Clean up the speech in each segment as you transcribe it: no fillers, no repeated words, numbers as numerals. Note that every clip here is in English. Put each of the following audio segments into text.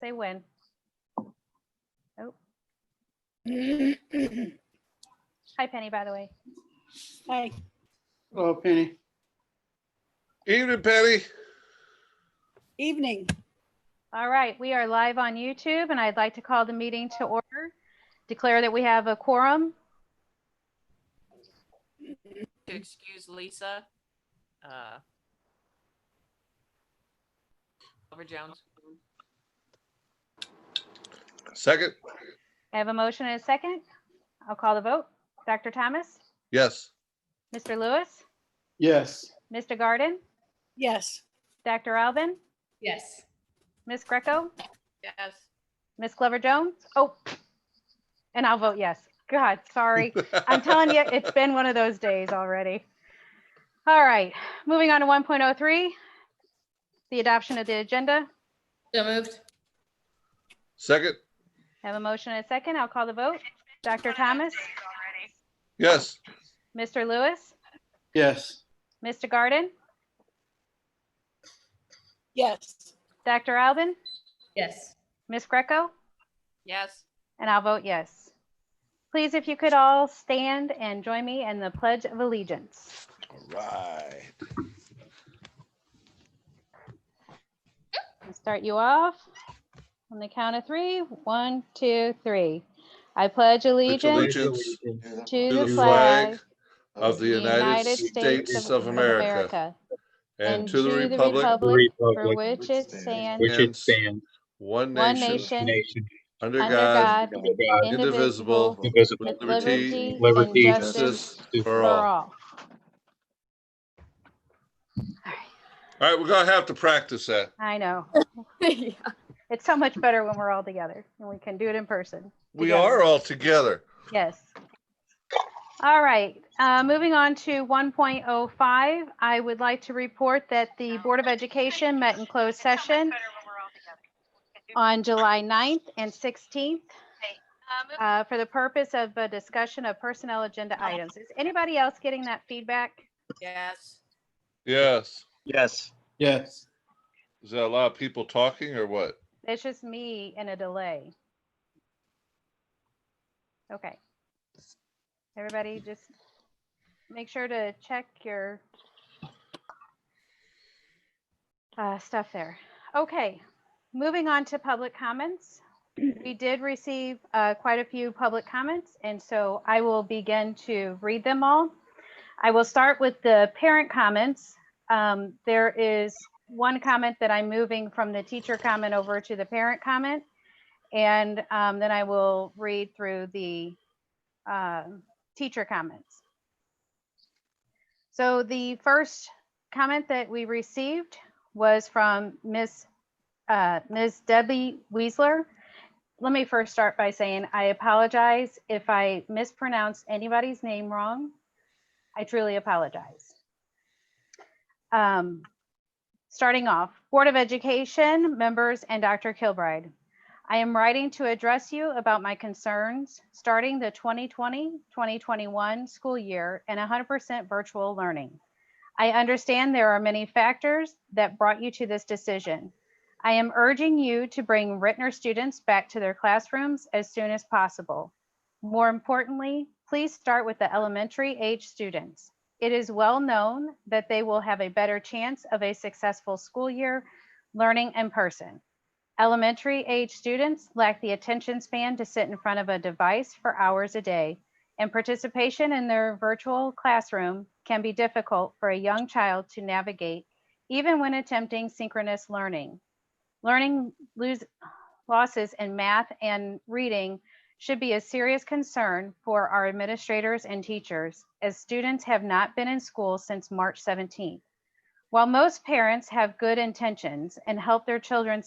Say when. Oh. Hi, Penny, by the way. Hi. Hello, Penny. Evening, Penny. Evening. All right, we are live on YouTube, and I'd like to call the meeting to order. Declare that we have a quorum. To excuse Lisa. Clover Jones. Second. I have a motion and a second. I'll call the vote. Dr. Thomas, Yes. Mr. Lewis, Yes. Mr. Garden, Yes. Dr. Alvin, Yes. Ms. Greco, Yes. Ms. Clover Jones. Oh, and I'll vote yes. God, sorry. I'm telling you, it's been one of those days already. All right, moving on to 1.03, the adoption of the agenda. So moved. Second. I have a motion and a second. I'll call the vote. Dr. Thomas, Yes. Mr. Lewis, Yes. Mr. Garden, Yes. Dr. Alvin, Yes. Ms. Greco, Yes. and I'll vote yes. Please, if you could all stand and join me in the Pledge of Allegiance. All right. I'll start you off on the count of three. 1, 2, 3. I pledge allegiance to the flag of the United States of America and to the republic for which it stands, one one nation nation, under under God, God, indivisible, with with liberty liberty and and justice justice for all. All right, we're gonna have to practice that. I know. Yeah. It's so much better when we're all together and we can do it in person. We together. are all together. Yes. All right, moving on to 1.05, I would like to report that the Board of Education met in closed session on July 9th and 16th for the purpose of a discussion of personnel agenda items. Is anybody else getting that feedback? Yes. Yes. Yes. Yes. Is that a lot of people talking or what? It's just me in a delay. Okay. Everybody just make sure to check your stuff there. Okay, moving on to public comments. We did receive quite a few public comments, and so I will begin to read them all. I will start with the parent comments. There is one comment that I'm moving from the teacher comment over to the parent comment, and then I will read through the teacher comments. So the first comment that we received was from Ms. Dudley Weasler. Let me first start by saying I apologize if I mispronounced anybody's name wrong. I truly apologize. Starting off, Board of Education members and Dr. Kilbride. I am writing to address you about my concerns starting the 2020-2021 school year and 100% virtual learning. I understand there are many factors that brought you to this decision. I am urging you to bring Ritenour students back to their classrooms as soon as possible. More importantly, please start with the elementary age students. It is well known that they will have a better chance of a successful school year learning in person. Elementary age students lack the attention span to sit in front of a device for hours a day, and participation in their virtual classroom can be difficult for a young child to navigate, even when attempting synchronous learning. Learning losses in math and reading should be a serious concern for our administrators and teachers, as students have not been in school since March 17th. While most parents have good intentions and help their children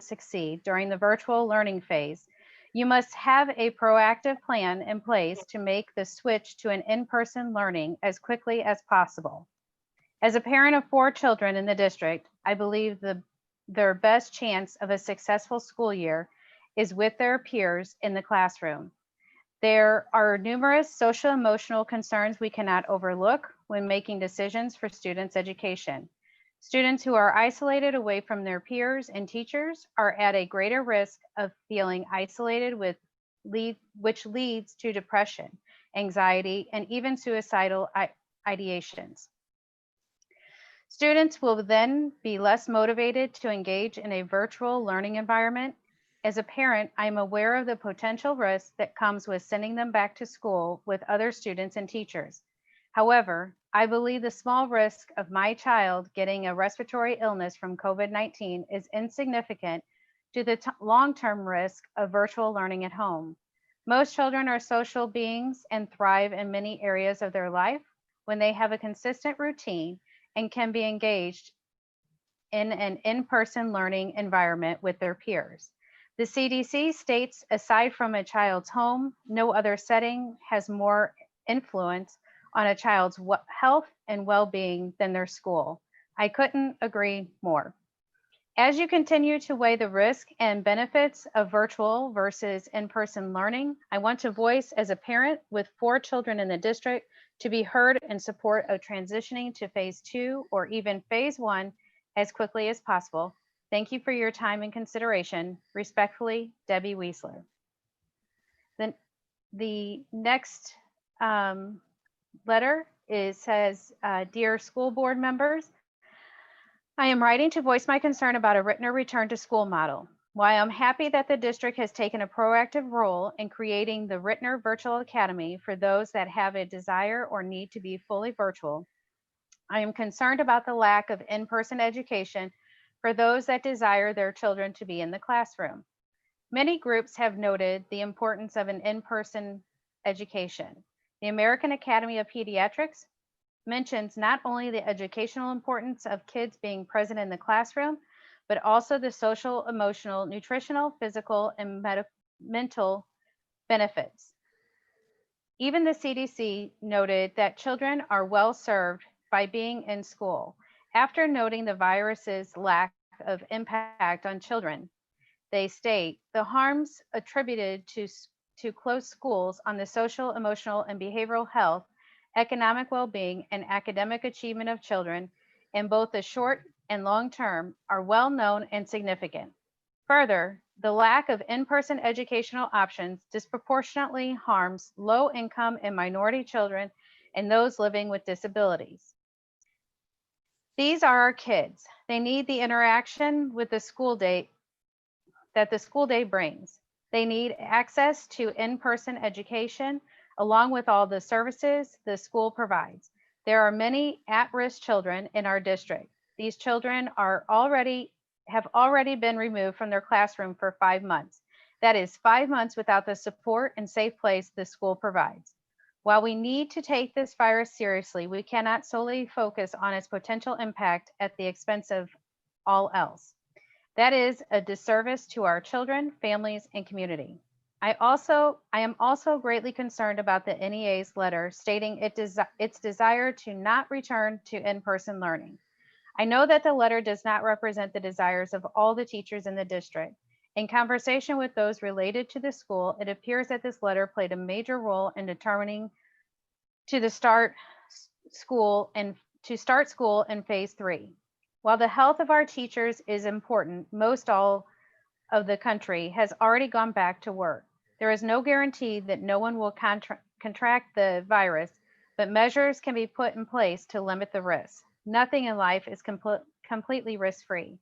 succeed during the virtual learning phase, you must have a proactive plan in place to make the switch to an in-person learning as quickly as possible. As a parent of 4 children in the district, I believe their best chance of a successful school year is with their peers in the classroom. There are numerous social emotional concerns we cannot overlook when making decisions for students' education. Students who are isolated away from their peers and teachers are at a greater risk of feeling isolated, which leads to depression, anxiety, and even suicidal ideations. Students will then be less motivated to engage in a virtual learning environment. As a parent, I am aware of the potential risk that comes with sending them back to school with other students and teachers. However, I believe the small risk of my child getting a respiratory illness from COVID-19 is insignificant to the long-term risk of virtual learning at home. Most children are social beings and thrive in many areas of their life when they have a consistent routine and can be engaged in an in-person learning environment with their peers. The CDC states, aside from a child's home, no other setting has more influence on a child's health and well-being than their school. I couldn't agree more. As you continue to weigh the risk and benefits of virtual versus in-person learning, I want to voice as a parent with 4 children in the district to be heard in support of transitioning to phase 2 or even phase 1 as quickly as possible. Thank you for your time and consideration. Respectfully, Debbie Weasler. Then the next letter says, Dear school board members, I am writing to voice my concern about a Ritenour return to school model. While I'm happy that the district has taken a proactive role in creating the Ritenour Virtual Academy for those that have a desire or need to be fully virtual, I am concerned about the lack of in-person education for those that desire their children to be in the classroom. Many groups have noted the importance of an in-person education. The American Academy of Pediatrics mentions not only the educational importance of kids being present in the classroom, but also the social, emotional, nutritional, physical, and mental benefits. Even the CDC noted that children are well served by being in school. After noting the virus's lack of impact on children, they state the harms attributed to closed schools on the social, emotional, and behavioral health, economic well-being, and academic achievement of children in both the short and long term are well known and significant. Further, the lack of in-person educational options disproportionately harms low-income and minority children and those living with disabilities. These are our kids. They need the interaction with the school day that the school day brings. They need access to in-person education along with all the services the school provides. There are many at-risk children in our district. These children have already been removed from their classroom for 5 months. That is 5 months without the support and safe place the school provides. While we need to take this virus seriously, we cannot solely focus on its potential impact at the expense of all else. That is a disservice to our children, families, and community. I am also greatly concerned about the NEA's letter stating its desire to not return to in-person learning. I know that the letter does not represent the desires of all the teachers in the district. In conversation with those related to the school, it appears that this letter played a major role in determining to start school in phase 3. While the health of our teachers is important, most all of the country has already gone back to work. There is no guarantee that no one will contract the virus, but measures can be put in place to limit the risk. Nothing in life is completely risk-free.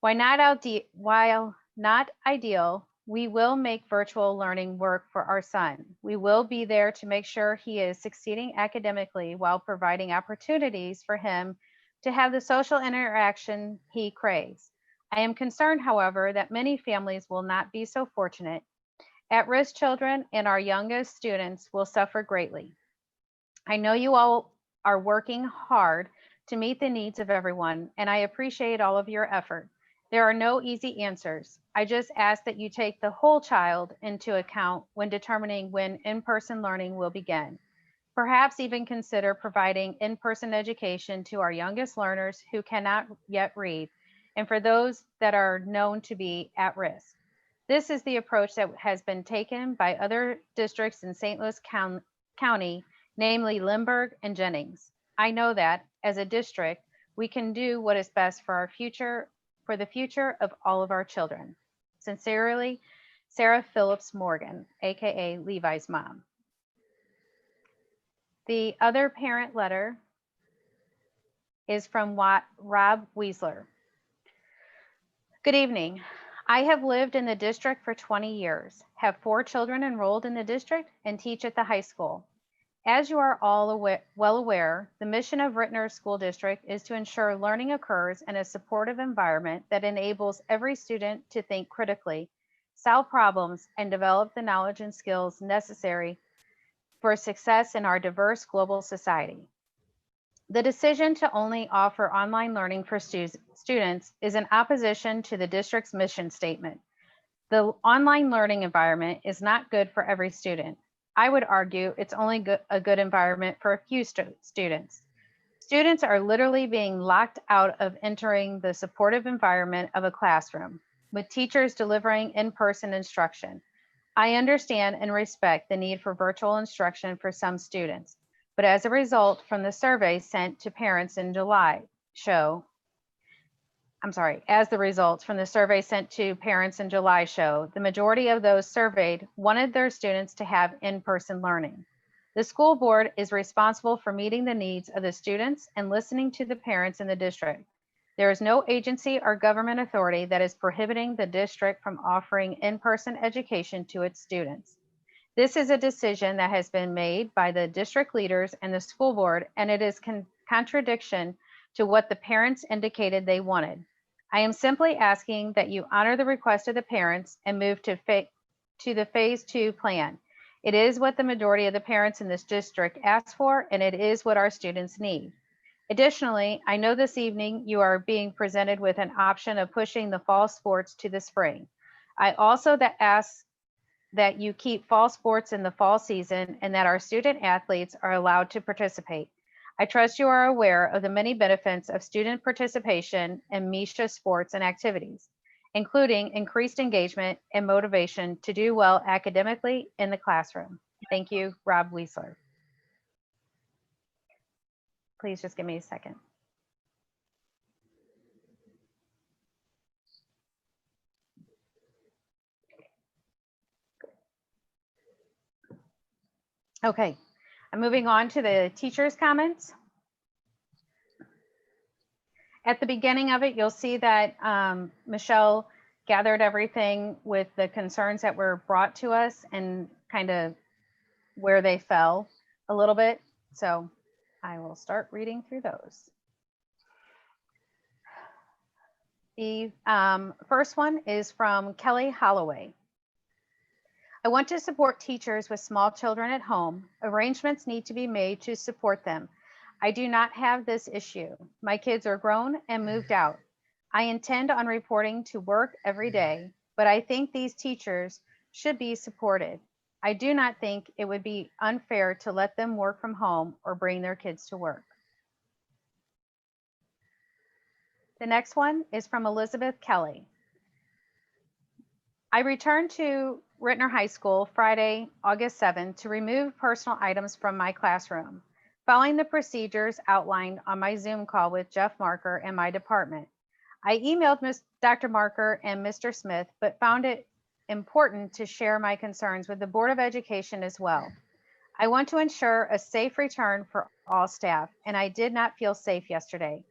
While not ideal, we will make virtual learning work for our son. We will be there to make sure he is succeeding academically while providing opportunities for him to have the social interaction he craves. I am concerned, however, that many families will not be so fortunate. At-risk children and our youngest students will suffer greatly. I know you all are working hard to meet the needs of everyone, and I appreciate all of your effort. There are no easy answers. I just ask that you take the whole child into account when determining when in-person learning will begin. Perhaps even consider providing in-person education to our youngest learners who cannot yet read, and for those that are known to be at risk. This is the approach that has been taken by other districts in St. Louis County, namely Lindbergh and Jennings. I know that, as a district, We can do what is best for our future, for the future of all of our children. Sincerely, Sarah Phillips Morgan, aka Levi's mom. The other parent letter is from Rob Weasler. Good evening. I have lived in the district for 20 years, have 4 children enrolled in the district, and teach at the high school. As you are all well aware, the mission of Ritenour School District is to ensure learning occurs in a supportive environment that enables every student to think critically, solve problems, and develop the knowledge and skills necessary for success in our diverse global society. The decision to only offer online learning for students is in opposition to the district's mission statement. The online learning environment is not good for every student. I would argue it's only a good environment for a few students. Students are literally being locked out of entering the supportive environment of a classroom, with teachers delivering in-person instruction. I understand and respect the need for virtual instruction for some students, but as a result from the survey sent to parents in July show, as the results from the survey sent to parents in July show, the majority of those surveyed wanted their students to have in-person learning. The school board is responsible for meeting the needs of the students and listening to the parents in the district. There is no agency or government authority that is prohibiting the district from offering in-person education to its students. This is a decision that has been made by the district leaders and the school board, and it is contradiction to what the parents indicated they wanted. I am simply asking that you honor the request of the parents and move to the phase 2 plan. It is what the majority of the parents in this district asked for, and it is what our students need. Additionally, I know this evening you are being presented with an option of pushing the fall sports to the spring. I also ask that you keep fall sports in the fall season and that our student athletes are allowed to participate. I trust you are aware of the many benefits of student participation in MISHA sports and activities, including increased engagement and motivation to do well academically in the classroom. Thank you, Rob Weasler. Please just give me a second. Okay, I'm moving on to the teachers' comments. At the beginning of it, you'll see that Michelle gathered everything with the concerns that were brought to us and kind of where they fell a little bit. So I will start reading through those. The first one is from Kelly Holloway. I want to support teachers with small children at home. Arrangements need to be made to support them. I do not have this issue. My kids are grown and moved out. I intend on reporting to work every day, but I think these teachers should be supported. I do not think it would be unfair to let them work from home or bring their kids to work. The next one is from Elizabeth Kelly. I returned to Ritenour High School Friday, August 7th to remove personal items from my classroom, following the procedures outlined on my Zoom call with Jeff Marker and my department. I emailed Dr. Marker and Mr. Smith, but found it important to share my concerns with the Board of Education as well. I want to ensure a safe return for all staff, and I did not feel safe yesterday.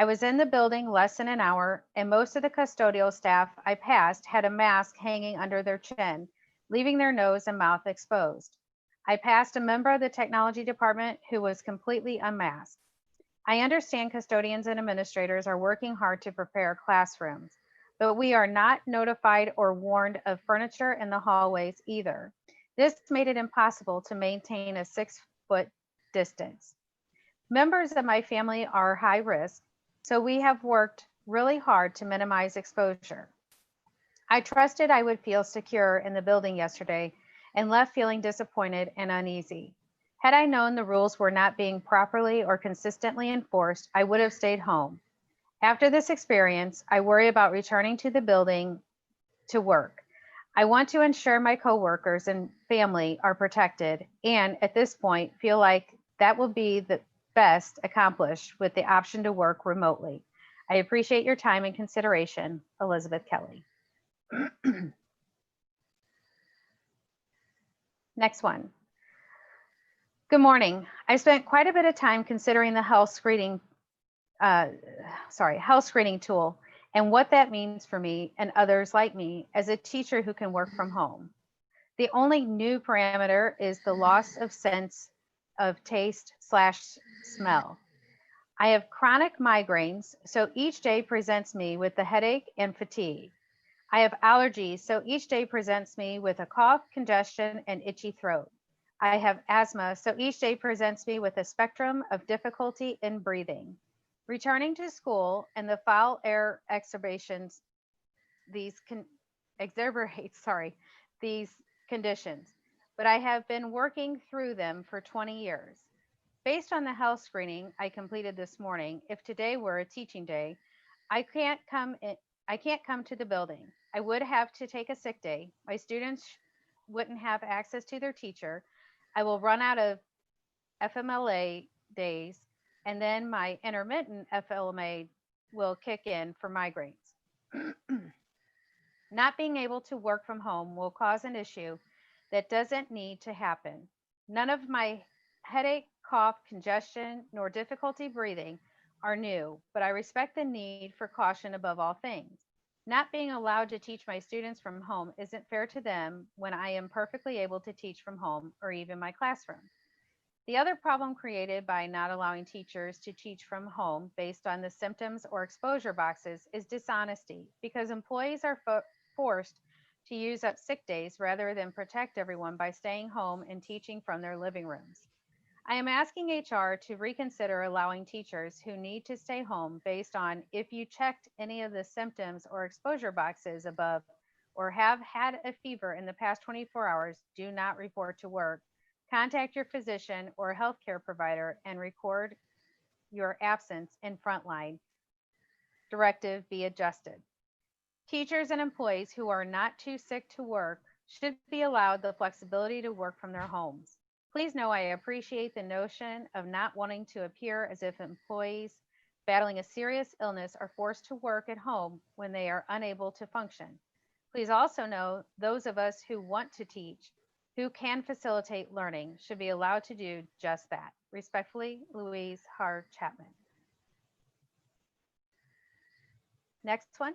I was in the building less than an hour, and most of the custodial staff I passed had a mask hanging under their chin, leaving their nose and mouth exposed. I passed a member of the technology department who was completely unmasked. I understand custodians and administrators are working hard to prepare classrooms, but we are not notified or warned of furniture in the hallways either. This made it impossible to maintain a 6-foot distance. Members of my family are high risk, so we have worked really hard to minimize exposure. I trusted I would feel secure in the building yesterday and left feeling disappointed and uneasy. Had I known the rules were not being properly or consistently enforced, I would have stayed home. After this experience, I worry about returning to the building to work. I want to ensure my coworkers and family are protected, and at this point, feel like that will be the best accomplished with the option to work remotely. I appreciate your time and consideration, Elizabeth Kelly. Next one. Good morning. I spent quite a bit of time considering the health screening tool and what that means for me and others like me as a teacher who can work from home. The only new parameter is the loss of sense of taste/smell. I have chronic migraines, so each day presents me with the headache and fatigue. I have allergies, so each day presents me with a cough, congestion, and itchy throat. I have asthma, so each day presents me with a spectrum of difficulty in breathing. Returning to school and the foul air exacerbates these conditions, but I have been working through them for 20 years. Based on the health screening I completed this morning, if today were a teaching day, I can't come to the building. I would have to take a sick day. My students wouldn't have access to their teacher. I will run out of FMLA days, and then my intermittent FMLA will kick in for migraines. Not being able to work from home will cause an issue that doesn't need to happen. None of my headache, cough, congestion, nor difficulty breathing are new, but I respect the need for caution above all things. Not being allowed to teach my students from home isn't fair to them when I am perfectly able to teach from home or even my classroom. The other problem created by not allowing teachers to teach from home based on the symptoms or exposure boxes is dishonesty, because employees are forced to use up sick days rather than protect everyone by staying home and teaching from their living rooms. I am asking HR to reconsider allowing teachers who need to stay home based on if you checked any of the symptoms or exposure boxes above or have had a fever in the past 24 hours, do not report to work. Contact your physician or healthcare provider and record your absence in Frontline. Directive be adjusted. Teachers and employees who are not too sick to work should be allowed the flexibility to work from their homes. Please know I appreciate the notion of not wanting to appear as if employees battling a serious illness are forced to work at home when they are unable to function. Please also know those of us who want to teach, who can facilitate learning, should be allowed to do just that. Respectfully, Louise Hart Chapman. Next one.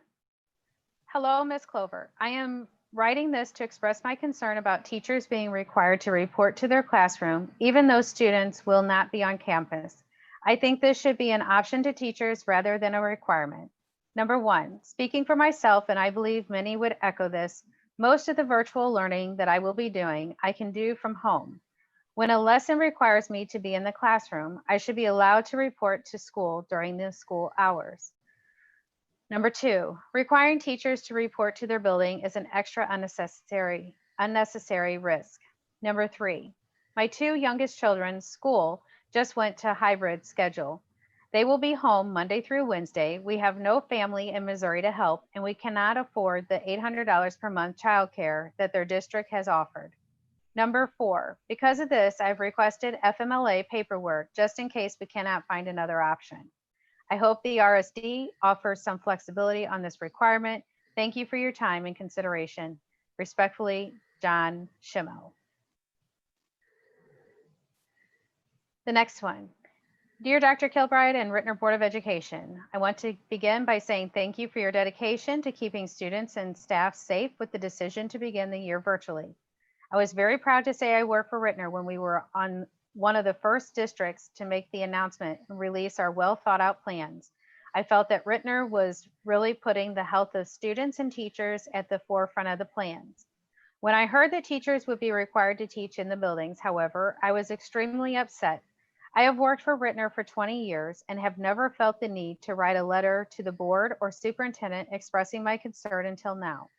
Hello, Ms. Clover. I am writing this to express my concern about teachers being required to report to their classroom, even though students will not be on campus. I think this should be an option to teachers rather than a requirement. Number one, speaking for myself, and I believe many would echo this, most of the virtual learning that I will be doing, I can do from home. When a lesson requires me to be in the classroom, I should be allowed to report to school during the school hours. Number two, requiring teachers to report to their building is an extra unnecessary risk. Number three, my two youngest children's school just went to hybrid schedule. They will be home Monday through Wednesday. We have no family in Missouri to help, and we cannot afford the $800 per month childcare that their district has offered. Number four, because of this, I've requested FMLA paperwork just in case we cannot find another option. I hope the RSD offers some flexibility on this requirement. Thank you for your time and consideration. Respectfully, John Schimmel. The next one. Dear Dr. Kilbride and Ritenour Board of Education, I want to begin by saying thank you for your dedication to keeping students and staff safe with the decision to begin the year virtually. I was very proud to say I worked for Ritenour when we were on one of the first districts to make the announcement and release our well thought out plans. I felt that Ritenour was really putting the health of students and teachers at the forefront of the plans. When I heard that teachers would be required to teach in the buildings, however, I was extremely upset. I have worked for Ritenour for 20 years and have never felt the need to write a letter to the board or superintendent expressing my concern until now.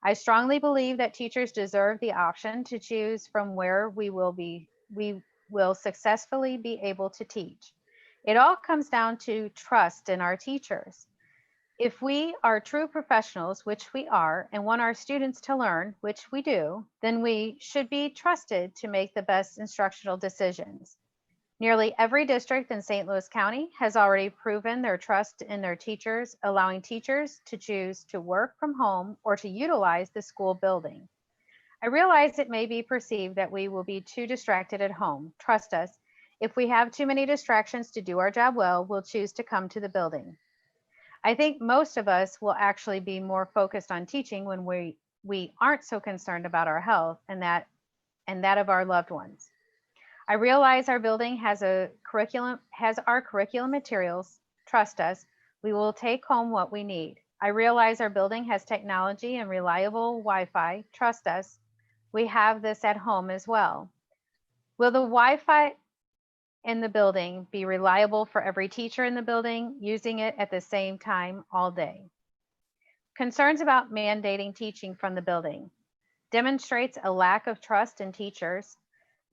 I strongly believe that teachers deserve the option to choose from where we will successfully be able to teach. It all comes down to trust in our teachers. If we are true professionals, which we are, and want our students to learn, which we do, then we should be trusted to make the best instructional decisions. Nearly every district in St. Louis County has already proven their trust in their teachers, allowing teachers to choose to work from home or to utilize the school building. I realize it may be perceived that we will be too distracted at home. Trust us, if we have too many distractions to do our job well, we'll choose to come to the building. I think most of us will actually be more focused on teaching when we aren't so concerned about our health and that of our loved ones. I realize our building has our curriculum materials. Trust us, we will take home what we need. I realize our building has technology and reliable Wi-Fi. Trust us, we have this at home as well. Will the Wi-Fi in the building be reliable for every teacher in the building using it at the same time all day? Concerns about mandating teaching from the building demonstrates a lack of trust in teachers.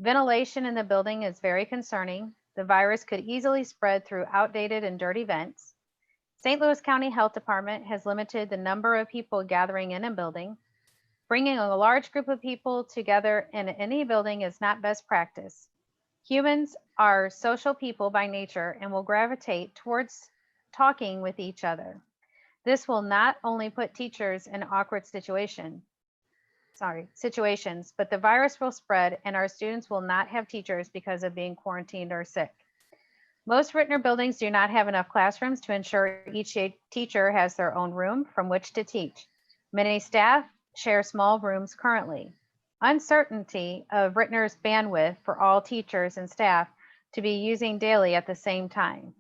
Ventilation in the building is very concerning. The virus could easily spread through outdated and dirty vents. St. Louis County Health Department has limited the number of people gathering in a building. Bringing a large group of people together in any building is not best practice. Humans are social people by nature and will gravitate towards talking with each other. This will not only put teachers in awkward situations, but the virus will spread and our students will not have teachers because of being quarantined or sick. Most Ritenour buildings do not have enough classrooms to ensure each teacher has their own room from which to teach. Many staff share small rooms currently. Uncertainty of Ritenour's bandwidth for all teachers and staff to be using daily at the same time.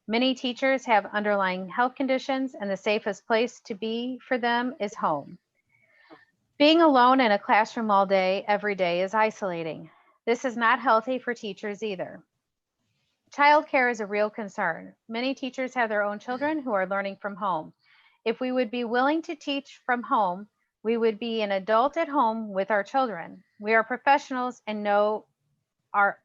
Many teachers have underlying health conditions and the safest place to be for them is home. Being alone in a classroom all day, every day is isolating. This is not healthy for teachers either. Childcare is a real concern. Many teachers have their own children who are learning from home. If we would be willing to teach from home, we would be an adult at home with our children. We are professionals and know our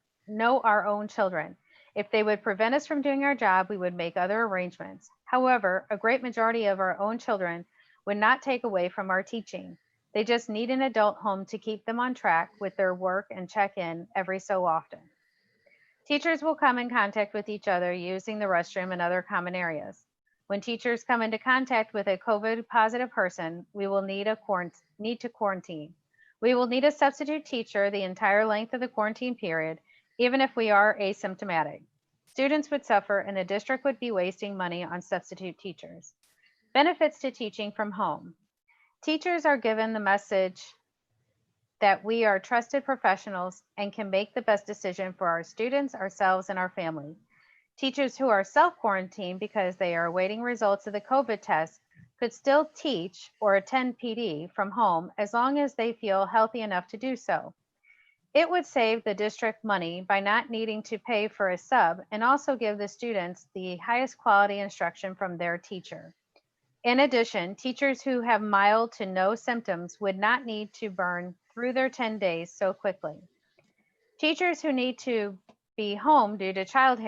own children. If they would prevent us from doing our job, we would make other arrangements. However, a great majority of our own children would not take away from our teaching. They just need an adult home to keep them on track with their work and check in every so often. Teachers will come in contact with each other using the restroom and other common areas. When teachers come into contact with a COVID positive person, we will need to quarantine. We will need a substitute teacher the entire length of the quarantine period, even if we are asymptomatic. Students would suffer and the district would be wasting money on substitute teachers. Benefits to teaching from home. Teachers are given the message that we are trusted professionals and can make the best decision for our students, ourselves, and our family. Teachers who are self-quarantined because they are awaiting results of the COVID test could still teach or attend PD from home as long as they feel healthy enough to do so. It would save the district money by not needing to pay for a sub and also give the students the highest quality instruction from their teacher. In addition, teachers who have mild to no symptoms would not need to burn through their 10 days so quickly. Teachers who need to be home due to child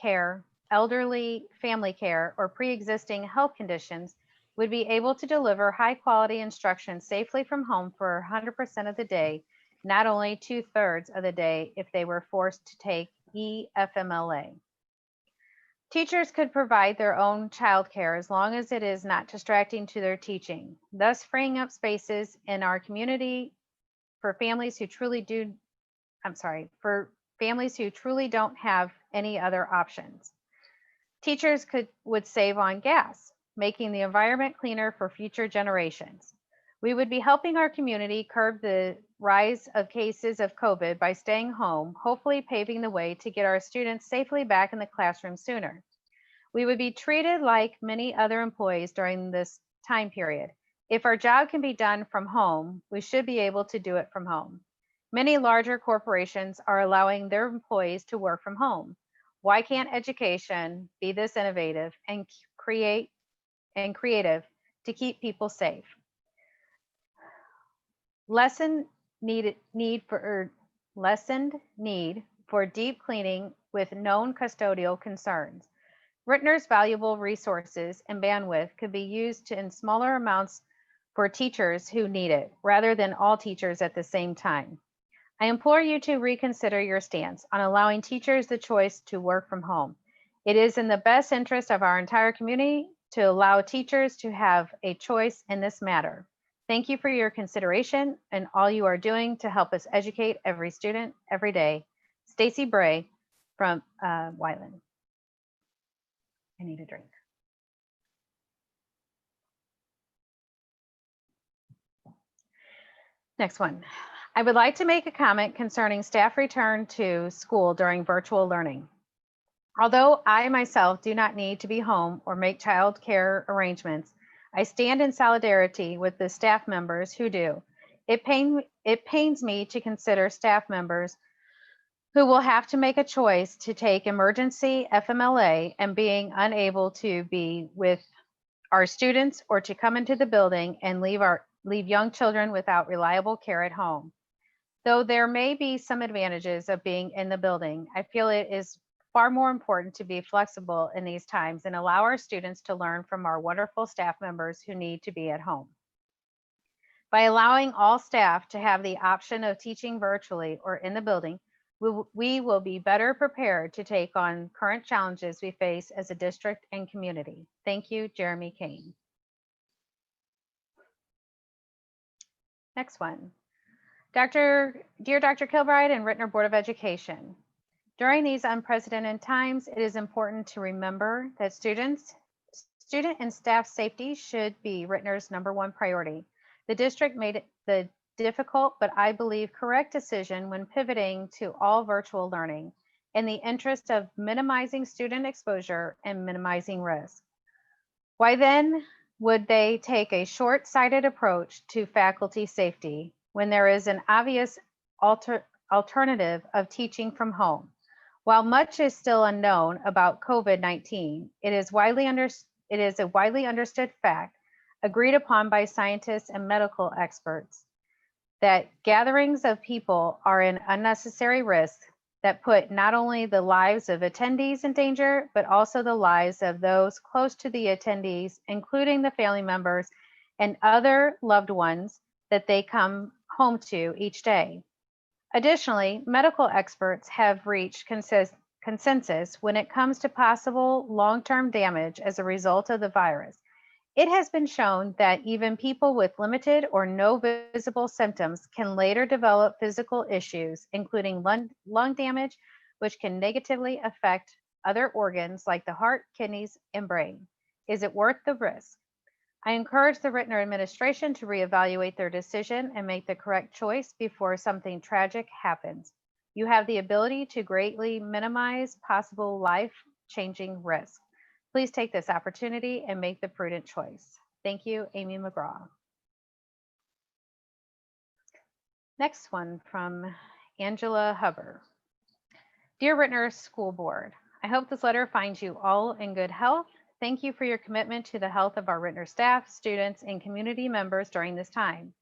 care, elderly family care, or pre-existing health conditions would be able to deliver high-quality instruction safely from home for 100% of the day, not only 2/3 of the day if they were forced to take EFMLA. Teachers could provide their own childcare as long as it is not distracting to their teaching, thus freeing up spaces in our community for families who truly don't have any other options. Teachers would save on gas, making the environment cleaner for future generations. We would be helping our community curb the rise of cases of COVID by staying home, hopefully paving the way to get our students safely back in the classroom sooner. We would be treated like many other employees during this time period. If our job can be done from home, we should be able to do it from home. Many larger corporations are allowing their employees to work from home. Why can't education be this innovative and creative to keep people safe? Lessened need for deep cleaning with known custodial concerns. Ritenour's valuable resources and bandwidth could be used in smaller amounts for teachers who need it, rather than all teachers at the same time. I implore you to reconsider your stance on allowing teachers the choice to work from home. It is in the best interest of our entire community to allow teachers to have a choice in this matter. Thank you for your consideration and all you are doing to help us educate every student every day. Stacy Bray from Wyland. I need a drink. Next one. I would like to make a comment concerning staff return to school during virtual learning. Although I myself do not need to be home or make child care arrangements, I stand in solidarity with the staff members who do. It pains me to consider staff members who will have to make a choice to take emergency FMLA and being unable to be with our students or to come into the building and leave young children without reliable care at home. Though there may be some advantages of being in the building, I feel it is far more important to be flexible in these times and allow our students to learn from our wonderful staff members who need to be at home. By allowing all staff to have the option of teaching virtually or in the building, we will be better prepared to take on current challenges we face as a district and community. Thank you, Jeremy Kane. Next one. Dear Dr. Kilbride and Ritenour Board of Education, during these unprecedented times, it is important to remember that student and staff safety should be Ritenour's #1 priority. The district made the difficult, but I believe correct decision when pivoting to all virtual learning in the interest of minimizing student exposure and minimizing risk. Why then would they take a short-sighted approach to faculty safety when there is an obvious alternative of teaching from home? While much is still unknown about COVID-19, it is a widely understood fact, agreed upon by scientists and medical experts, that gatherings of people are an unnecessary risk that put not only the lives of attendees in danger, but also the lives of those close to the attendees, including the family members and other loved ones that they come home to each day. Additionally, medical experts have reached consensus when it comes to possible long-term damage as a result of the virus. It has been shown that even people with limited or no visible symptoms can later develop physical issues, including lung damage, which can negatively affect other organs like the heart, kidneys, and brain. Is it worth the risk? I encourage the Ritenour administration to reevaluate their decision and make the correct choice before something tragic happens. You have the ability to greatly minimize possible life-changing risk. Please take this opportunity and make the prudent choice. Thank you, Amy McGraw. Next one from Angela Hubbard. Dear Ritenour School Board, I hope this letter finds you all in good health. Thank you for your commitment to the health of our Ritenour staff, students, and community members during this time.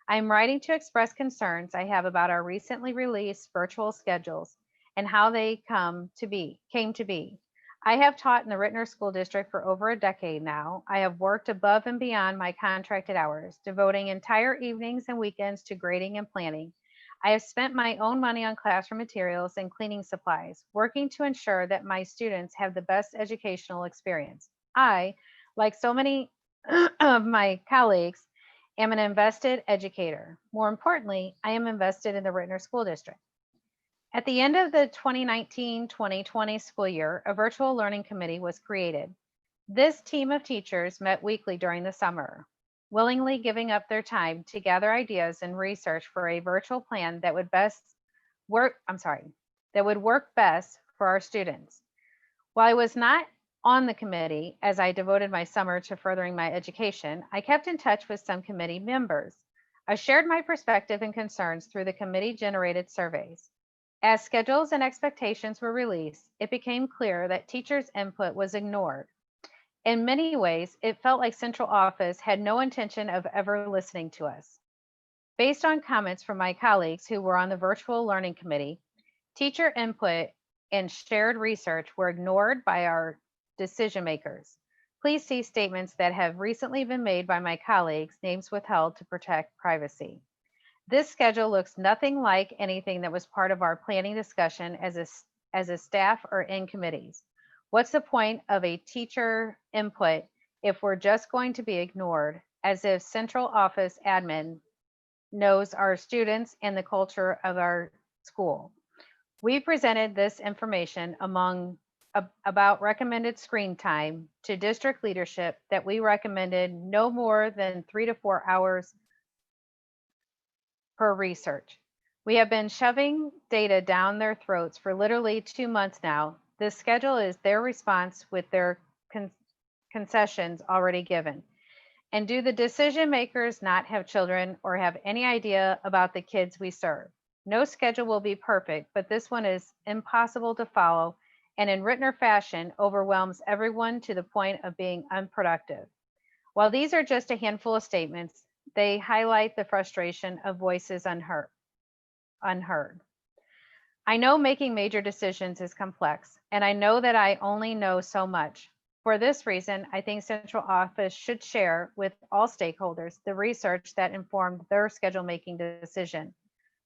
I am writing to express concerns I have about our recently released virtual schedules and how they came to be. I have taught in the Ritenour School District for over a decade now. I have worked above and beyond my contracted hours, devoting entire evenings and weekends to grading and planning. I have spent my own money on classroom materials and cleaning supplies, working to ensure that my students have the best educational experience. I, like so many of my colleagues, am an invested educator. More importantly, I am invested in the Ritenour School District. At the end of the 2019-2020 school year, a virtual learning committee was created. This team of teachers met weekly during the summer, willingly giving up their time to gather ideas and research for a virtual plan that would work best for our students. While I was not on the committee, as I devoted my summer to furthering my education, I kept in touch with some committee members. I shared my perspective and concerns through the committee-generated surveys. As schedules and expectations were released, it became clear that teachers' input was ignored. In many ways, it felt like central office had no intention of ever listening to us. Based on comments from my colleagues who were on the virtual learning committee, teacher input and shared research were ignored by our decision makers. Please see statements that have recently been made by my colleagues, names withheld to protect privacy. This schedule looks nothing like anything that was part of our planning discussion as a staff or in committees. What's the point of a teacher input if we're just going to be ignored, as if central office admin knows our students and the culture of our school? We presented this information about recommended screen time to district leadership that we recommended no more than 3 to 4 hours per research. We have been shoving data down their throats for literally 2 months now. This schedule is their response with their concessions already given. And do the decision makers not have children or have any idea about the kids we serve? No schedule will be perfect, but this one is impossible to follow and in Ritenour fashion overwhelms everyone to the point of being unproductive. While these are just a handful of statements, they highlight the frustration of voices unheard. I know making major decisions is complex, and I know that I only know so much. For this reason, I think central office should share with all stakeholders the research that informed their schedule making decision.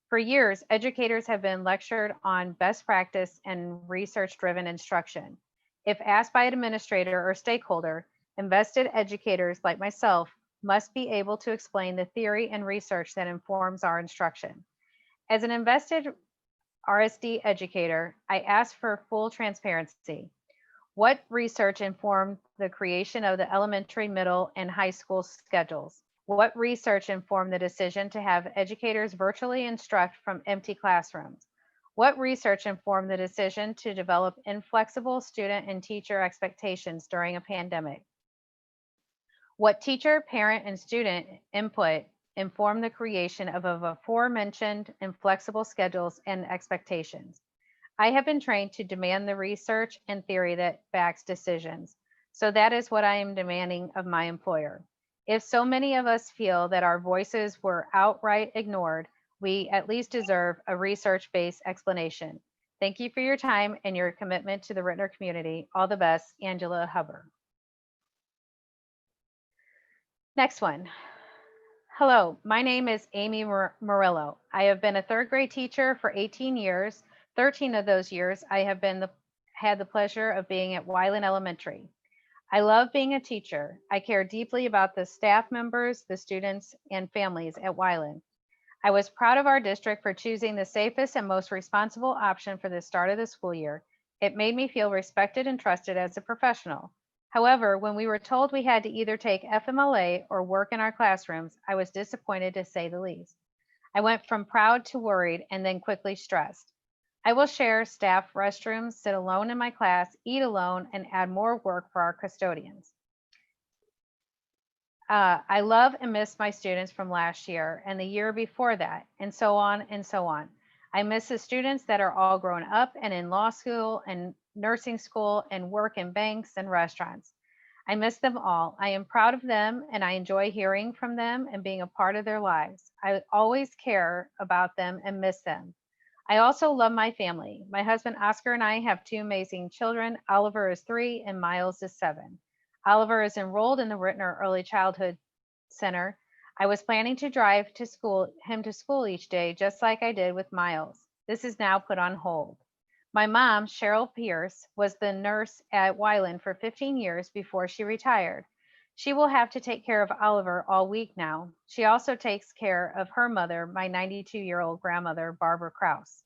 For years, educators have been lectured on best practice and research-driven instruction. If asked by an administrator or stakeholder, invested educators like myself must be able to explain the theory and research that informs our instruction. As an invested RSD educator, I ask for full transparency. What research informed the creation of the elementary, middle, and high school schedules? What research informed the decision to have educators virtually instruct from empty classrooms? What research informed the decision to develop inflexible student and teacher expectations during a pandemic? What teacher, parent, and student input informed the creation of aforementioned inflexible schedules and expectations? I have been trained to demand the research and theory that backs decisions. So that is what I am demanding of my employer. If so many of us feel that our voices were outright ignored, we at least deserve a research-based explanation. Thank you for your time and your commitment to the Ritenour community. All the best, Angela Hubbard. Next one. Hello, my name is Amy Morello. I have been a third grade teacher for 18 years. 13 of those years, I have had the pleasure of being at Weiland Elementary. I love being a teacher. I care deeply about the staff members, the students, and families at Weiland. I was proud of our district for choosing the safest and most responsible option for the start of the school year. It made me feel respected and trusted as a professional. However, when we were told we had to either take FMLA or work in our classrooms, I was disappointed to say the least. I went from proud to worried and then quickly stressed. I will share staff restrooms, sit alone in my class, eat alone, and add more work for our custodians. I love and miss my students from last year and the year before that, and so on and so on. I miss the students that are all grown up and in law school and nursing school and work in banks and restaurants. I miss them all. I am proud of them and I enjoy hearing from them and being a part of their lives. I always care about them and miss them. I also love my family. My husband Oscar and I have 2 amazing children. Oliver is 3 and Miles is 7. Oliver is enrolled in the Ritenour Early Childhood Center. I was planning to drive him to school each day, just like I did with Miles. This is now put on hold. My mom, Cheryl Pierce, was the nurse at Weiland for 15 years before she retired. She will have to take care of Oliver all week now. She also takes care of her mother, my 92-year-old grandmother, Barbara Krause.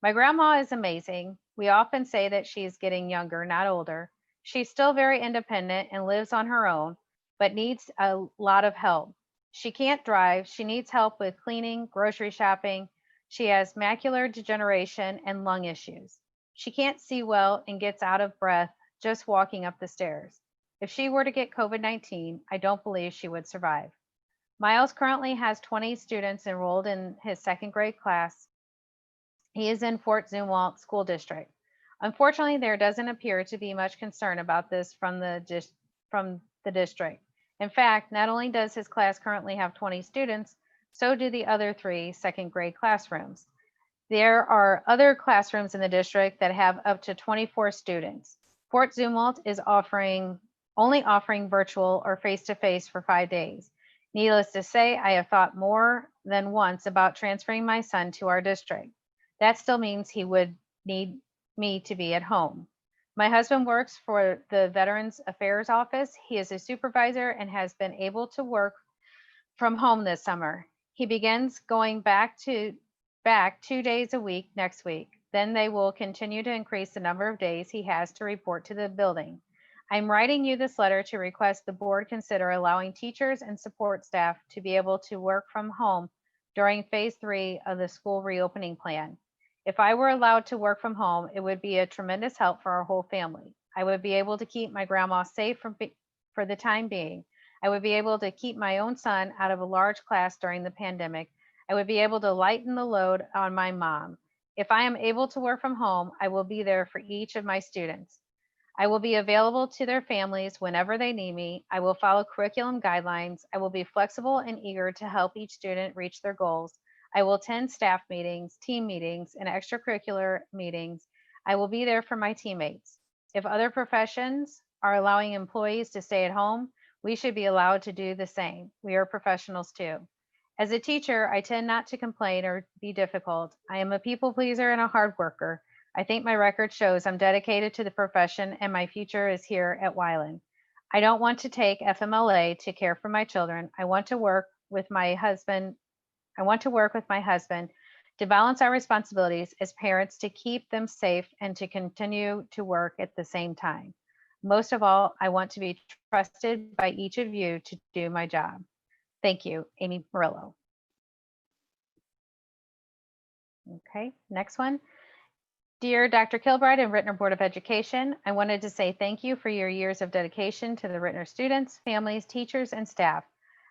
My grandma is amazing. We often say that she's getting younger, not older. She's still very independent and lives on her own, but needs a lot of help. She can't drive. She needs help with cleaning, grocery shopping. She has macular degeneration and lung issues. She can't see well and gets out of breath just walking up the stairs. If she were to get COVID-19, I don't believe she would survive. Miles currently has 20 students enrolled in his 2nd grade class. He is in Fort Zumwalt School District. Unfortunately, there doesn't appear to be much concern about this from the district. In fact, not only does his class currently have 20 students, so do the other 3 2nd grade classrooms. There are other classrooms in the district that have up to 24 students. Fort Zumwalt is only offering virtual or face-to-face for 5 days. Needless to say, I have thought more than once about transferring my son to our district. That still means he would need me to be at home. My husband works for the Veterans Affairs Office. He is a supervisor and has been able to work from home this summer. He begins going back 2 days a week next week. Then they will continue to increase the number of days he has to report to the building. I'm writing you this letter to request the board consider allowing teachers and support staff to be able to work from home during phase 3 of the school reopening plan. If I were allowed to work from home, it would be a tremendous help for our whole family. I would be able to keep my grandma safe for the time being. I would be able to keep my own son out of a large class during the pandemic. I would be able to lighten the load on my mom. If I am able to work from home, I will be there for each of my students. I will be available to their families whenever they need me. I will follow curriculum guidelines. I will be flexible and eager to help each student reach their goals. I will attend staff meetings, team meetings, and extracurricular meetings. I will be there for my teammates. If other professions are allowing employees to stay at home, we should be allowed to do the same. We are professionals too. As a teacher, I tend not to complain or be difficult. I am a people pleaser and a hard worker. I think my record shows I'm dedicated to the profession and my future is here at Weiland. I don't want to take FMLA to care for my children. I want to work with my husband to balance our responsibilities as parents to keep them safe and to continue to work at the same time. Most of all, I want to be trusted by each of you to do my job. Thank you, Amy Morello. Okay, next one. Dear Dr. Kilbride and Ritenour Board of Education, I wanted to say thank you for your years of dedication to the Ritenour students, families, teachers, and staff.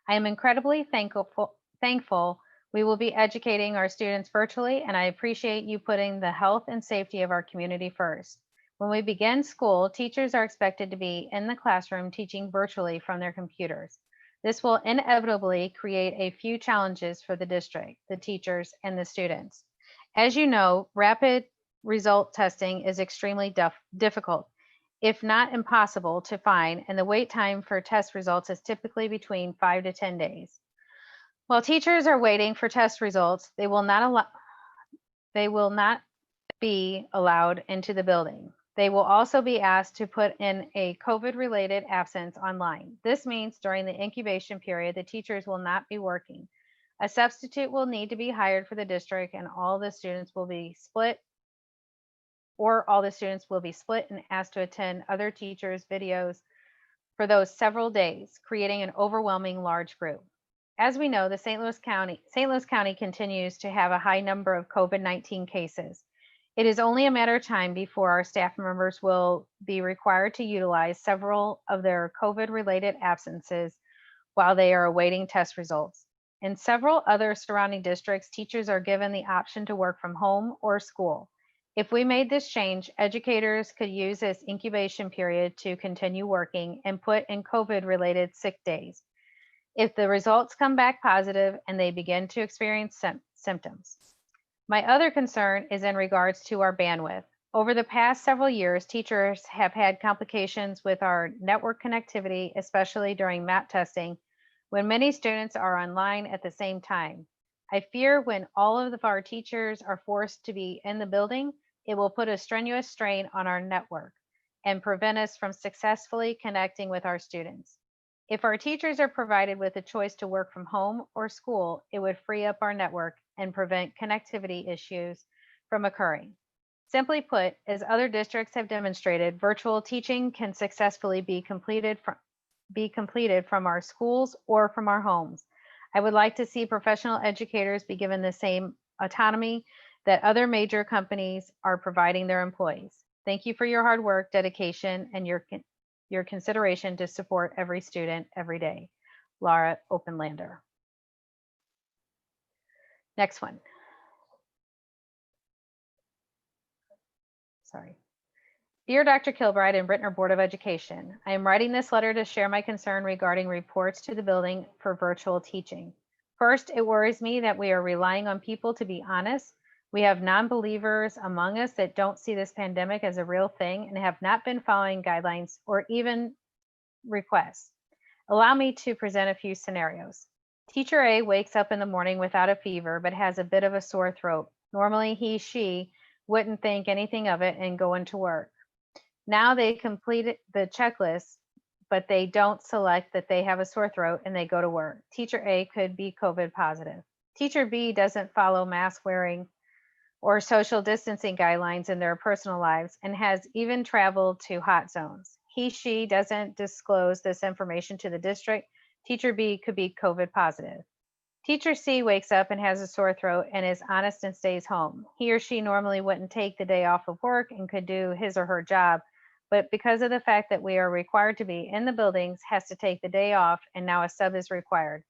I am incredibly thankful we will be educating our students virtually, and I appreciate you putting the health and safety of our community first. When we begin school, teachers are expected to be in the classroom teaching virtually from their computers. This will inevitably create a few challenges for the district, the teachers, and the students. As you know, rapid result testing is extremely difficult, if not impossible to find, and the wait time for test results is typically between 5 to 10 days. While teachers are waiting for test results, they will not be allowed into the building. They will also be asked to put in a COVID-related absence online. This means during the incubation period, the teachers will not be working. A substitute will need to be hired for the district, and all the students will be split and asked to attend other teachers' videos for those several days, creating an overwhelming large group. As we know, the St. Louis County continues to have a high number of COVID-19 cases. It is only a matter of time before our staff members will be required to utilize several of their COVID-related absences while they are awaiting test results. In several other surrounding districts, teachers are given the option to work from home or school. If we made this change, educators could use this incubation period to continue working and put in COVID-related sick days if the results come back positive and they begin to experience symptoms. My other concern is in regards to our bandwidth. Over the past several years, teachers have had complications with our network connectivity, especially during MAP testing, when many students are online at the same time. I fear when all of our teachers are forced to be in the building, it will put a strenuous strain on our network and prevent us from successfully connecting with our students. If our teachers are provided with a choice to work from home or school, it would free up our network and prevent connectivity issues from occurring. Simply put, as other districts have demonstrated, virtual teaching can successfully be completed from our schools or from our homes. I would like to see professional educators be given the same autonomy that other major companies are providing their employees. Thank you for your hard work, dedication, and your consideration to support every student every day. Laura Openlander. Next one. Sorry. Dear Dr. Kilbride and Ritenour Board of Education, I am writing this letter to share my concern regarding reports to the building for virtual teaching. First, it worries me that we are relying on people to be honest. We have non-believers among us that don't see this pandemic as a real thing and have not been following guidelines or even requests. Allow me to present a few scenarios. Teacher A wakes up in the morning without a fever, but has a bit of a sore throat. Normally she wouldn't think anything of it and go into work. Now they complete the checklist, but they don't select that they have a sore throat and they go to work. Teacher A could be COVID positive. Teacher B doesn't follow mask wearing or social distancing guidelines in their personal lives and has even traveled to hot zones. She doesn't disclose this information to the district. Teacher B could be COVID positive. Teacher C wakes up and has a sore throat and is honest and stays home. He or she normally wouldn't take the day off of work and could do his or her job, but because of the fact that we are required to be in the buildings, has to take the day off, and now a sub is required.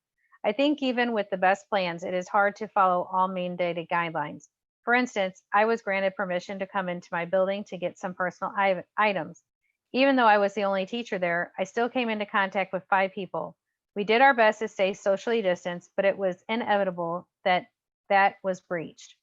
I think even with the best plans, it is hard to follow all mandated guidelines. For instance, I was granted permission to come into my building to get some personal items. Even though I was the only teacher there, I still came into contact with 5 people. We did our best to stay socially distanced, but it was inevitable that that was breached.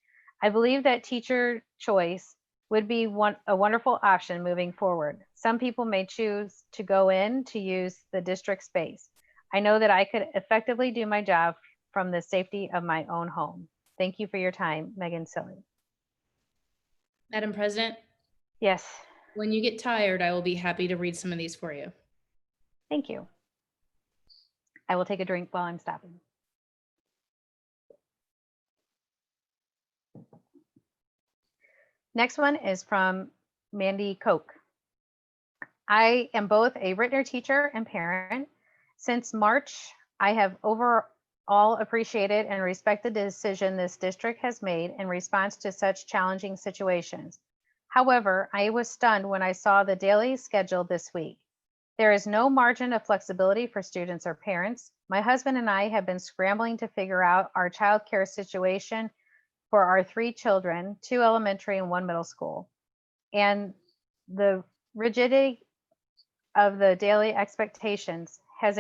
I believe that teacher choice would be a wonderful option moving forward. Some people may choose to go in to use the district space. I know that I could effectively do my job from the safety of my own home. Thank you for your time, Megan Silly. Madam President, Yes, when you get tired, I will be happy to read some of these for you. thank you. I will take a drink while I'm stopping. Next one is from Mandy Koch. I am both a Ritenour teacher and parent. Since March, I have overall appreciated and respected the decision this district has made in response to such challenging situations. However, I was stunned when I saw the daily schedule this week. There is no margin of flexibility for students or parents. My husband and I have been scrambling to figure out our childcare situation for our 3 children, 2 elementary and 1 middle school. And the rigidity of the daily expectations has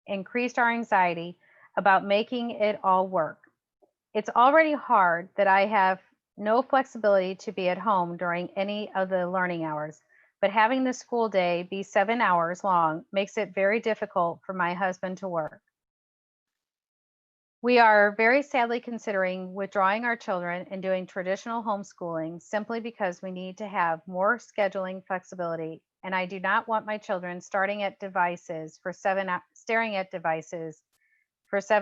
increased our anxiety about making it all work. It's already hard that I have no flexibility to be at home during any of the learning hours, but having the school day be 7 hours long makes it very difficult for my husband to work. We are very sadly considering withdrawing our children and doing traditional homeschooling simply because we need to have more scheduling flexibility, and I do not want my children staring at devices for 7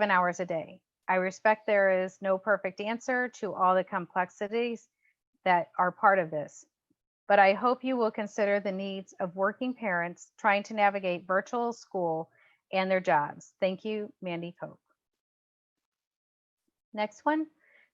hours a day. I respect there is no perfect answer to all the complexities that are part of this, but I hope you will consider the needs of working parents trying to navigate virtual school and their jobs. Thank you, Mandy Pope. Next one,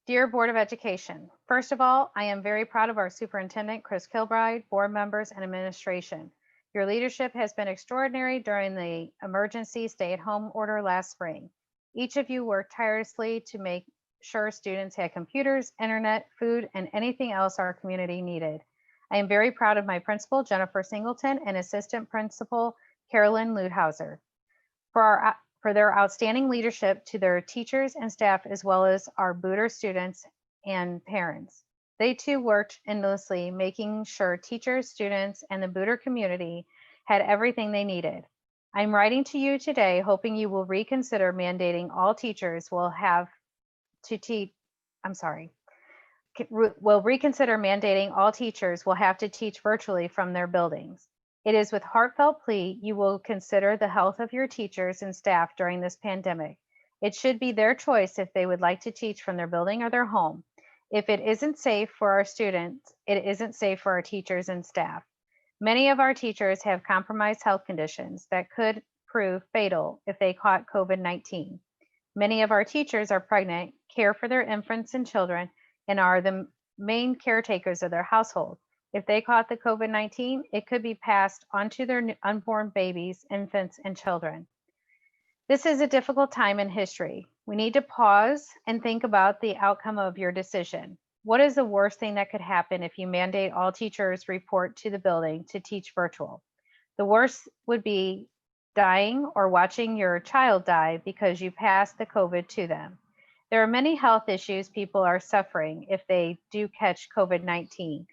dear Board of Education. First of all, I am very proud of our superintendent, Chris Kilbride, board members, and administration. Your leadership has been extraordinary during the emergency stay-at-home order last spring. Each of you worked tirelessly to make sure students had computers, internet, food, and anything else our community needed. I am very proud of my principal, Jennifer Singleton, and assistant principal, Carolyn Ludhauser, for their outstanding leadership to their teachers and staff, as well as our Booter students and parents. They too worked endlessly, making sure teachers, students, and the Booter community had everything they needed. I'm writing to you today, hoping you will reconsider mandating all teachers will have to teach virtually from their buildings. It is with heartfelt plea you will consider the health of your teachers and staff during this pandemic. It should be their choice if they would like to teach from their building or their home. If it isn't safe for our students, it isn't safe for our teachers and staff. Many of our teachers have compromised health conditions that could prove fatal if they caught COVID-19. Many of our teachers are pregnant, care for their infants and children, and are the main caretakers of their household. If they caught the COVID-19, it could be passed onto their unborn babies, infants, and children. This is a difficult time in history. We need to pause and think about the outcome of your decision. What is the worst thing that could happen if you mandate all teachers report to the building to teach virtual? The worst would be dying or watching your child die because you passed the COVID to them. There are many health issues people are suffering if they do catch COVID-19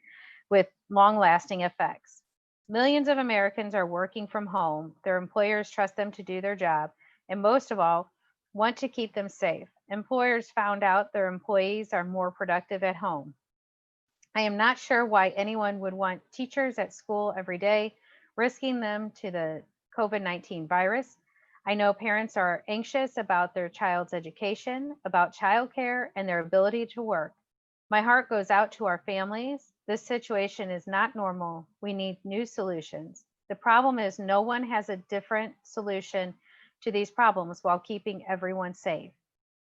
with long-lasting effects. Millions of Americans are working from home. Their employers trust them to do their job. And most of all, want to keep them safe. Employers found out their employees are more productive at home. I am not sure why anyone would want teachers at school every day, risking them to the COVID-19 virus. I know parents are anxious about their child's education, about childcare, and their ability to work. My heart goes out to our families. This situation is not normal. We need new solutions. The problem is no one has a different solution to these problems while keeping everyone safe.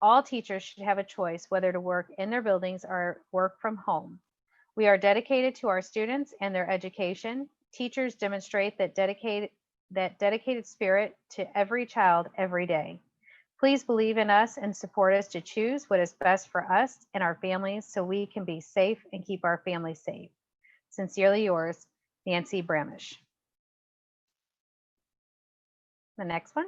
All teachers should have a choice whether to work in their buildings or work from home. We are dedicated to our students and their education. Teachers demonstrate that dedicated spirit to every child every day. Please believe in us and support us to choose what is best for us and our families so we can be safe and keep our families safe. Sincerely yours, Nancy Bramish. The next one.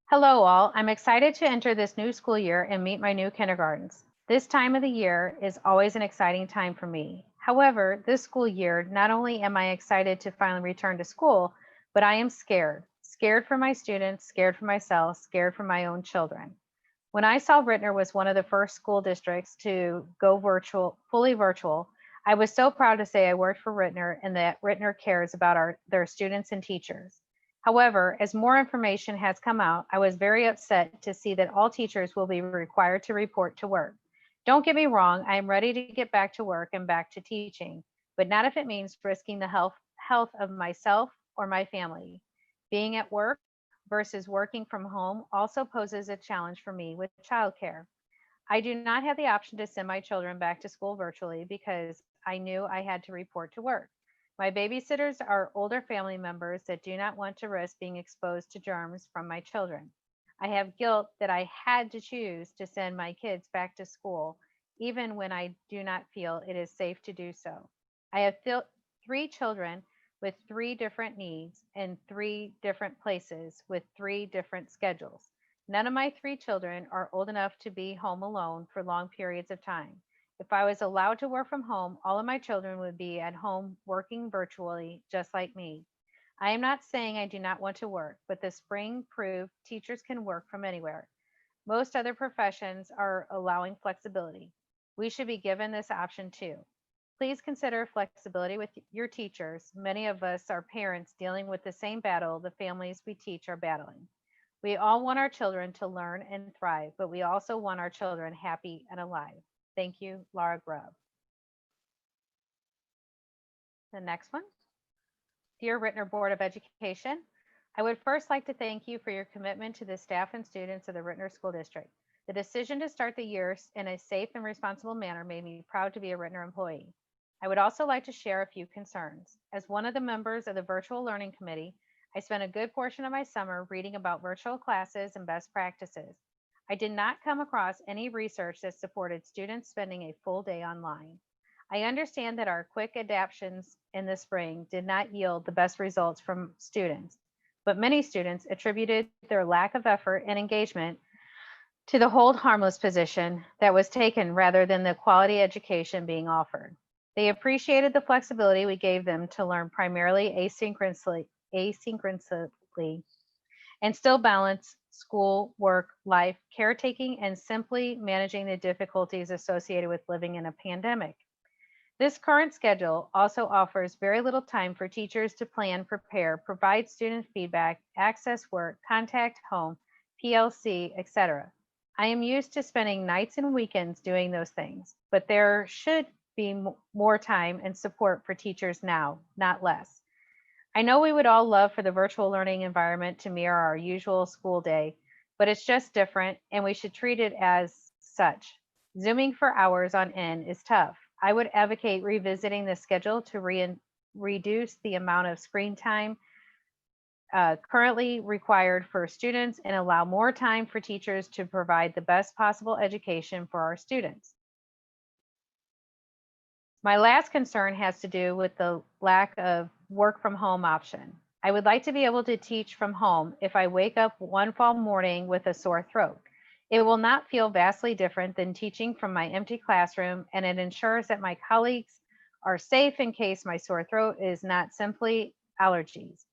Hello all, I'm excited to enter this new school year and meet my new kindergartens. This time of the year is always an exciting time for me. However, this school year, not only am I excited to finally return to school, but I am scared. Scared for my students, scared for myself, scared for my own children. When I saw Ritenour was one of the first school districts to go virtual, fully virtual, I was so proud to say I worked for Ritenour and that Ritenour cares about their students and teachers. However, as more information has come out, I was very upset to see that all teachers will be required to report to work. Don't get me wrong, I am ready to get back to work and back to teaching, but not if it means risking the health of myself or my family. Being at work versus working from home also poses a challenge for me with childcare. I do not have the option to send my children back to school virtually because I knew I had to report to work. My babysitters are older family members that do not want to risk being exposed to germs from my children. I have guilt that I had to choose to send my kids back to school, even when I do not feel it is safe to do so. I have 3 children with 3 different needs in 3 different places with 3 different schedules. None of my 3 children are old enough to be home alone for long periods of time. If I was allowed to work from home, all of my children would be at home working virtually, just like me. I am not saying I do not want to work, but the spring proved teachers can work from anywhere. Most other professions are allowing flexibility. We should be given this option too. Please consider flexibility with your teachers. Many of us are parents dealing with the same battle the families we teach are battling. We all want our children to learn and thrive, but we also want our children happy and alive. Thank you, Laura Grubb. The next one. Dear Ritenour Board of Education, I would first like to thank you for your commitment to the staff and students of the Ritenour School District. The decision to start the year in a safe and responsible manner made me proud to be a Ritenour employee. I would also like to share a few concerns. As one of the members of the Virtual Learning Committee, I spent a good portion of my summer reading about virtual classes and best practices. I did not come across any research that supported students spending a full day online. I understand that our quick adaptations in the spring did not yield the best results from students, but many students attributed their lack of effort and engagement to the hold harmless position that was taken rather than the quality education being offered. They appreciated the flexibility we gave them to learn primarily asynchronously and still balance school, work, life, caretaking, and simply managing the difficulties associated with living in a pandemic. This current schedule also offers very little time for teachers to plan, prepare, provide student feedback, access work, contact home, PLC, etc. I am used to spending nights and weekends doing those things, but there should be more time and support for teachers now, not less. I know we would all love for the virtual learning environment to mirror our usual school day, but it's just different and we should treat it as such. Zooming for hours on end is tough. I would advocate revisiting the schedule to reduce the amount of screen time currently required for students and allow more time for teachers to provide the best possible education for our students. My last concern has to do with the lack of work from home option. I would like to be able to teach from home if I wake up one fall morning with a sore throat. It will not feel vastly different than teaching from my empty classroom, and it ensures that my colleagues are safe in case my sore throat is not simply allergies.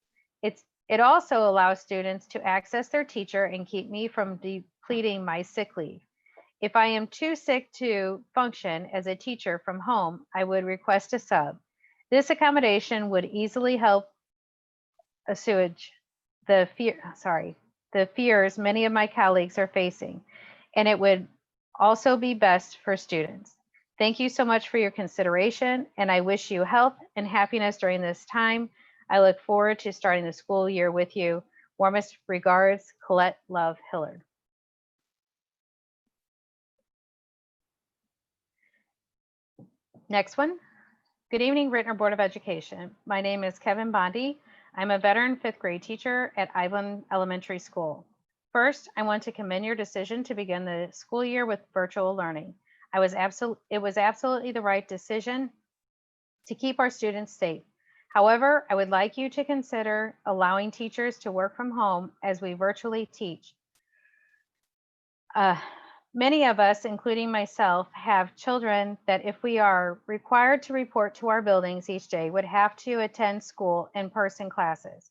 It's It also allows students to access their teacher and keep me from depleting my sick leave. If I am too sick to function as a teacher from home, I would request a sub. This accommodation would easily help assuage the fears many of my colleagues are facing, and it would also be best for students. Thank you so much for your consideration, and I wish you health and happiness during this time. I look forward to starting the school year with you. Warmest regards, Colette Love Hillard. Next one. Good evening, Ritenour Board of Education. My name is Kevin Bondi. I'm a veteran 5th grade teacher at Ivan Elementary School. First, I want to commend your decision to begin the school year with virtual learning. It was absolutely the right decision to keep our students safe. However, I would like you to consider allowing teachers to work from home as we virtually teach. Many of us, including myself, have children that if we are required to report to our buildings each day, would have to attend school in-person classes.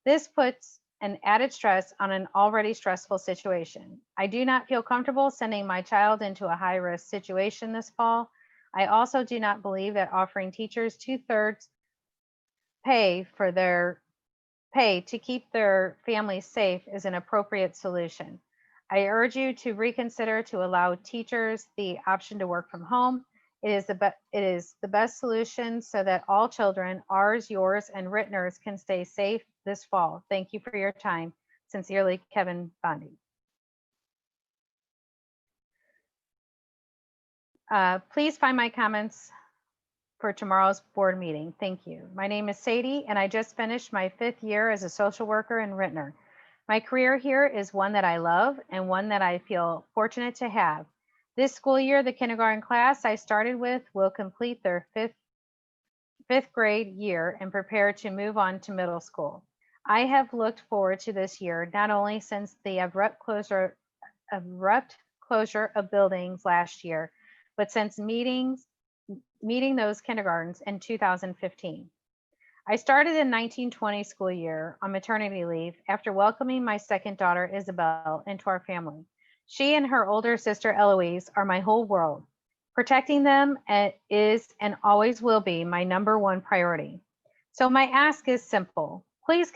This puts an added stress on an already stressful situation. I do not feel comfortable sending my child into a high-risk situation this fall. I also do not believe that offering teachers 2/3 pay to keep their families safe is an appropriate solution. I urge you to reconsider to allow teachers the option to work from home. It is the best solution so that all children, ours, yours, and Ritenour's, can stay safe this fall. Thank you for your time. Sincerely, Kevin Bondi. Please find my comments for tomorrow's board meeting. Thank you. My name is SADIE, and I just finished my 5th year as a social worker in Ritenour. My career here is one that I love and one that I feel fortunate to have. This school year, the kindergarten class I started with will complete their fifth grade year and prepare to move on to middle school. I have looked forward to this year, not only since the abrupt closure of buildings last year, but since meeting those kindergartens in 2015. I started in 1920 school year on maternity leave after welcoming my second daughter, Isabel, into our family. She and her older sister, Eloise, are my whole world. Protecting them is and always will be my #1 priority. So my ask is simple. Please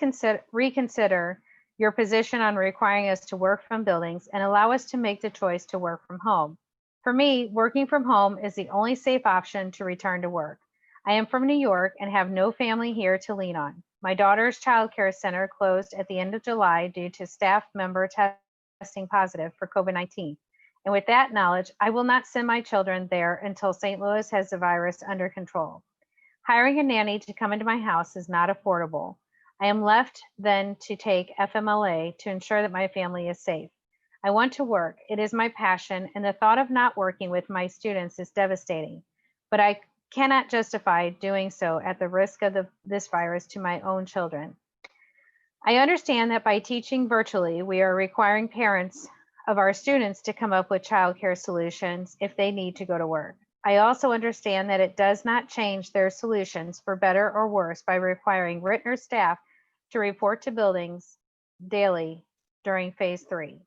reconsider your position on requiring us to work from buildings and allow us to make the choice to work from home. For me, working from home is the only safe option to return to work. I am from New York and have no family here to lean on. My daughter's child care center closed at the end of July due to staff member testing positive for COVID-19. And with that knowledge, I will not send my children there until St. Louis has the virus under control. Hiring a nanny to come into my house is not affordable. I am left then to take FMLA to ensure that my family is safe. I want to work. It is my passion, and the thought of not working with my students is devastating. But I cannot justify doing so at the risk of this virus to my own children. I understand that by teaching virtually, we are requiring parents of our students to come up with childcare solutions if they need to go to work. I also understand that it does not change their solutions for better or worse by requiring Ritenour staff to report to buildings daily during phase 3.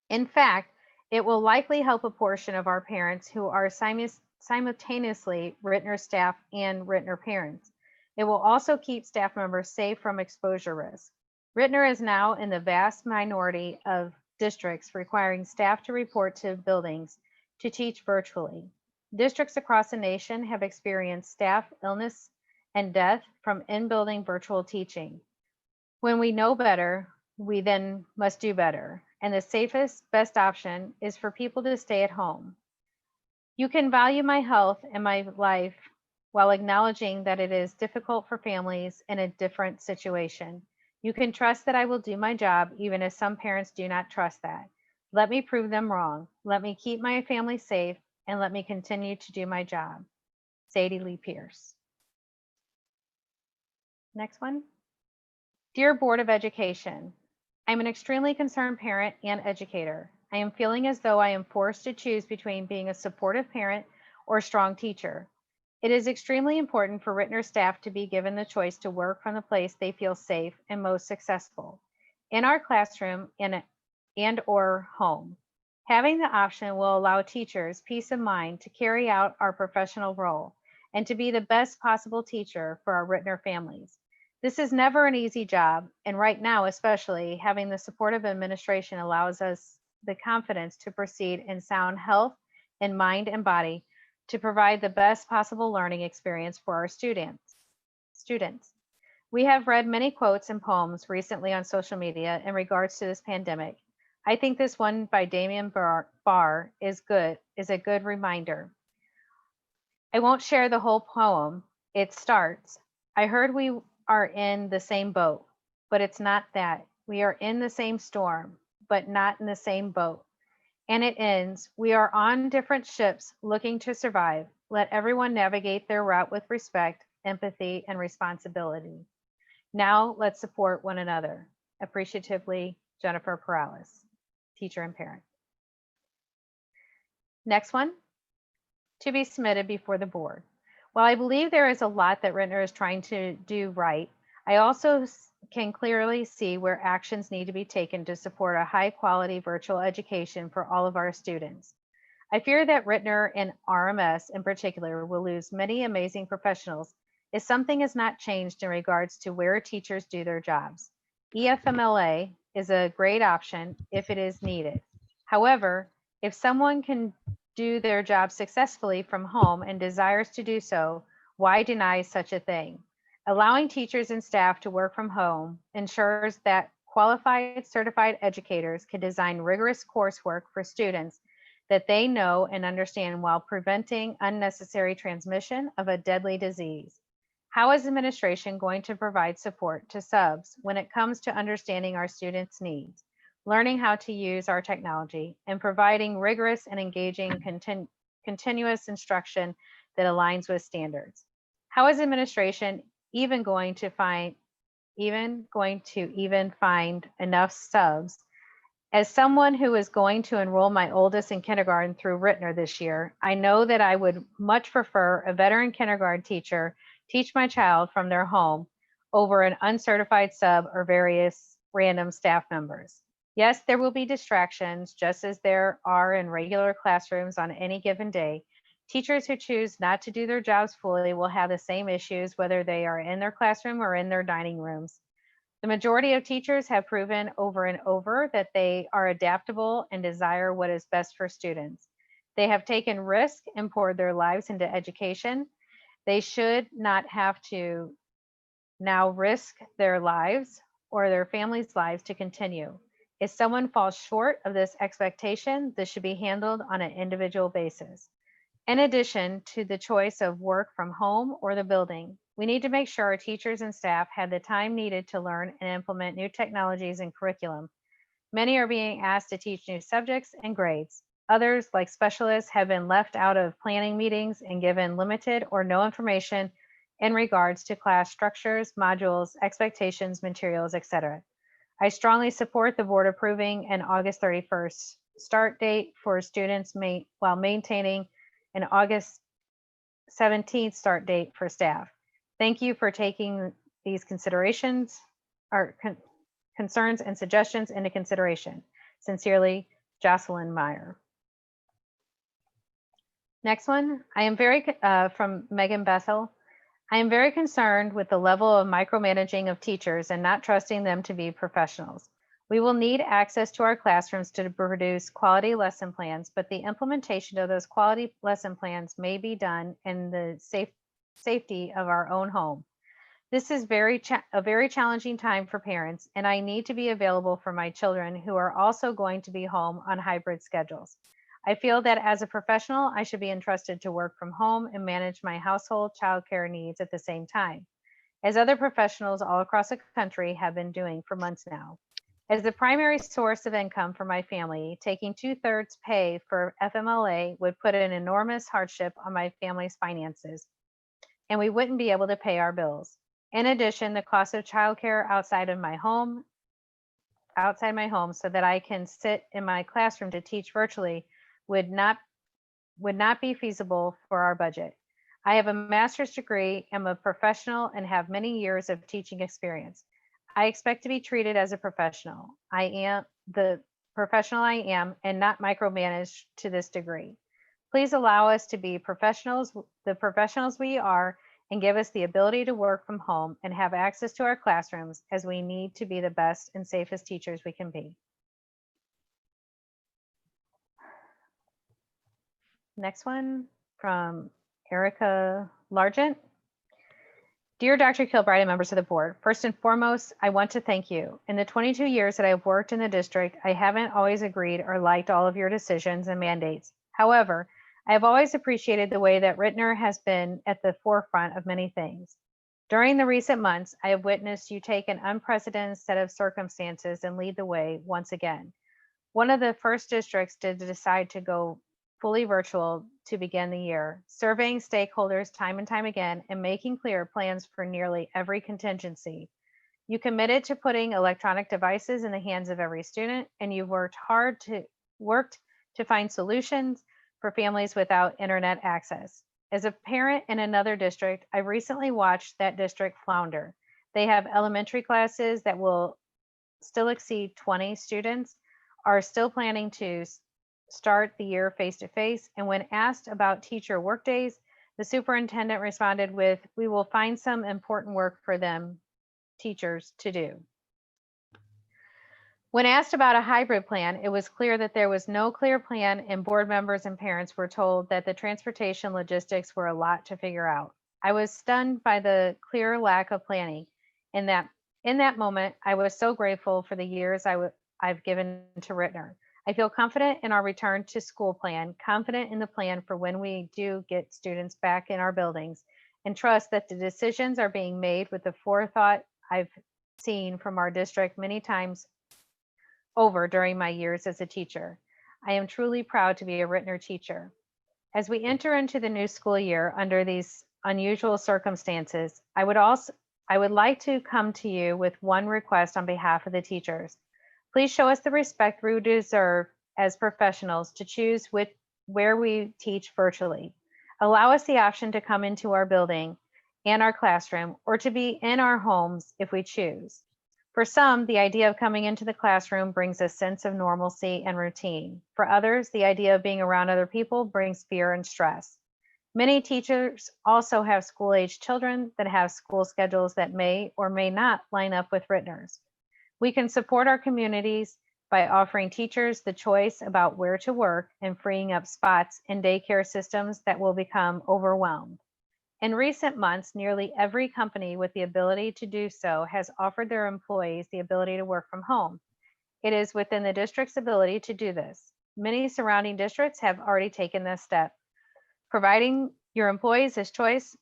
In fact, it will likely help a portion of our parents who are simultaneously Ritenour staff and Ritenour parents. It will also keep staff members safe from exposure risk. Ritenour is now in the vast minority of districts requiring staff to report to buildings to teach virtually. Districts across the nation have experienced staff illness and death from in-building virtual teaching. When we know better, we then must do better. And the safest, best option is for people to stay at home. You can value my health and my life while acknowledging that it is difficult for families in a different situation. You can trust that I will do my job, even if some parents do not trust that. Let me prove them wrong. Let me keep my family safe, and let me continue to do my job. Sadie Lee Pierce. Next one. Dear Board of Education, I'm an extremely concerned parent and educator. I am feeling as though I am forced to choose between being a supportive parent or a strong teacher. It is extremely important for Ritenour staff to be given the choice to work from the place they feel safe and most successful, in our classroom and or home. Having the option will allow teachers peace of mind to carry out our professional role and to be the best possible teacher for our Ritenour families. This is never an easy job, and right now especially, having the supportive administration allows us the confidence to proceed in sound health in mind and body to provide the best possible learning experience for our students. We have read many quotes and poems recently on social media in regards to this pandemic. I think this one by Damien Barr is a good reminder. I won't share the whole poem. It starts, I heard we are in the same boat, but it's not that. We are in the same storm, but not in the same boat. And it ends, we are on different ships looking to survive. Let everyone navigate their route with respect, empathy, and responsibility. Now let's support one another. Appreciatively, Jennifer Perales, teacher and parent. Next one, to be submitted before the board. While I believe there is a lot that Ritenour is trying to do right, I also can clearly see where actions need to be taken to support a high quality virtual education for all of our students. I fear that Ritenour and RMS in particular will lose many amazing professionals if something is not changed in regards to where teachers do their jobs. EFMLA is a great option if it is needed. However, if someone can do their job successfully from home and desires to do so, why deny such a thing? Allowing teachers and staff to work from home ensures that qualified certified educators can design rigorous coursework for students that they know and understand while preventing unnecessary transmission of a deadly disease. How is administration going to provide support to subs when it comes to understanding our students' needs, learning how to use our technology, and providing rigorous and engaging continuous instruction that aligns with standards? How is administration even going to find enough subs? As someone who is going to enroll my oldest in kindergarten through Ritenour this year, I know that I would much prefer a veteran kindergarten teacher teach my child from their home over an uncertified sub or various random staff members. Yes, there will be distractions, just as there are in regular classrooms on any given day. Teachers who choose not to do their jobs fully will have the same issues whether they are in their classroom or in their dining rooms. The majority of teachers have proven over and over that they are adaptable and desire what is best for students. They have taken risk and poured their lives into education. They should not have to now risk their lives or their families' lives to continue. If someone falls short of this expectation, this should be handled on an individual basis. In addition to the choice of work from home or the building, we need to make sure our teachers and staff had the time needed to learn and implement new technologies and curriculum. Many are being asked to teach new subjects and grades. Others, like specialists, have been left out of planning meetings and given limited or no information in regards to class structures, modules, expectations, materials, etc. I strongly support the board approving an August 31st start date for students while maintaining an August 17th start date for staff. Thank you for taking these considerations, or concerns and suggestions into consideration. Sincerely, Jocelyn Meyer. Next one, I am from Megan Bessel. I am very concerned with the level of micromanaging of teachers and not trusting them to be professionals. We will need access to our classrooms to produce quality lesson plans, but the implementation of those quality lesson plans may be done in the safety of our own home. This is a very challenging time for parents, and I need to be available for my children who are also going to be home on hybrid schedules. I feel that as a professional, I should be entrusted to work from home and manage my household childcare needs at the same time, as other professionals all across the country have been doing for months now. As the primary source of income for my family, taking 2/3 pay for FMLA would put an enormous hardship on my family's finances, and we wouldn't be able to pay our bills. In addition, the cost of childcare outside my home so that I can sit in my classroom to teach virtually would not be feasible for our budget. I have a master's degree, am a professional, and have many years of teaching experience. I expect to be treated as a professional. I am the professional I am and not micromanaged to this degree. Please allow us to be professionals, the professionals we are, and give us the ability to work from home and have access to our classrooms, as we need to be the best and safest teachers we can be. Next one from Erica Largent. Dear Dr. Kilbride and members of the board, first and foremost, I want to thank you. In the 22 years that I've worked in the district, I haven't always agreed or liked all of your decisions and mandates. However, I have always appreciated the way that Ritenour has been at the forefront of many things. During the recent months, I have witnessed you take an unprecedented set of circumstances and lead the way once again. One of the first districts to decide to go fully virtual to begin the year, surveying stakeholders time and time again and making clear plans for nearly every contingency. You committed to putting electronic devices in the hands of every student, and you worked to find solutions for families without internet access. As a parent in another district, I've recently watched that district flounder. They have elementary classes that will still exceed 20 students, are still planning to start the year face-to-face, and when asked about teacher workdays, the superintendent responded with, "We will find some important work for them teachers to do." When asked about a hybrid plan, it was clear that there was no clear plan, and board members and parents were told that the transportation logistics were a lot to figure out. I was stunned by the clear lack of planning. In that moment, I was so grateful for the years I've given to Ritenour. I feel confident in our return to school plan, confident in the plan for when we do get students back in our buildings, and trust that the decisions are being made with the forethought I've seen from our district many times over during my years as a teacher. I am truly proud to be a Ritenour teacher. As we enter into the new school year under these unusual circumstances, I would like to come to you with one request on behalf of the teachers. Please show us the respect we deserve as professionals to choose where we teach virtually. Allow us the option to come into our building and our classroom, or to be in our homes if we choose. For some, the idea of coming into the classroom brings a sense of normalcy and routine. For others, the idea of being around other people brings fear and stress. Many teachers also have school-age children that have school schedules that may or may not line up with Ritenour's. We can support our communities by offering teachers the choice about where to work and freeing up spots in daycare systems that will become overwhelmed. In recent months, nearly every company with the ability to do so has offered their employees the ability to work from home. It is within the district's ability to do this. Many surrounding districts have already taken this step. Providing your employees this choice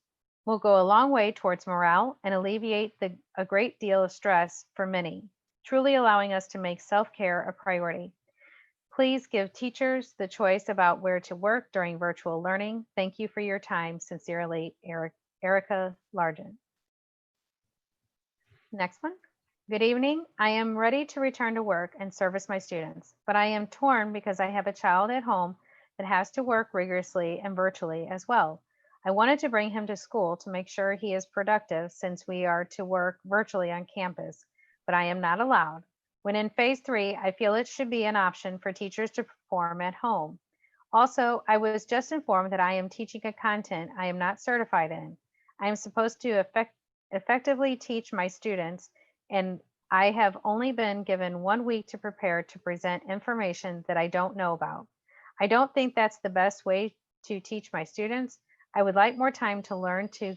will go a long way towards morale and alleviate a great deal of stress for many, truly allowing us to make self-care a priority. Please give teachers the choice about where to work during virtual learning. Thank you for your time. Sincerely, Erica Largent. Next one. Good evening. I am ready to return to work and service my students, but I am torn because I have a child at home that has to work rigorously and virtually as well. I wanted to bring him to school to make sure he is productive since we are to work virtually on campus, but I am not allowed. When in phase 3, I feel it should be an option for teachers to perform at home. Also, I was just informed that I am teaching a content I am not certified in. I am supposed to effectively teach my students, and I have only been given 1 week to prepare to present information that I don't know about. I don't think that's the best way to teach my students. I would like more time to learn so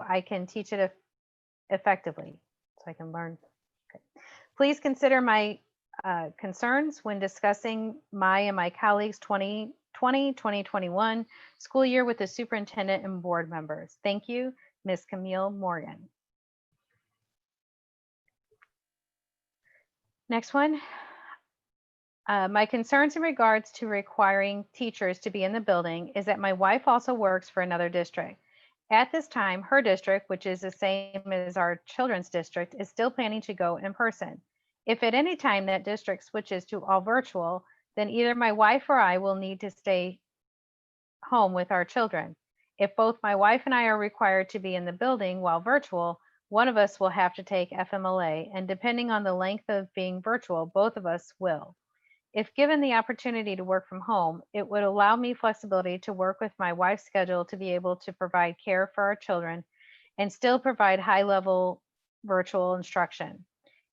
I can teach it effectively. So I can learn. Okay. Please consider my concerns when discussing my and my colleagues' 2020-2021 school year with the superintendent and board members. Thank you, Ms. Camille Morgan. Next one. My concerns in regards to requiring teachers to be in the building is that my wife also works for another district. At this time, her district, which is the same as our children's district, is still planning to go in person. If at any time that district switches to all virtual, then either my wife or I will need to stay home with our children. If both my wife and I are required to be in the building while virtual, one of us will have to take FMLA, and depending on the length of being virtual, both of us will. If given the opportunity to work from home, it would allow me flexibility to work with my wife's schedule to be able to provide care for our children and still provide high-level virtual instruction.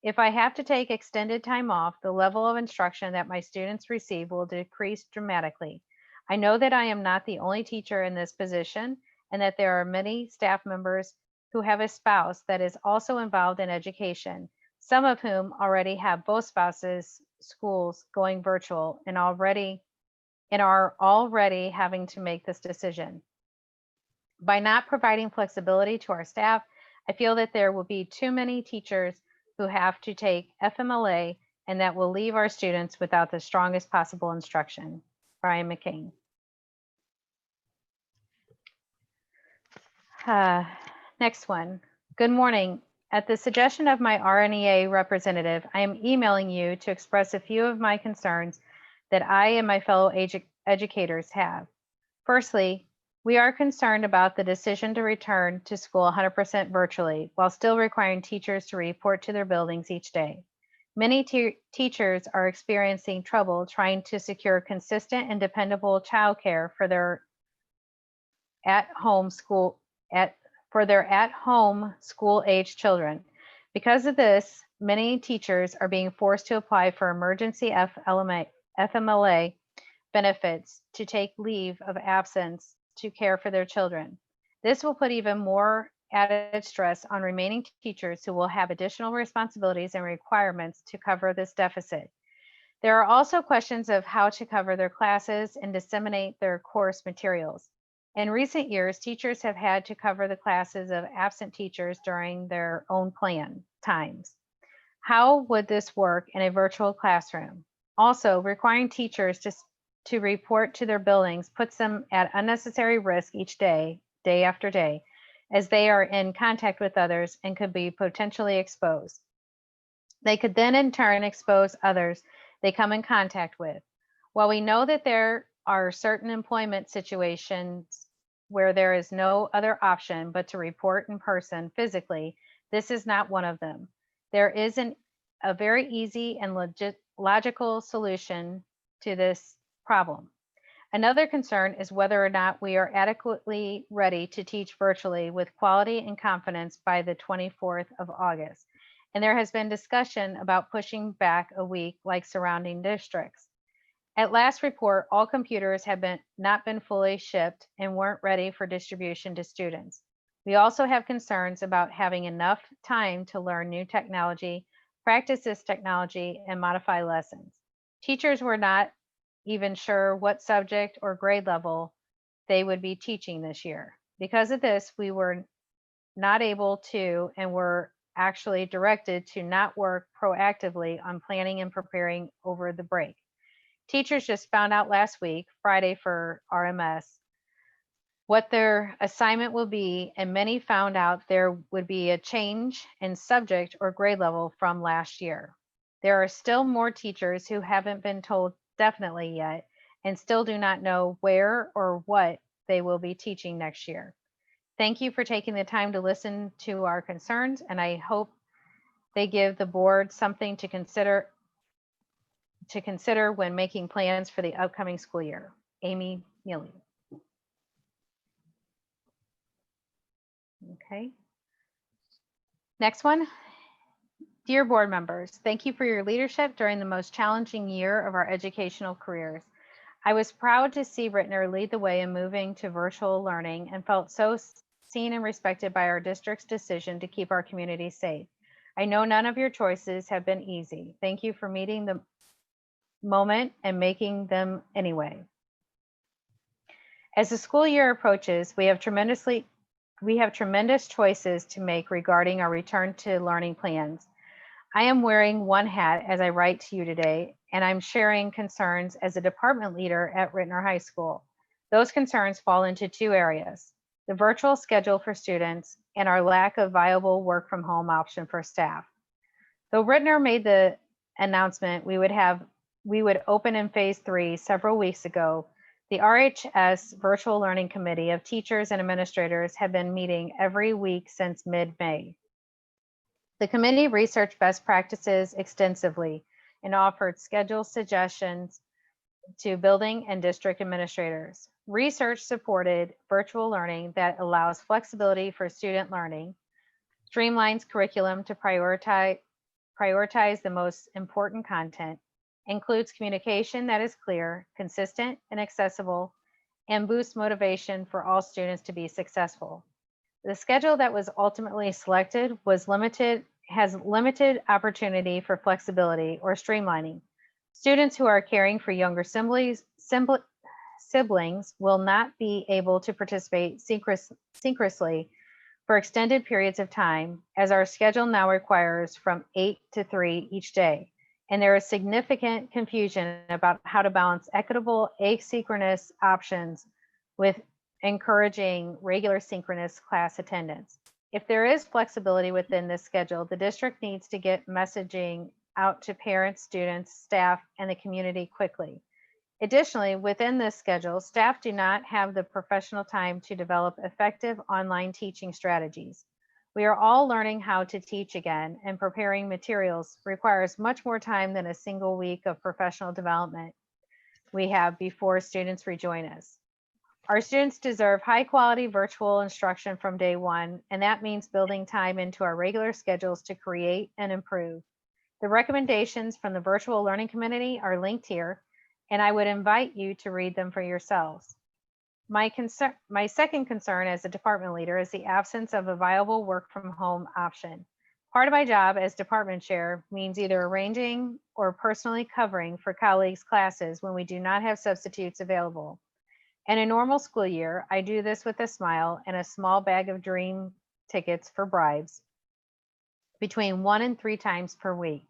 If I have to take extended time off, the level of instruction that my students receive will decrease dramatically. I know that I am not the only teacher in this position and that there are many staff members who have a spouse that is also involved in education, some of whom already have both spouses' schools going virtual and are already having to make this decision. By not providing flexibility to our staff, I feel that there will be too many teachers who have to take FMLA, and that will leave our students without the strongest possible instruction. Brian McCain. Next one. Good morning. At the suggestion of my RNEA representative, I am emailing you to express a few of my concerns that I and my fellow educators have. Firstly, we are concerned about the decision to return to school 100% virtually while still requiring teachers to report to their buildings each day. Many teachers are experiencing trouble trying to secure consistent and dependable childcare for their at-home school-age children. Because of this, many teachers are being forced to apply for emergency FMLA benefits to take leave of absence to care for their children. This will put even more added stress on remaining teachers who will have additional responsibilities and requirements to cover this deficit. There are also questions of how to cover their classes and disseminate their course materials. In recent years, teachers have had to cover the classes of absent teachers during their own plan times. How would this work in a virtual classroom? Also, requiring teachers to report to their buildings puts them at unnecessary risk each day, day after day, as they are in contact with others and could be potentially exposed. They could then in turn expose others they come in contact with. While we know that there are certain employment situations where there is no other option but to report in person physically, this is not one of them. There isn't a very easy and logical solution to this problem. Another concern is whether or not we are adequately ready to teach virtually with quality and confidence by the 24th of August. And there has been discussion about pushing back a week like surrounding districts. At last report, all computers have not been fully shipped and weren't ready for distribution to students. We also have concerns about having enough time to learn new technology, practice this technology, and modify lessons. Teachers were not even sure what subject or grade level they would be teaching this year. Because of this, we were not able to and were actually directed to not work proactively on planning and preparing over the break. Teachers just found out last week, Friday for RMS, what their assignment will be, and many found out there would be a change in subject or grade level from last year. There are still more teachers who haven't been told definitely yet and still do not know where or what they will be teaching next year. Thank you for taking the time to listen to our concerns, and I hope they give the board something to consider when making plans for the upcoming school year. Amy Neely. Okay. Next one. Dear board members, thank you for your leadership during the most challenging year of our educational careers. I was proud to see Ritenour lead the way in moving to virtual learning and felt so seen and respected by our district's decision to keep our community safe. I know none of your choices have been easy. Thank you for meeting the moment and making them anyway. As the school year approaches, we have tremendous choices to make regarding our return to learning plans. I am wearing one hat as I write to you today, and I'm sharing concerns as a department leader at Ritenour High School. Those concerns fall into two areas: the virtual schedule for students and our lack of viable work from home option for staff. Though Ritenour made the announcement we would have we would open in phase 3 several weeks ago, the RHS Virtual Learning Committee of teachers and administrators have been meeting every week since mid-May. The committee researched best practices extensively and offered schedule suggestions to building and district administrators. Research supported virtual learning that allows flexibility for student learning, streamlines curriculum to prioritize the most important content, includes communication that is clear, consistent, and accessible, and boosts motivation for all students to be successful. The schedule that was ultimately selected has limited opportunity for flexibility or streamlining. Students who are caring for younger siblings will not be able to participate synchronously for extended periods of time, as our schedule now requires from 8 to 3 each day. And there is significant confusion about how to balance equitable asynchronous options with encouraging regular synchronous class attendance. If there is flexibility within this schedule, the district needs to get messaging out to parents, students, staff, and the community quickly. Additionally, within this schedule, staff do not have the professional time to develop effective online teaching strategies. We are all learning how to teach again, and preparing materials requires much more time than a single week of professional development we have before students rejoin us. Our students deserve high quality virtual instruction from day one, and that means building time into our regular schedules to create and improve. The recommendations from the Virtual Learning Committee are linked here, and I would invite you to read them for yourselves. My second concern as a department leader is the absence of a viable work from home option. Part of my job as department chair means either arranging or personally covering for colleagues' classes when we do not have substitutes available. In a normal school year, I do this with a smile and a small bag of dream tickets for bribes between 1 and 3 times per week.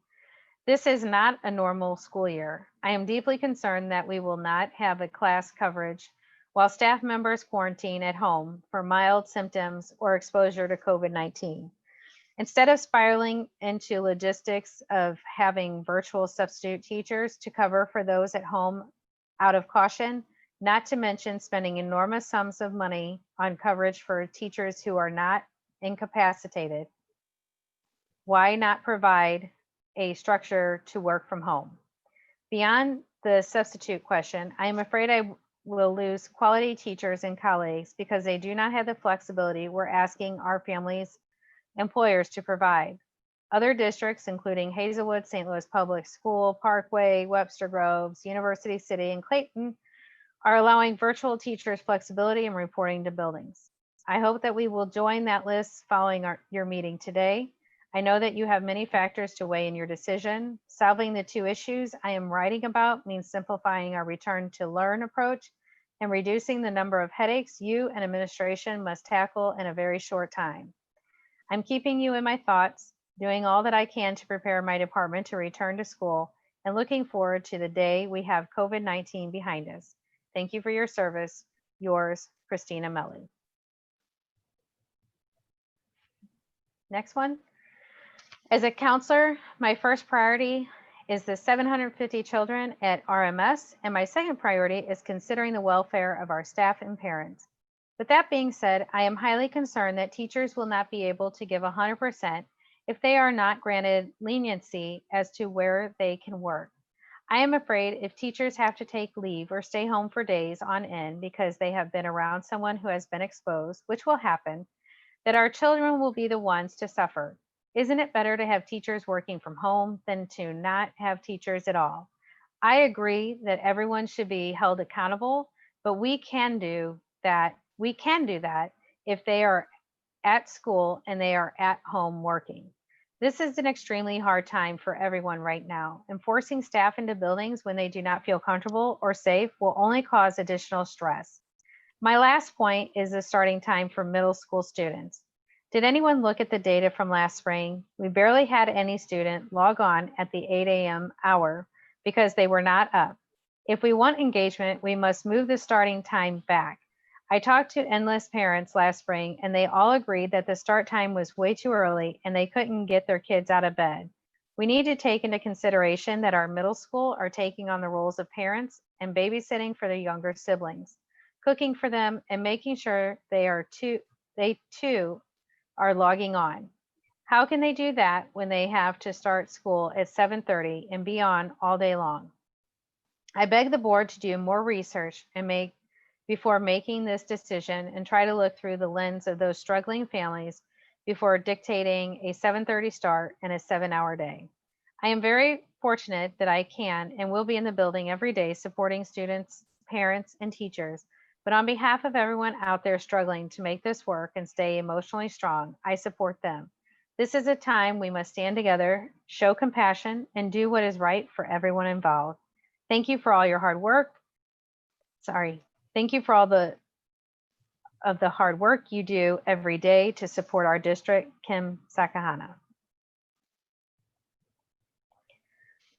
This is not a normal school year. I am deeply concerned that we will not have a class coverage while staff members quarantine at home for mild symptoms or exposure to COVID-19. Instead of spiraling into logistics of having virtual substitute teachers to cover for those at home out of caution, not to mention spending enormous sums of money on coverage for teachers who are not incapacitated, why not provide a structure to work from home? Beyond the substitute question, I am afraid I will lose quality teachers and colleagues because they do not have the flexibility we're asking our families' employers to provide. Other districts, including Hazelwood, St. Louis Public School, Parkway, Webster Groves, University City, and Clayton, are allowing virtual teachers flexibility in reporting to buildings. I hope that we will join that list following your meeting today. I know that you have many factors to weigh in your decision. Solving the 2 issues I am writing about means simplifying our return to learn approach and reducing the number of headaches you and administration must tackle in a very short time. I'm keeping you in my thoughts, doing all that I can to prepare my department to return to school, and looking forward to the day we have COVID-19 behind us. Thank you for your service. Yours, Christina Melly. Next one. As a counselor, my first priority is the 750 children at RMS, and my second priority is considering the welfare of our staff and parents. With that being said, I am highly concerned that teachers will not be able to give 100% if they are not granted leniency as to where they can work. I am afraid if teachers have to take leave or stay home for days on end because they have been around someone who has been exposed, which will happen, that our children will be the ones to suffer. Isn't it better to have teachers working from home than to not have teachers at all? I agree that everyone should be held accountable, but we can do that. We can do that if they are at school and they are at home working. This is an extremely hard time for everyone right now. Enforcing staff into buildings when they do not feel comfortable or safe will only cause additional stress. My last point is the starting time for middle school students. Did anyone look at the data from last spring? We barely had any student log on at the 8 a.m. hour because they were not up. If we want engagement, we must move the starting time back. I talked to endless parents last spring, and they all agreed that the start time was way too early and they couldn't get their kids out of bed. We need to take into consideration that our middle school are taking on the roles of parents and babysitting for their younger siblings, cooking for them, and making sure they too are logging on. How can they do that when they have to start school at 7:30 and be on all day long? I beg the board to do more research before making this decision and try to look through the lens of those struggling families before dictating a 7:30 start and a 7-hour day. I am very fortunate that I can and will be in the building every day supporting students, parents, and teachers. But on behalf of everyone out there struggling to make this work and stay emotionally strong, I support them. This is a time we must stand together, show compassion, and do what is right for everyone involved. Thank you for all your hard work. Thank you for all the hard work you do every day to support our district. Kim Sakahana.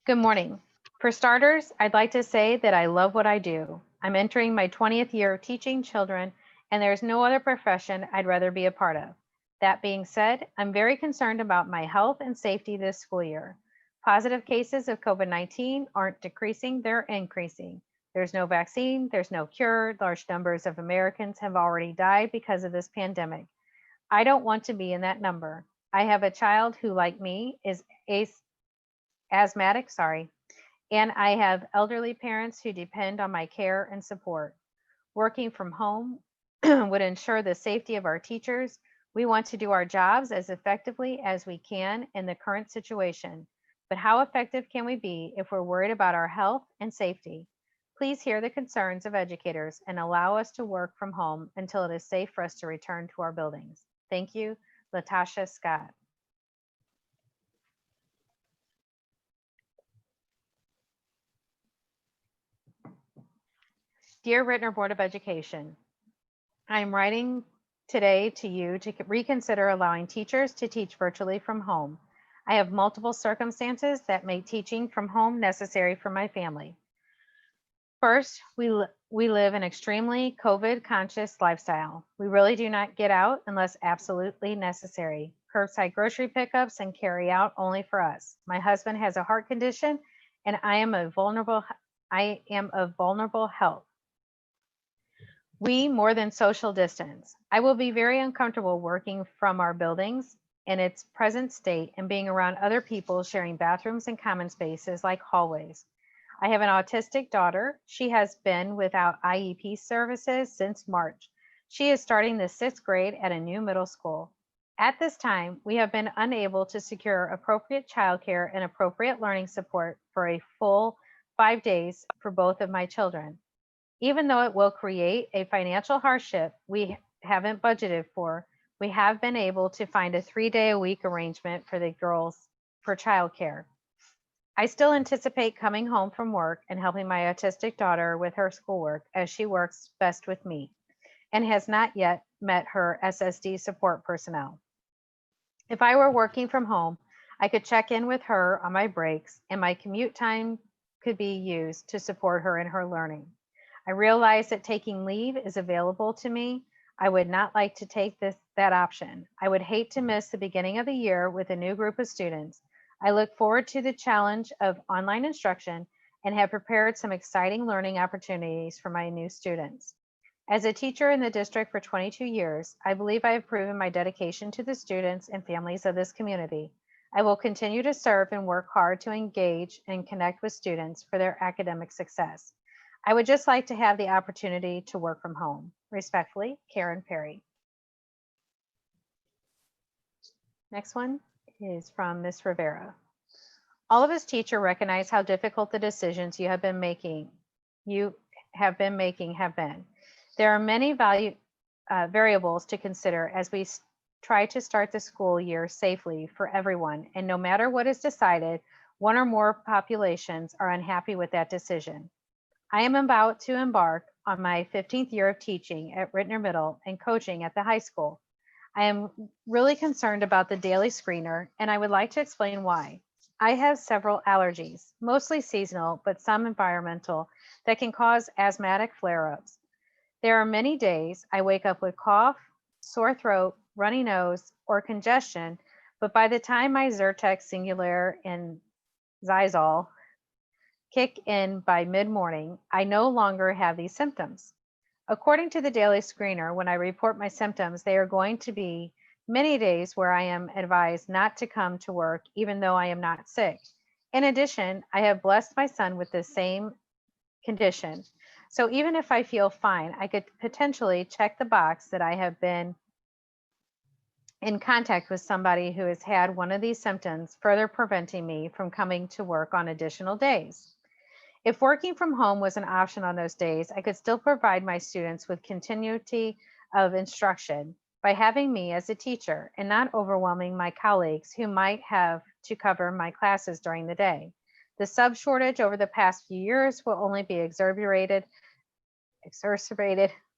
Good morning. For starters, I'd like to say that I love what I do. I'm entering my 20th year of teaching children, and there's no other profession I'd rather be a part of. That being said, I'm very concerned about my health and safety this school year. Positive cases of COVID-19 aren't decreasing, they're increasing. There's no vaccine, there's no cure. Large numbers of Americans have already died because of this pandemic. I don't want to be in that number. I have a child who, like me, is asthmatic, and I have elderly parents who depend on my care and support. Working from home would ensure the safety of our teachers. We want to do our jobs as effectively as we can in the current situation. But how effective can we be if we're worried about our health and safety? Please hear the concerns of educators and allow us to work from home until it is safe for us to return to our buildings. Thank you, Latasha Scott. Dear Ritenour Board of Education, I am writing today to you to reconsider allowing teachers to teach virtually from home. I have multiple circumstances that make teaching from home necessary for my family. First, we live an extremely COVID-conscious lifestyle. We really do not get out unless absolutely necessary. Curbside grocery pickups and carry out only for us. My husband has a heart condition, and I am of vulnerable health. We more than social distance. I will be very uncomfortable working from our buildings in its present state and being around other people sharing bathrooms and common spaces like hallways. I have an autistic daughter. She has been without IEP services since March. She is starting the 6th grade at a new middle school. At this time, we have been unable to secure appropriate childcare and appropriate learning support for a full 5 days for both of my children. Even though it will create a financial hardship we haven't budgeted for, we have been able to find a 3-day-a-week arrangement for the girls for childcare. I still anticipate coming home from work and helping my autistic daughter with her schoolwork as she works best with me and has not yet met her SSD support personnel. If I were working from home, I could check in with her on my breaks and my commute time could be used to support her in her learning. I realize that taking leave is available to me. I would not like to take that option. I would hate to miss the beginning of the year with a new group of students. I look forward to the challenge of online instruction and have prepared some exciting learning opportunities for my new students. As a teacher in the district for 22 years, I believe I have proven my dedication to the students and families of this community. I will continue to serve and work hard to engage and connect with students for their academic success. I would just like to have the opportunity to work from home. Respectfully, Karen Perry. Next one is from Ms. Rivera. All of us teachers recognize how difficult the decisions you have been making have been. There are many variables to consider as we try to start the school year safely for everyone, and no matter what is decided, one or more populations are unhappy with that decision. I am about to embark on my 15th year of teaching at Ritenour Middle and coaching at the high school. I am really concerned about the daily screener, and I would like to explain why. I have several allergies, mostly seasonal, but some environmental, that can cause asthmatic flare-ups. There are many days I wake up with cough, sore throat, runny nose, or congestion, but by the time my Zyrtec Singular and Xyzal kick in by mid-morning, I no longer have these symptoms. According to the daily screener, when I report my symptoms, they are going to be many days where I am advised not to come to work even though I am not sick. In addition, I have blessed my son with the same condition. So even if I feel fine, I could potentially check the box that I have been in contact with somebody who has had one of these symptoms, further preventing me from coming to work on additional days. If working from home was an option on those days, I could still provide my students with continuity of instruction by having me as a teacher and not overwhelming my colleagues who might have to cover my classes during the day. The sub shortage over the past few years will only be exacerbated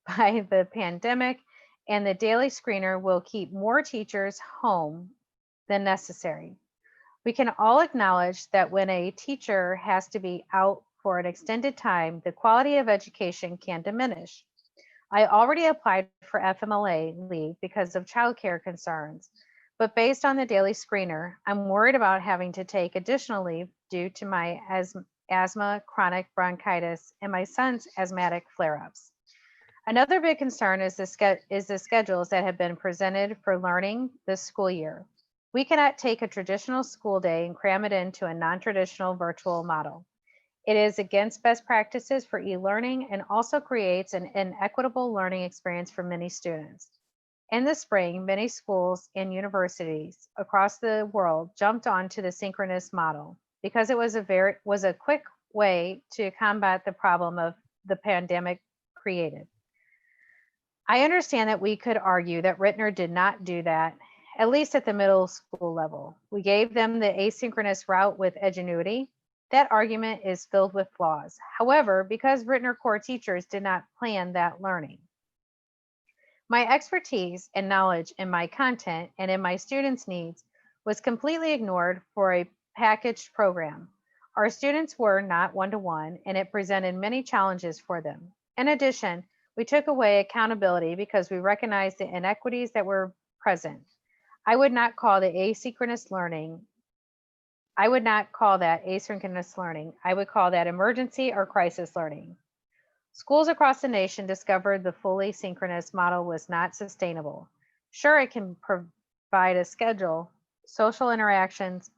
by the pandemic, and the daily screener will keep more teachers home than necessary. We can all acknowledge that when a teacher has to be out for an extended time, the quality of education can diminish. I already applied for FMLA leave because of childcare concerns, but based on the daily screener, I'm worried about having to take additional leave due to my asthma, chronic bronchitis, and my son's asthmatic flare-ups. Another big concern is the schedules that have been presented for learning this school year. We cannot take a traditional school day and cram it into a non-traditional virtual model. It is against best practices for e-learning and also creates an inequitable learning experience for many students. In the spring, many schools and universities across the world jumped onto the synchronous model because it was a quick way to combat the problem of the pandemic created. I understand that we could argue that Ritenour did not do that, at least at the middle school level. We gave them the asynchronous route with Edgenuity. That argument is filled with flaws. However, because Ritenour core teachers did not plan that learning, my expertise and knowledge in my content and in my students' needs was completely ignored for a packaged program. Our students were not one-to-one, and it presented many challenges for them. In addition, we took away accountability because we recognized the inequities that were present. I would not call that asynchronous learning. I would call that emergency or crisis learning. Schools across the nation discovered the fully synchronous model was not sustainable. Sure, it can provide a schedule, social interactions,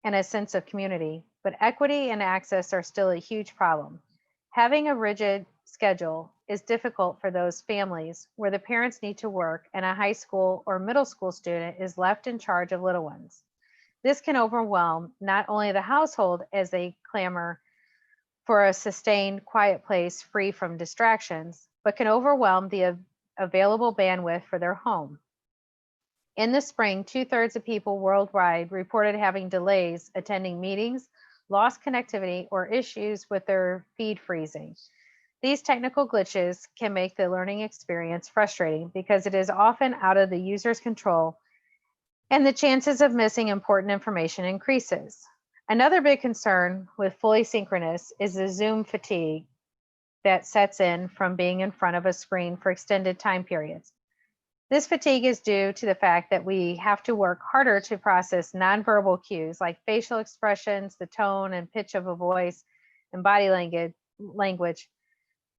and a sense of community, but equity and access are still a huge problem. Having a rigid schedule is difficult for those families where the parents need to work and a high school or middle school student is left in charge of little ones. This can overwhelm not only the household as they clamor for a sustained, quiet place free from distractions, but can overwhelm the available bandwidth for their home. In the spring, 2/3 of people worldwide reported having delays attending meetings, lost connectivity, or issues with their feed freezing. These technical glitches can make the learning experience frustrating because it is often out of the user's control, and the chances of missing important information increases. Another big concern with fully synchronous is the Zoom fatigue that sets in from being in front of a screen for extended time periods. This fatigue is due to the fact that we have to work harder to process nonverbal cues like facial expressions, the tone and pitch of a voice, and body language.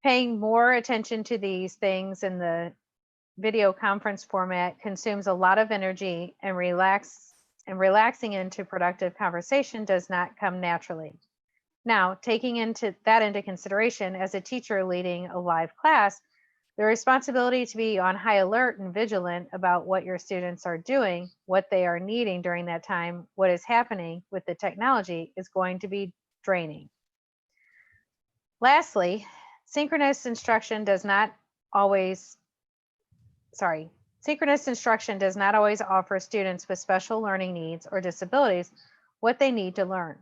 Paying more attention to these things in the video conference format consumes a lot of energy, and relaxing into productive conversation does not come naturally. Now, taking into consideration as a teacher leading a live class, the responsibility to be on high alert and vigilant about what your students are doing, what they are needing during that time, what is happening with the technology is going to be draining. Lastly, synchronous instruction does not always offer students with special learning needs or disabilities what they need to learn.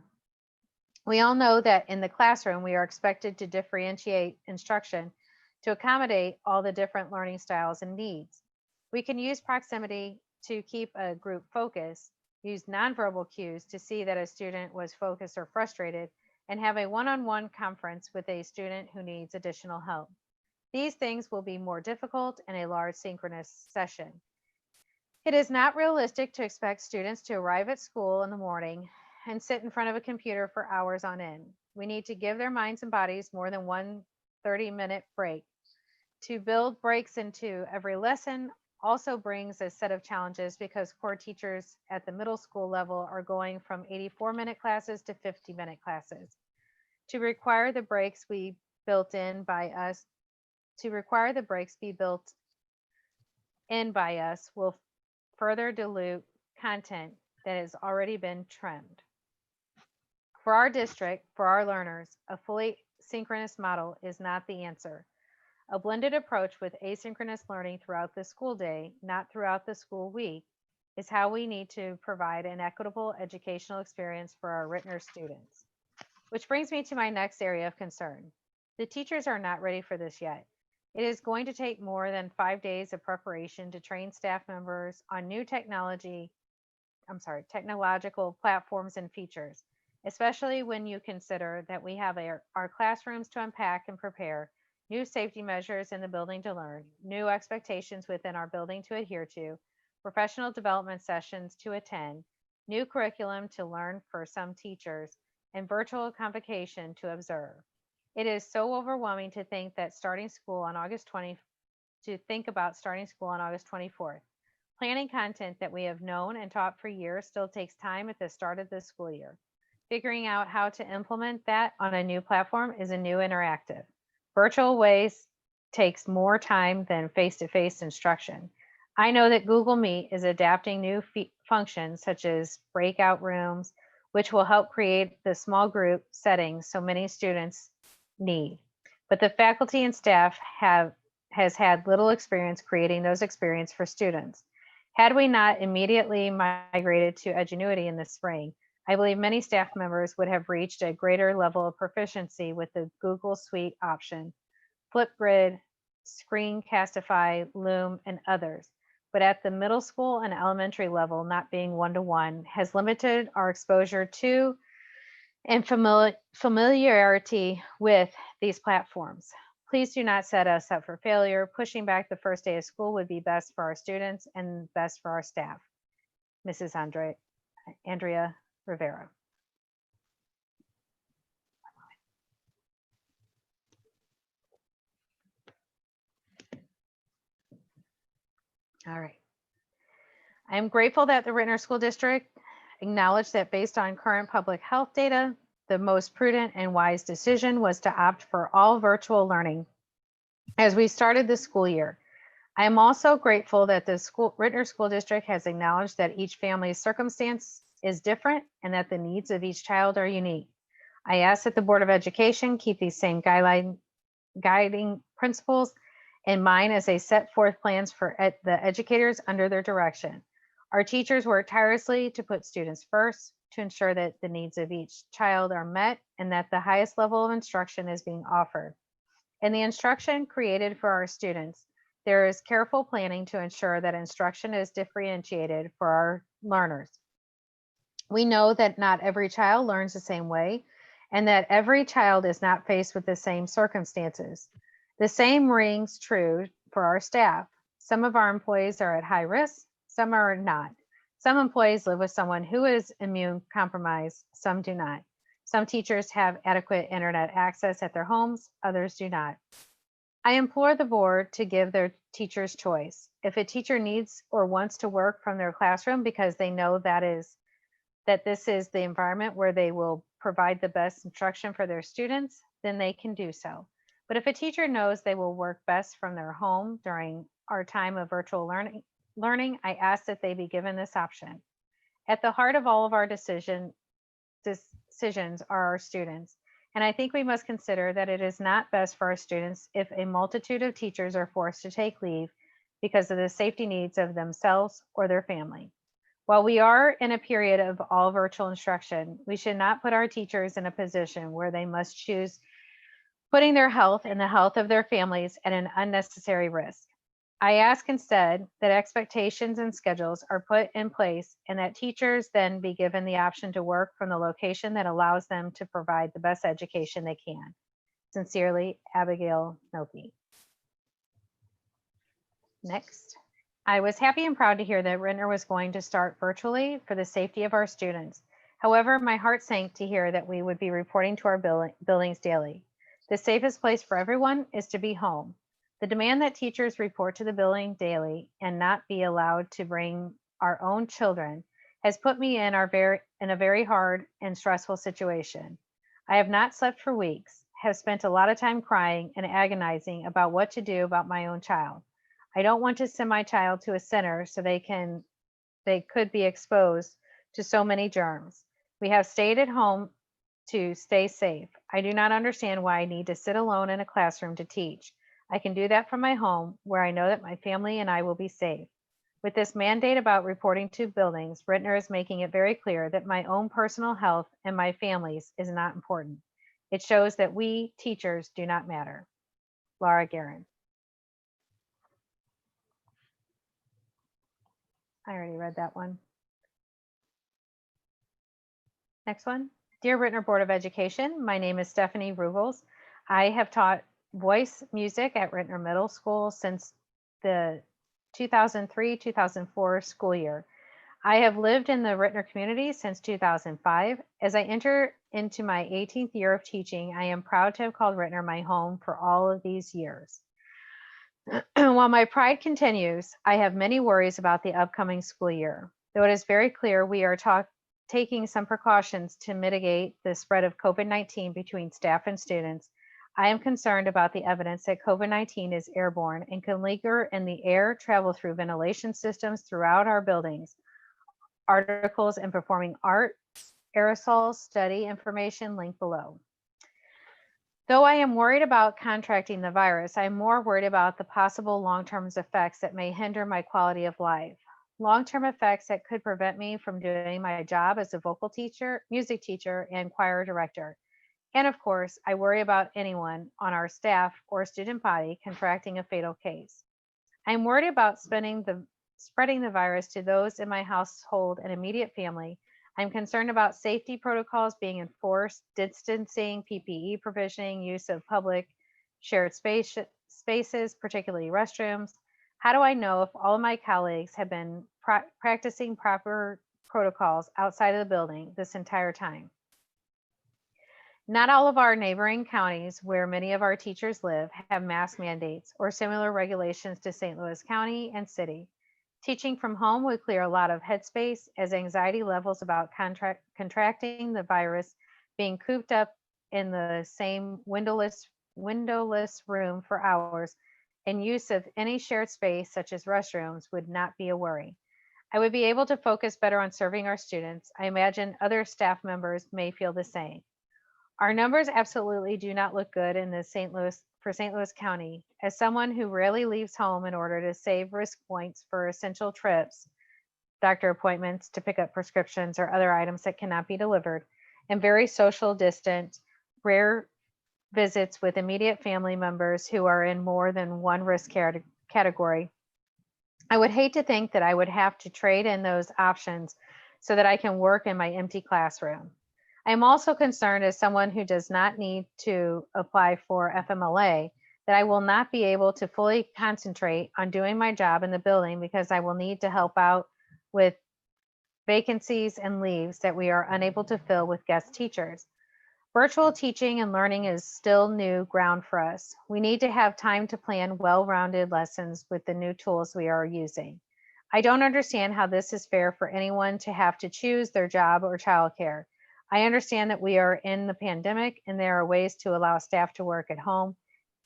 We all know that in the classroom, we are expected to differentiate instruction to accommodate all the different learning styles and needs. We can use proximity to keep a group focused, use nonverbal cues to see that a student was focused or frustrated, and have a one-on-one conference with a student who needs additional help. These things will be more difficult in a large synchronous session. It is not realistic to expect students to arrive at school in the morning and sit in front of a computer for hours on end. We need to give their minds and bodies more than one 30-minute break. To build breaks into every lesson also brings a set of challenges because core teachers at the middle school level are going from 84-minute classes to 50-minute classes. To require the breaks be built in by us will further dilute content that has already been trimmed. For our district, for our learners, a fully synchronous model is not the answer. A blended approach with asynchronous learning throughout the school day, not throughout the school week, is how we need to provide an equitable educational experience for our Ritenour students. Which brings me to my next area of concern. The teachers are not ready for this yet. It is going to take more than 5 days of preparation to train staff members on new technological platforms and features, especially when you consider that we have our classrooms to unpack and prepare, new safety measures in the building to learn, new expectations within our building to adhere to, professional development sessions to attend, new curriculum to learn for some teachers, and virtual convocation to observe. It is so overwhelming to think about starting school on August 24th. Planning content that we have known and taught for years still takes time at the start of the school year. Figuring out how to implement that on a new platform is a new interactive. Virtual ways takes more time than face-to-face instruction. I know that Google Meet is adapting new functions such as breakout rooms, which will help create the small group settings so many students need. But the faculty and staff has had little experience creating those experiences for students. Had we not immediately migrated to Edgenuity in the spring, I believe many staff members would have reached a greater level of proficiency with the Google Suite option, Flipgrid, Screencastify, Loom, and others. But at the middle school and elementary level, not being one-to-one has limited our exposure to and familiarity with these platforms. Please do not set us up for failure. Pushing back the first day of school would be best for our students and best for our staff. Mrs. Andrea Rivera. All right. I am grateful that the Ritenour School District acknowledged that based on current public health data, the most prudent and wise decision was to opt for all virtual learning as we started the school year. I am also grateful that the Ritenour School District has acknowledged that each family's circumstance is different and that the needs of each child are unique. I ask that the Board of Education keep these same guiding principles in mind as they set forth plans for the educators under their direction. Our teachers work tirelessly to put students first, to ensure that the needs of each child are met and that the highest level of instruction is being offered. In the instruction created for our students, there is careful planning to ensure that instruction is differentiated for our learners. We know that not every child learns the same way and that every child is not faced with the same circumstances. The same rings true for our staff. Some of our employees are at high risk, some are not. Some employees live with someone who is immune compromised, some do not. Some teachers have adequate internet access at their homes, others do not. I implore the board to give their teachers choice. If a teacher needs or wants to work from their classroom because they know that this is the environment where they will provide the best instruction for their students, then they can do so. But if a teacher knows they will work best from their home during our time of virtual learning, I ask that they be given this option. At the heart of all of our decisions are our students. And I think we must consider that it is not best for our students if a multitude of teachers are forced to take leave because of the safety needs of themselves or their family. While we are in a period of all virtual instruction, we should not put our teachers in a position where they must choose putting their health and the health of their families at an unnecessary risk. I ask instead that expectations and schedules are put in place and that teachers then be given the option to work from the location that allows them to provide the best education they can. Sincerely, Abigail Noki. Next, I was happy and proud to hear that Ritenour was going to start virtually for the safety of our students. However, my heart sank to hear that we would be reporting to our buildings daily. The safest place for everyone is to be home. The demand that teachers report to the building daily and not be allowed to bring our own children has put me in a very hard and stressful situation. I have not slept for weeks, have spent a lot of time crying and agonizing about what to do about my own child. I don't want to send my child to a center so they could be exposed to so many germs. We have stayed at home to stay safe. I do not understand why I need to sit alone in a classroom to teach. I can do that from my home where I know that my family and I will be safe. With this mandate about reporting to buildings, Ritenour is making it very clear that my own personal health and my family's is not important. It shows that we teachers do not matter. Laura Guerin. I already read that one. Next one. Dear Ritenour Board of Education, my name is Stephanie Rugels. I have taught voice music at Ritenour Middle School since the 2003-2004 school year. I have lived in the Ritenour community since 2005. As I enter into my 18th year of teaching, I am proud to have called Ritenour my home for all of these years. While my pride continues, I have many worries about the upcoming school year. Though it is very clear we are taking some precautions to mitigate the spread of COVID-19 between staff and students, I am concerned about the evidence that COVID-19 is airborne and can linger in the air, travel through ventilation systems throughout our buildings. Articles and performing arts, aerosols, study information linked below. Though I am worried about contracting the virus, I am more worried about the possible long-term effects that may hinder my quality of life. Long-term effects that could prevent me from doing my job as a vocal teacher, music teacher, and choir director. And of course, I worry about anyone on our staff or student body contracting a fatal case. I'm worried about spreading the virus to those in my household and immediate family. I'm concerned about safety protocols being enforced, distancing, PPE provisioning, use of public shared spaces, particularly restrooms. How do I know if all of my colleagues have been practicing proper protocols outside of the building this entire time? Not all of our neighboring counties where many of our teachers live have mask mandates or similar regulations to St. Louis County and City. Teaching from home would clear a lot of headspace as anxiety levels about contracting the virus, being cooped up in the same windowless room for hours, and use of any shared space such as restrooms would not be a worry. I would be able to focus better on serving our students. I imagine other staff members may feel the same. Our numbers absolutely do not look good in the St. Louis County. As someone who rarely leaves home in order to save risk points for essential trips, doctor appointments to pick up prescriptions or other items that cannot be delivered, and very social distant, rare visits with immediate family members who are in more than one risk category, I would hate to think that I would have to trade in those options so that I can work in my empty classroom. I am also concerned as someone who does not need to apply for FMLA that I will not be able to fully concentrate on doing my job in the building because I will need to help out with vacancies and leaves that we are unable to fill with guest teachers. Virtual teaching and learning is still new ground for us. We need to have time to plan well-rounded lessons with the new tools we are using. I don't understand how this is fair for anyone to have to choose their job or childcare. I understand that we are in the pandemic and there are ways to allow staff to work at home,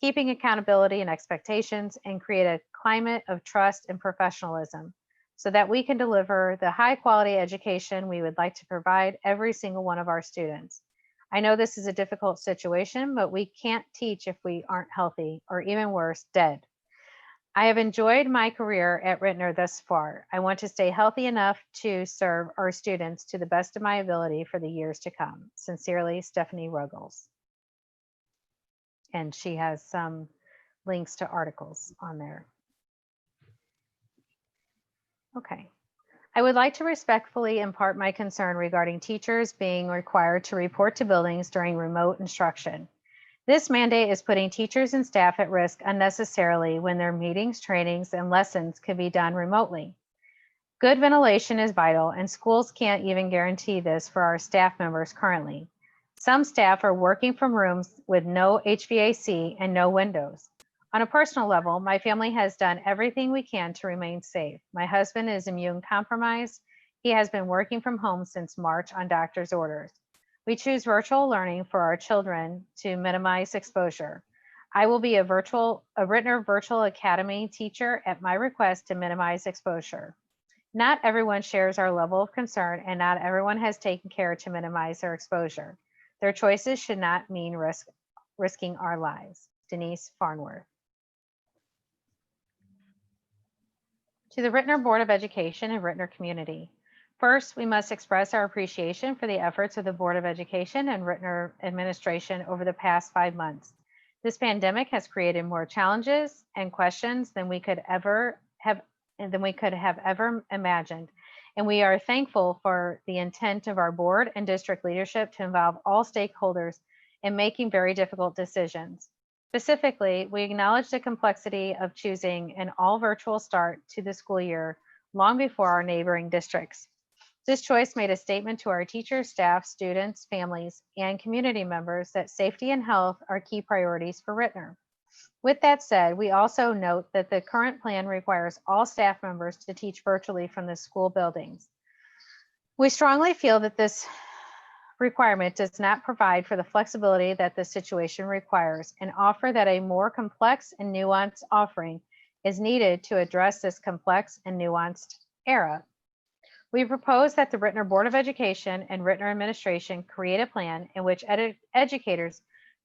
keeping accountability and expectations, and create a climate of trust and professionalism so that we can deliver the high quality education we would like to provide every single one of our students. I know this is a difficult situation, but we can't teach if we aren't healthy, or even worse, dead. I have enjoyed my career at Ritenour thus far. I want to stay healthy enough to serve our students to the best of my ability for the years to come. Sincerely, Stephanie Ruggles. And she has some links to articles on there. Okay. I would like to respectfully impart my concern regarding teachers being required to report to buildings during remote instruction. This mandate is putting teachers and staff at risk unnecessarily when their meetings, trainings, and lessons could be done remotely. Good ventilation is vital, and schools can't even guarantee this for our staff members currently. Some staff are working from rooms with no HVAC and no windows. On a personal level, my family has done everything we can to remain safe. My husband is immune compromised. He has been working from home since March on doctor's orders. We choose virtual learning for our children to minimize exposure. I will be a Ritenour Virtual Academy teacher at my request to minimize exposure. Not everyone shares our level of concern, and not everyone has taken care to minimize their exposure. Their choices should not mean risking our lives. Denise Farnworth. To the Ritenour Board of Education and Ritenour community. First, we must express our appreciation for the efforts of the Board of Education and Ritenour administration over the past 5 months. This pandemic has created more challenges and questions than we could have ever imagined. And we are thankful for the intent of our board and district leadership to involve all stakeholders in making very difficult decisions. Specifically, we acknowledge the complexity of choosing an all virtual start to the school year long before our neighboring districts. This choice made a statement to our teachers, staff, students, families, and community members that safety and health are key priorities for Ritenour. With that said, we also note that the current plan requires all staff members to teach virtually from the school buildings. We strongly feel that this requirement does not provide for the flexibility that the situation requires, and offer that a more complex and nuanced offering is needed to address this complex and nuanced era. We propose that the Ritenour Board of Education and Ritenour administration create a plan in which educators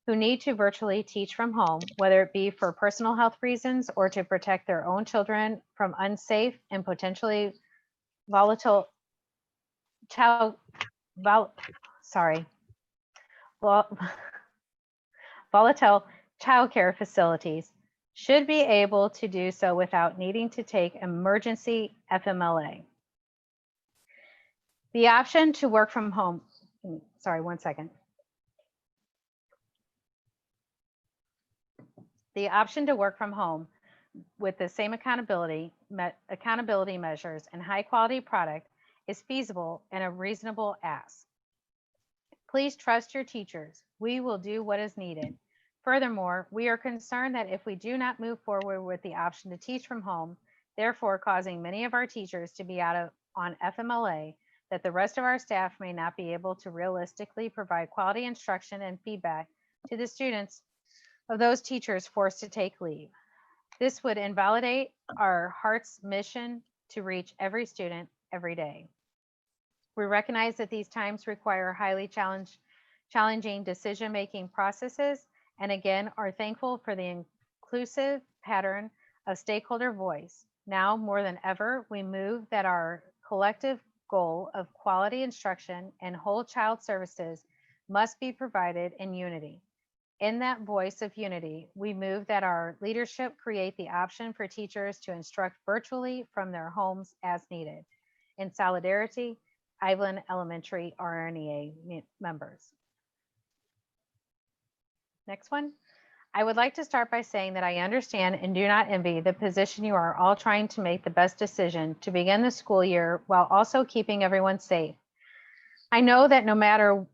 who need to virtually teach from home, whether it be for personal health reasons or to protect their own children from unsafe and potentially volatile childcare facilities, should be able to do so without needing to take emergency FMLA. The option to work from home, The option to work from home with the same accountability measures and high quality product is feasible and a reasonable ask. Please trust your teachers. We will do what is needed. Furthermore, we are concerned that if we do not move forward with the option to teach from home, therefore causing many of our teachers to be on FMLA, that the rest of our staff may not be able to realistically provide quality instruction and feedback to the students of those teachers forced to take leave. This would invalidate our heart's mission to reach every student every day. We recognize that these times require highly challenging decision-making processes, and again are thankful for the inclusive pattern of stakeholder voice. Now more than ever, we move that our collective goal of quality instruction and whole child services must be provided in unity. In that voice of unity, we move that our leadership create the option for teachers to instruct virtually from their homes as needed. In solidarity, Iveland Elementary RNEA members. Next one. I would like to start by saying that I understand and do not envy the position you are all trying to make the best decision to begin the school year while also keeping everyone safe. I know that no matter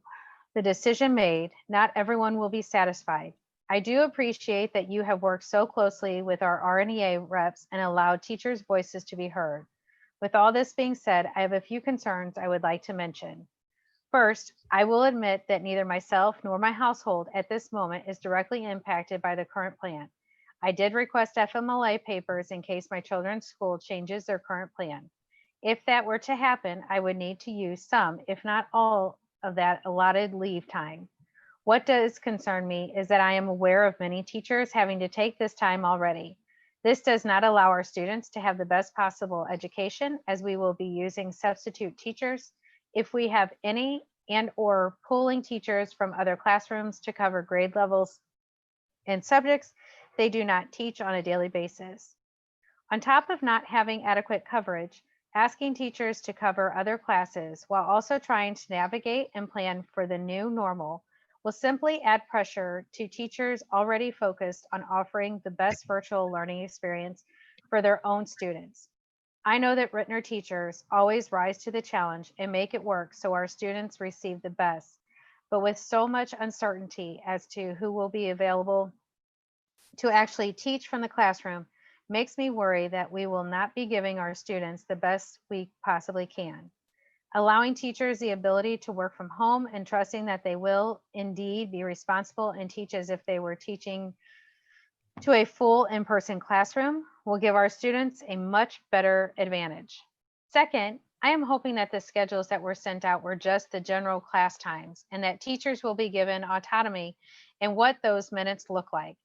the decision made, not everyone will be satisfied. I do appreciate that you have worked so closely with our RNEA reps and allowed teachers' voices to be heard. With all this being said, I have a few concerns I would like to mention. First, I will admit that neither myself nor my household at this moment is directly impacted by the current plan. I did request FMLA papers in case my children's school changes their current plan. If that were to happen, I would need to use some, if not all, of that allotted leave time. What does concern me is that I am aware of many teachers having to take this time already. This does not allow our students to have the best possible education, as we will be using substitute teachers if we have any, and or pulling teachers from other classrooms to cover grade levels and subjects they do not teach on a daily basis. On top of not having adequate coverage, asking teachers to cover other classes while also trying to navigate and plan for the new normal will simply add pressure to teachers already focused on offering the best virtual learning experience for their own students. I know that Ritenour teachers always rise to the challenge and make it work so our students receive the best. But with so much uncertainty as to who will be available to actually teach from the classroom, makes me worry that we will not be giving our students the best we possibly can. Allowing teachers the ability to work from home and trusting that they will indeed be responsible and teach as if they were teaching to a full in-person classroom will give our students a much better advantage. Second, I am hoping that the schedules that were sent out were just the general class times and that teachers will be given autonomy in what those minutes look like.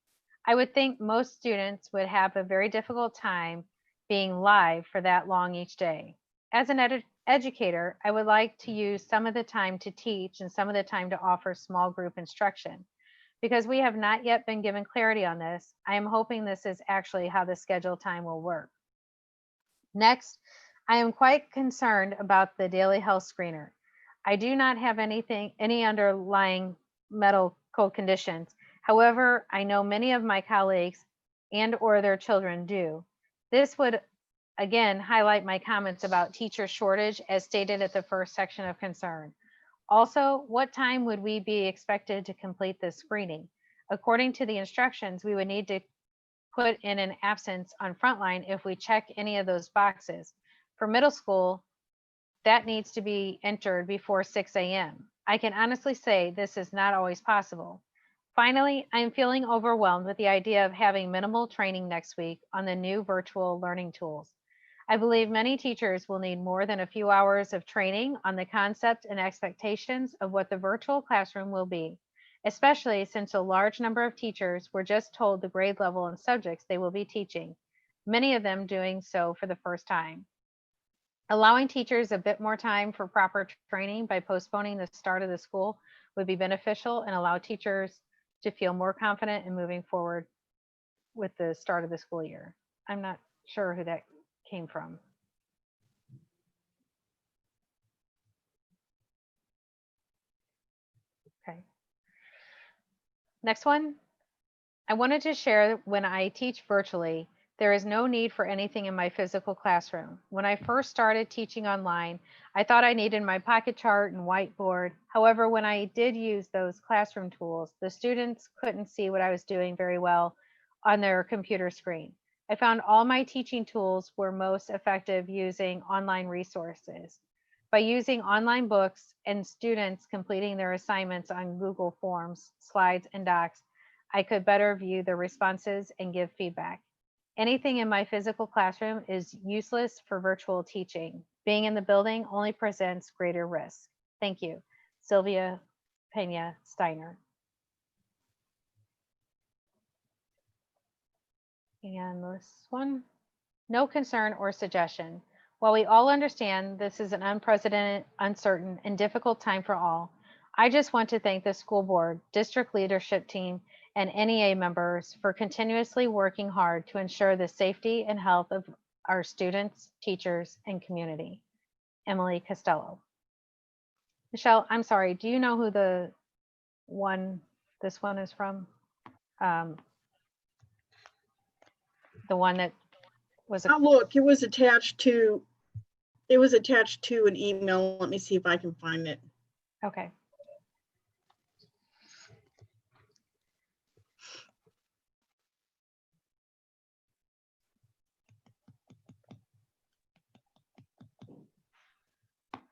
I would think most students would have a very difficult time being live for that long each day. As an educator, I would like to use some of the time to teach and some of the time to offer small group instruction. Because we have not yet been given clarity on this, I am hoping this is actually how the schedule time will work. Next, I am quite concerned about the daily health screener. I do not have any underlying medical conditions. However, I know many of my colleagues and or their children do. This would again highlight my comments about teacher shortage as stated at the first section of concern. Also, what time would we be expected to complete this screening? According to the instructions, we would need to put in an absence on Frontline if we check any of those boxes. For middle school, that needs to be entered before 6 a.m. I can honestly say this is not always possible. Finally, I am feeling overwhelmed with the idea of having minimal training next week on the new virtual learning tools. I believe many teachers will need more than a few hours of training on the concept and expectations of what the virtual classroom will be, especially since a large number of teachers were just told the grade level and subjects they will be teaching, many of them doing so for the first time. Allowing teachers a bit more time for proper training by postponing the start of the school would be beneficial and allow teachers to feel more confident in moving forward with the start of the school year. I'm not sure who that came from. Okay. Next one. I wanted to share when I teach virtually, there is no need for anything in my physical classroom. When I first started teaching online, I thought I needed my pocket chart and whiteboard. However, when I did use those classroom tools, the students couldn't see what I was doing very well on their computer screen. I found all my teaching tools were most effective using online resources. By using online books and students completing their assignments on Google Forms, slides, and docs, I could better view the responses and give feedback. Anything in my physical classroom is useless for virtual teaching. Being in the building only presents greater risk. Thank you. Sylvia Pena Steiner. And this one, no concern or suggestion. While we all understand this is an unprecedented, uncertain, and difficult time for all, I just want to thank the school board, district leadership team, and NEA members for continuously working hard to ensure the safety and health of our students, teachers, and community. Emily Costello. Michelle, I'm sorry, do you know who this one is from? The one that was look, it was attached to an email. Let me see if I can find it. okay.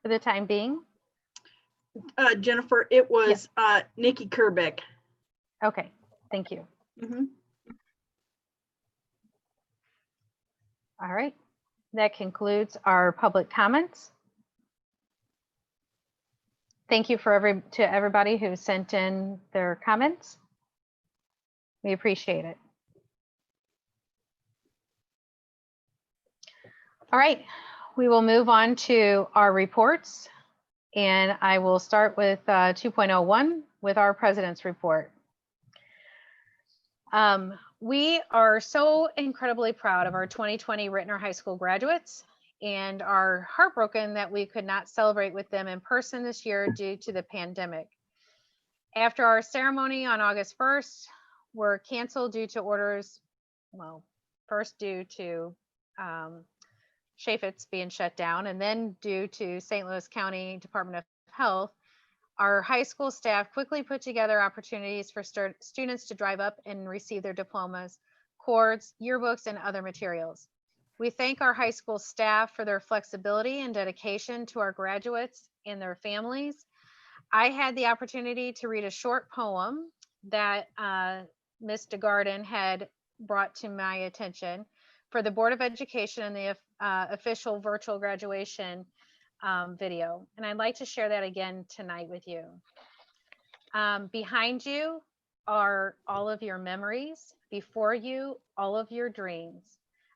For the time being? Jennifer, it was Nikki Kerbeck. Okay, thank you. Mm-hmm. All right, that concludes our public comments. Thank you to everybody who sent in their comments. We appreciate it. All right, we will move on to our reports, and I will start with 2.01 with our president's report. We are so incredibly proud of our 2020 Ritenour High School graduates and are heartbroken that we could not celebrate with them in person this year due to the pandemic. After our ceremony on August 1st, were canceled due to orders, well, first due to Chaffetz being shut down, and then due to St. Louis County Department of Health, our high school staff quickly put together opportunities for students to drive up and receive their diplomas, cords, yearbooks, and other materials. We thank our high school staff for their flexibility and dedication to our graduates and their families. I had the opportunity to read a short poem that Ms. DeGarden had brought to my attention for the Board of Education and the official virtual graduation video. And I'd like to share that again tonight with you. Behind you are all of your memories. Before you, all of your dreams.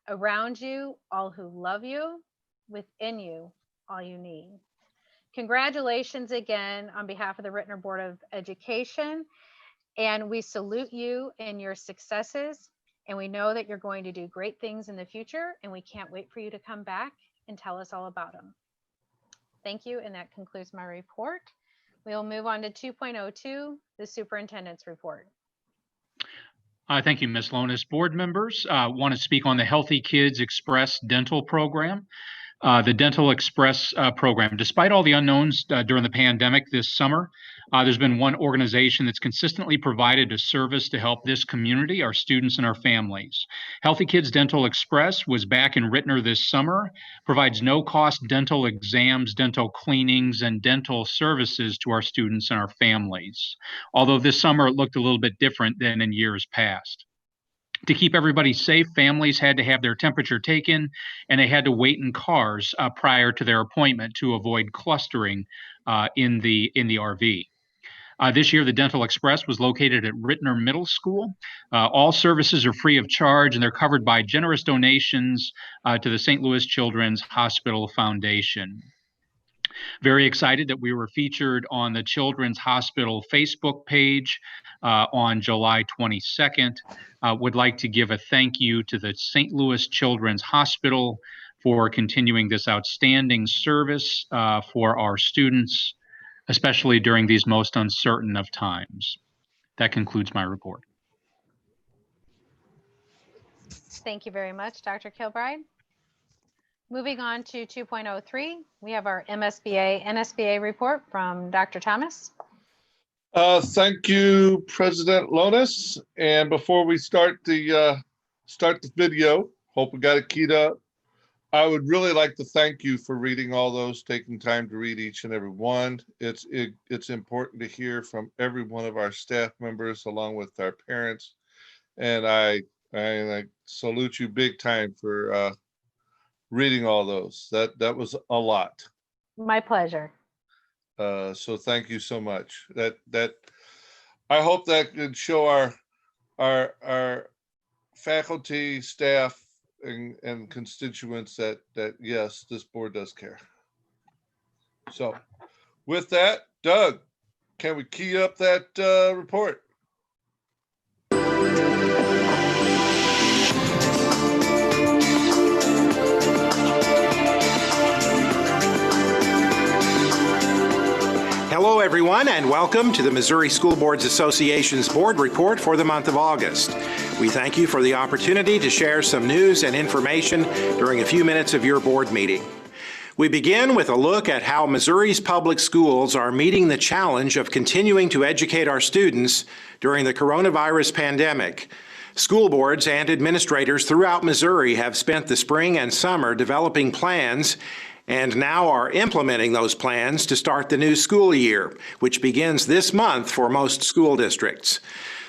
Around you, all who love you. Within you, all you need. Congratulations again on behalf of the Ritenour Board of Education. And we salute you in your successes. And we know that you're going to do great things in the future. And we can't wait for you to come back and tell us all about them. Thank you. And that concludes my report. We'll move on to 2.02, the superintendent's report. Thank you, Ms. Lonis. Board members want to speak on the Healthy Kids Express dental program. The Dental Express program, despite all the unknowns during the pandemic this summer, there's been one organization that's consistently provided a service to help this community, our students and our families. Healthy Kids Dental Express was back in Ritenour this summer, provides no-cost dental exams, dental cleanings, and dental services to our students and our families. Although this summer it looked a little bit different than in years past. To keep everybody safe, families had to have their temperature taken, and they had to wait in cars prior to their appointment to avoid clustering in the RV. This year, the Dental Express was located at Ritenour Middle School. All services are free of charge, and they're covered by generous donations to the St. Louis Children's Hospital Foundation. Very excited that we were featured on the Children's Hospital Facebook page on July 22nd. Would like to give a thank you to the St. Louis Children's Hospital for continuing this outstanding service for our students, especially during these most uncertain of times. That concludes my report. Thank you very much, Dr. Kilbride. Moving on to 2.03, we have our MSBA NSBA report from Dr. Thomas. Thank you, President Lonis. And before we start the video, hope we got it keyed up. I would really like to thank you for reading all those, taking time to read each and every one. It's important to hear from every one of our staff members along with our parents. And I salute you big time for reading all those. That was a lot. My pleasure. So thank you so much. That I hope that could show our faculty, staff, and constituents that yes, this board does care. So with that, Doug, can we key up that report? Hello, everyone, and welcome to the Missouri School Boards Association's board report for the month of August. We thank you for the opportunity to share some news and information during a few minutes of your board meeting. We begin with a look at how Missouri's public schools are meeting the challenge of continuing to educate our students during the coronavirus pandemic. School boards and administrators throughout Missouri have spent the spring and summer developing plans and now are implementing those plans to start the new school year, which begins this month for most school districts.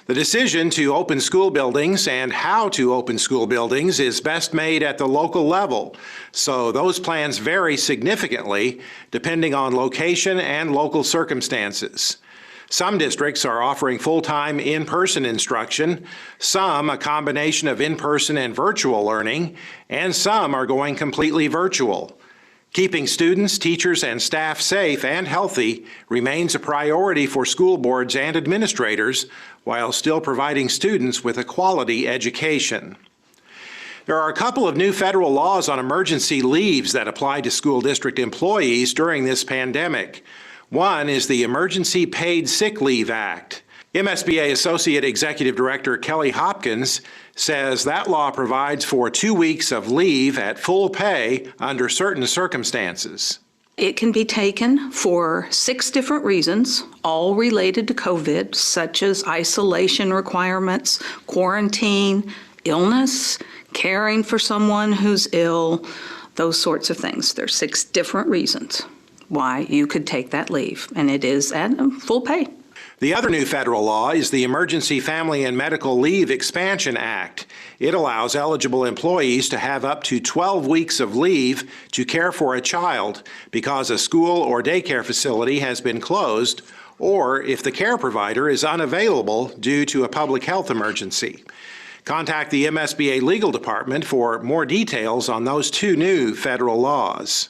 The decision to open school buildings and how to open school buildings is best made at the local level, so those plans vary significantly depending on location and local circumstances. Some districts are offering full-time in-person instruction, some a combination of in-person and virtual learning, and some are going completely virtual. Keeping students, teachers, and staff safe and healthy remains a priority for school boards and administrators while still providing students with a quality education. There are a couple of new federal laws on emergency leaves that apply to school district employees during this pandemic. One is the Emergency Paid Sick Leave Act. MSBA Associate Executive Director Kelly Hopkins says that law provides for 2 weeks of leave at full pay under certain circumstances. It can be taken for 6 different reasons, all related to COVID, such as isolation requirements, quarantine, illness, caring for someone who's ill, those sorts of things. There's 6 different reasons why you could take that leave, and it is at full pay. The other new federal law is the Emergency Family and Medical Leave Expansion Act. It allows eligible employees to have up to 12 weeks of leave to care for a child because a school or daycare facility has been closed, or if the care provider is unavailable due to a public health emergency. Contact the MSBA Legal Department for more details on those 2 new federal laws.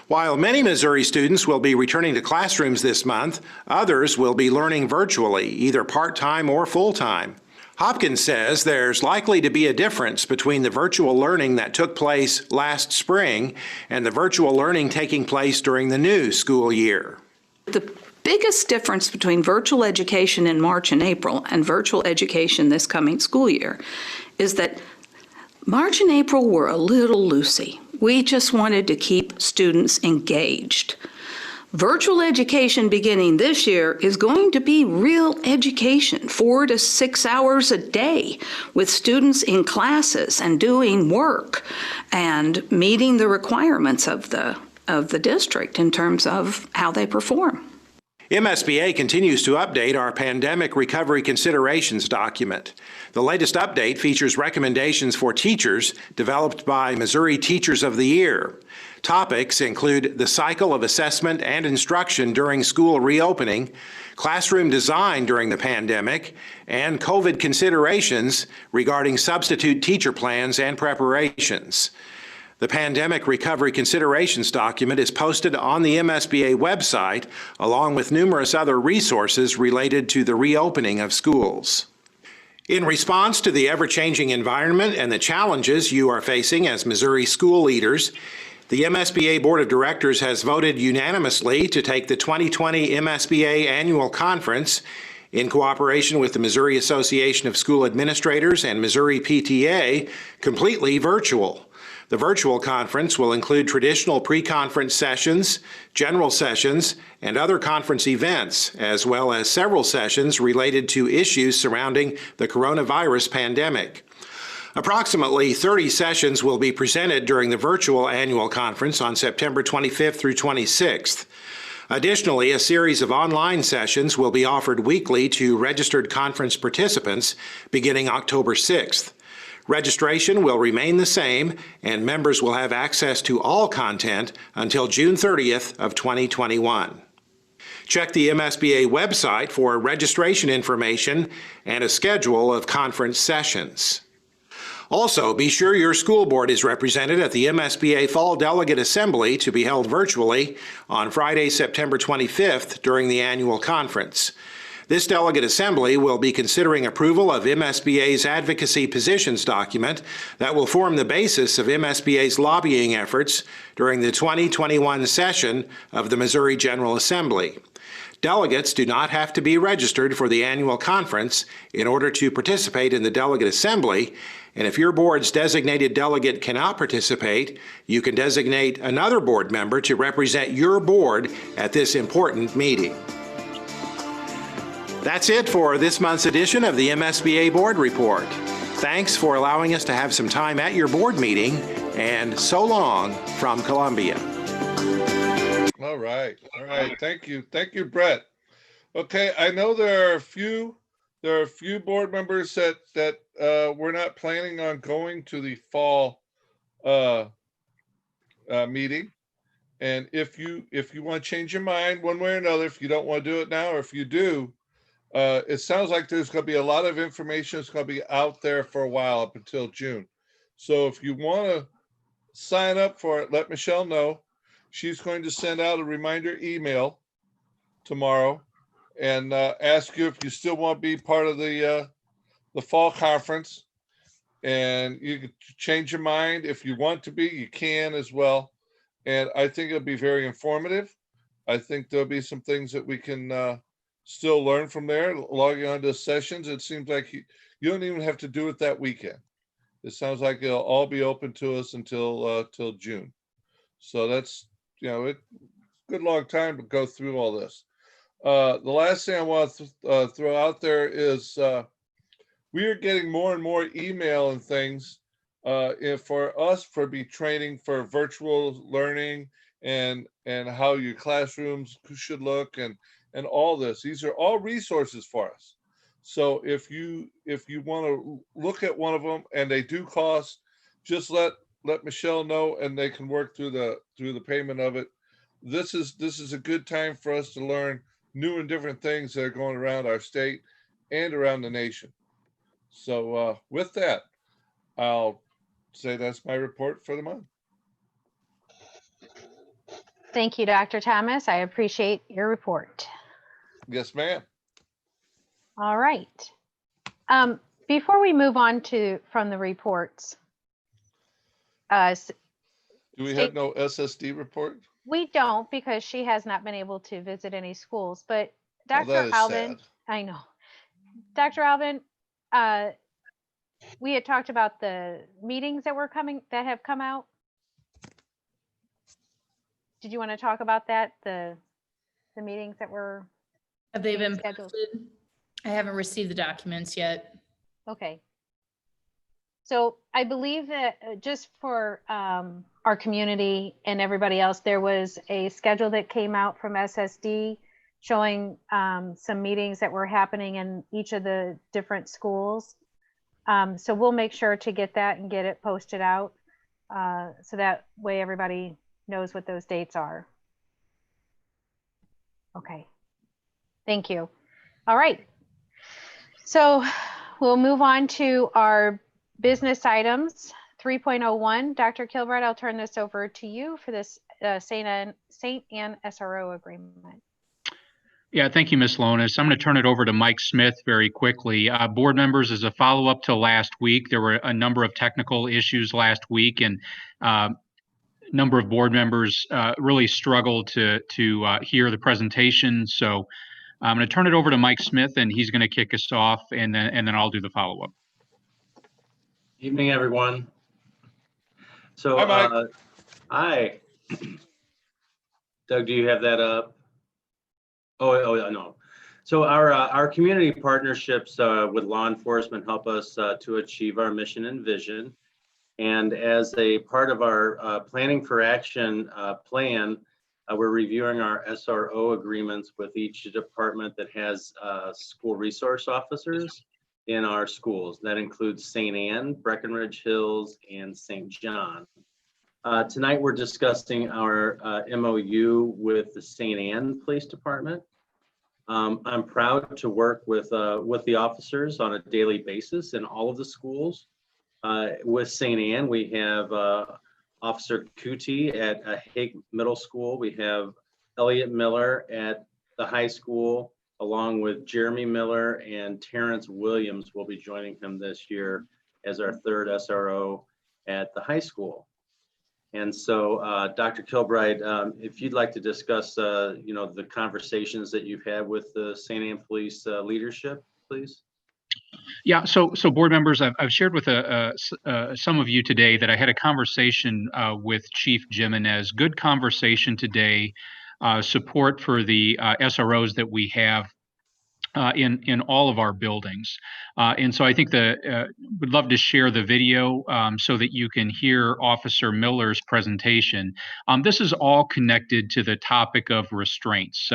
While many Missouri students will be returning to classrooms this month, others will be learning virtually, either part-time or full-time. Hopkins says there's likely to be a difference between the virtual learning that took place last spring and the virtual learning taking place during the new school year. The biggest difference between virtual education in March and April and virtual education this coming school year is that March and April were a little loosey. We just wanted to keep students engaged. Virtual education beginning this year is going to be real education, 4 to 6 hours a day with students in classes and doing work and meeting the requirements of the district in terms of how they perform. MSBA continues to update our Pandemic Recovery Considerations document. The latest update features recommendations for teachers developed by Missouri Teachers of the Year. Topics include the cycle of assessment and instruction during school reopening, classroom design during the pandemic, and COVID considerations regarding substitute teacher plans and preparations. The Pandemic Recovery Considerations document is posted on the MSBA website, along with numerous other resources related to the reopening of schools. In response to the ever-changing environment and the challenges you are facing as Missouri school leaders, the MSBA Board of Directors has voted unanimously to take the 2020 MSBA Annual Conference, in cooperation with the Missouri Association of School Administrators and Missouri PTA, completely virtual. The virtual conference will include traditional pre-conference sessions, general sessions, and other conference events, as well as several sessions related to issues surrounding the coronavirus pandemic. Approximately 30 sessions will be presented during the virtual annual conference on September 25th through 26th. Additionally, a series of online sessions will be offered weekly to registered conference participants beginning October 6th. Registration will remain the same, and members will have access to all content until June 30th of 2021. Check the MSBA website for registration information and a schedule of conference sessions. Also, be sure your school board is represented at the MSBA Fall Delegate Assembly to be held virtually on Friday, September 25th during the annual conference. This delegate assembly will be considering approval of MSBA's advocacy positions document that will form the basis of MSBA's lobbying efforts during the 2021 session of the Missouri General Assembly. Delegates do not have to be registered for the annual conference in order to participate in the delegate assembly, and if your board's designated delegate cannot participate, you can designate another board member to represent your board at this important meeting. That's it for this month's edition of the MSBA Board Report. Thanks for allowing us to have some time at your board meeting, and so long from Columbia. All right. Thank you, Brett. Okay, I know there are a few board members that we're not planning on going to the fall meeting. And if you want to change your mind one way or another, if you don't want to do it now, or if you do, it sounds like there's going to be a lot of information that's going to be out there for a while up until June. So if you want to sign up for it, let Michelle know. She's going to send out a reminder email tomorrow and ask you if you still want to be part of the fall conference. And you can change your mind. If you want to be, you can as well. And I think it'll be very informative. I think there'll be some things that we can still learn from there. Logging on to sessions, it seems like you don't even have to do it that weekend. It sounds like it'll all be open to us until till June. So that's, it good long time to go through all this. The last thing I want to throw out there is we are getting more and more email and things for us for be training for virtual learning and how your classrooms should look and all this. These are all resources for us. So if you want to look at one of them and they do cost, just let Michelle know and they can work through the payment of it. This is a good time for us to learn new and different things that are going around our state and around the nation. So with that, I'll say that's my report for the month. Thank you, Dr. Thomas. I appreciate your report. Yes, ma'am. All right. Before we move on from the reports, Do we have no SSD report? we don't, because she has not been able to visit any schools, but Oh, Dr. that is Alvin, sad. I know. Dr. Alvin, we had talked about the meetings that have come out. Did you want to talk about that? The meetings that were Have they been scheduled? posted? I haven't received the documents yet. Okay. So I believe that just for our community and everybody else, there was a schedule that came out from SSD showing some meetings that were happening in each of the different schools. So we'll make sure to get that and get it posted out so that way everybody knows what those dates are. Okay. Thank you. All right. So we'll move on to our business items. 3.01, Dr. Kilbride, I'll turn this over to you for this St. Anne SRO agreement. Yeah, thank you, Ms. Lonis. I'm going to turn it over to Mike Smith very quickly. Board members, as a follow-up to last week, there were a number of technical issues last week, and a number of board members really struggled to hear the presentation. So I'm going to turn it over to Mike Smith, and he's going to kick us off, and then I'll do the follow-up. Evening, everyone. So, Hi, Mike. hi. Doug, do you have that up? Oh, no. So our community partnerships with law enforcement help us to achieve our mission and vision. And as a part of our planning for action plan, we're reviewing our SRO agreements with each department that has school resource officers in our schools. That includes St. Anne, Breckenridge Hills, and St. John. Tonight we're discussing our MOU with the St. Anne Police Department. I'm proud to work with the officers on a daily basis in all of the schools. With St. Anne, we have Officer Kuti at Hague Middle School. We have Elliot Miller at the high school, along with Jeremy Miller and Terrence Williams will be joining him this year as our third SRO at the high school. And so, Dr. Kilbride, if you'd like to discuss, the conversations that you've had with the St. Anne Police leadership, please. Yeah, so board members, I've shared with some of you today that I had a conversation with Chief Jimenez. Good conversation today. Support for the SROs that we have in all of our buildings. And so I think would love to share the video so that you can hear Officer Miller's presentation. This is all connected to the topic of restraints.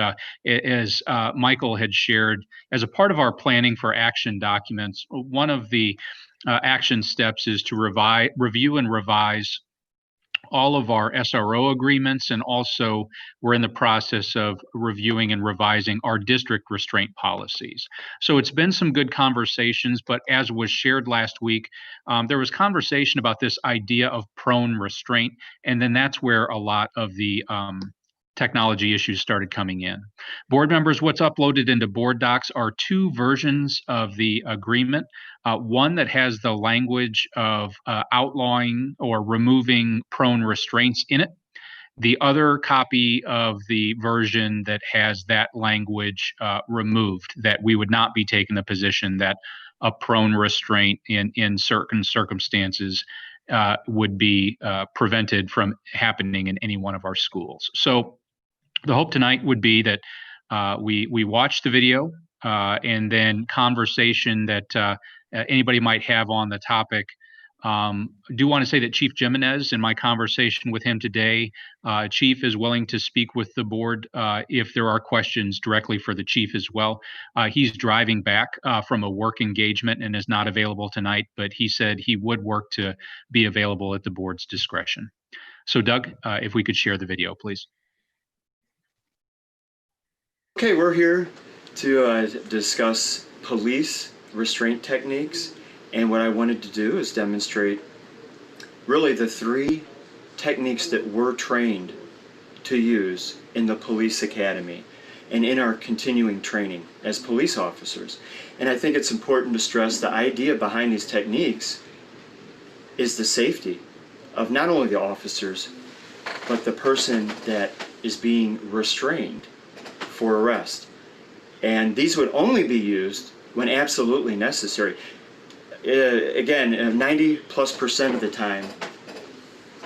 As Michael had shared, as a part of our planning for action documents, one of the action steps is to review and revise all of our SRO agreements, and also we're in the process of reviewing and revising our district restraint policies. So it's been some good conversations, but as was shared last week, there was conversation about this idea of prone restraint, and then that's where a lot of the technology issues started coming in. Board members, what's uploaded into board docs are two versions of the agreement. One that has the language of outlawing or removing prone restraints in it. the other copy of the version that has that language removed, that we would not be taking the position that a prone restraint in certain circumstances would be prevented from happening in any one of our schools. So the hope tonight would be that we watch the video and then conversation that anybody might have on the topic. I do want to say that Chief Jimenez, in my conversation with him today, Chief is willing to speak with the board if there are questions directly for the chief as well. He's driving back from a work engagement and is not available tonight, but he said he would work to be available at the board's discretion. So Doug, if we could share the video, please. Okay, we're here to discuss police restraint techniques, and what I wanted to do is demonstrate really the 3 techniques that we're trained to use in the police academy and in our continuing training as police officers. And I think it's important to stress the idea behind these techniques is the safety of not only the officers, but the person that is being restrained for arrest. And these would only be used when absolutely necessary. Again, 90+% of the time,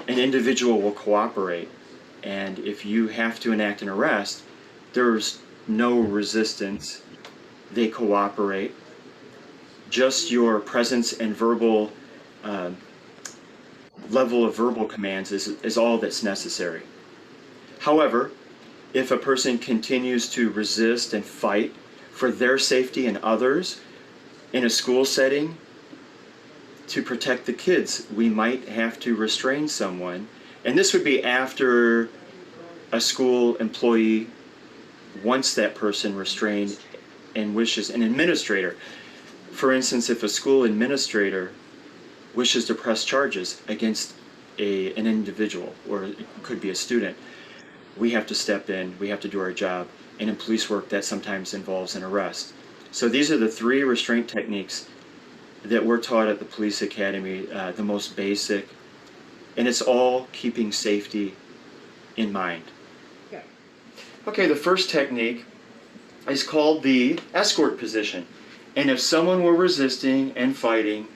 an individual will cooperate. And if you have to enact an arrest, there's no resistance. They cooperate. Just your presence and verbal level of verbal commands is all that's necessary. However, if a person continues to resist and fight for their safety and others in a school setting, to protect the kids, we might have to restrain someone. And this would be after a school employee wants that person restrained and wishes an administrator. For instance, if a school administrator wishes to press charges against an individual, or it could be a student, we have to step in, we have to do our job. And in police work, that sometimes involves an arrest. So these are the 3 restraint techniques that we're taught at the police academy, the most basic, and it's all keeping safety in mind. Okay, the first technique is called the escort position. And if someone were resisting and fighting,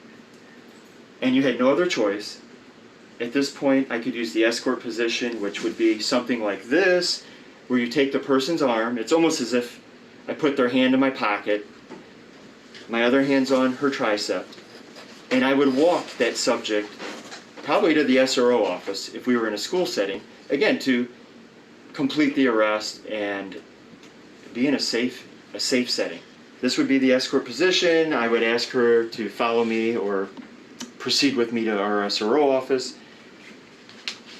and you had no other choice, at this point I could use the escort position, which would be something like this, where you take the person's arm. It's almost as if I put their hand in my pocket, my other hand's on her tricep, and I would walk that subject probably to the SRO office if we were in a school setting, again, to complete the arrest and be in a safe setting. This would be the escort position. I would ask her to follow me or proceed with me to our SRO office.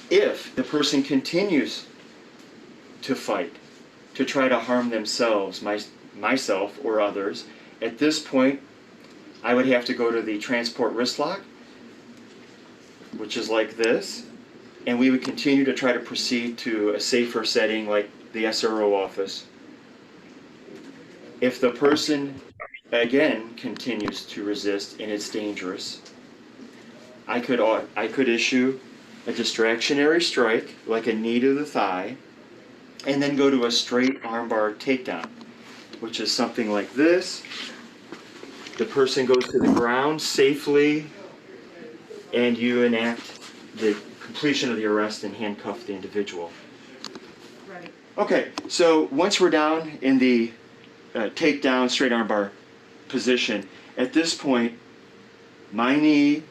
If the person continues to fight, to try to harm themselves, myself or others, at this point, I would have to go to the transport wrist lock, which is like this, and we would continue to try to proceed to a safer setting like the SRO office. If the person, again, continues to resist and it's dangerous, I could issue a distractionary strike, like a knee to the thigh, and then go to a straight armbar takedown, which is something like this. The person goes to the ground safely, and you enact the completion of the arrest and handcuff the individual. Right. Okay, so once we're down in the takedown straight armbar position, at this point, my knee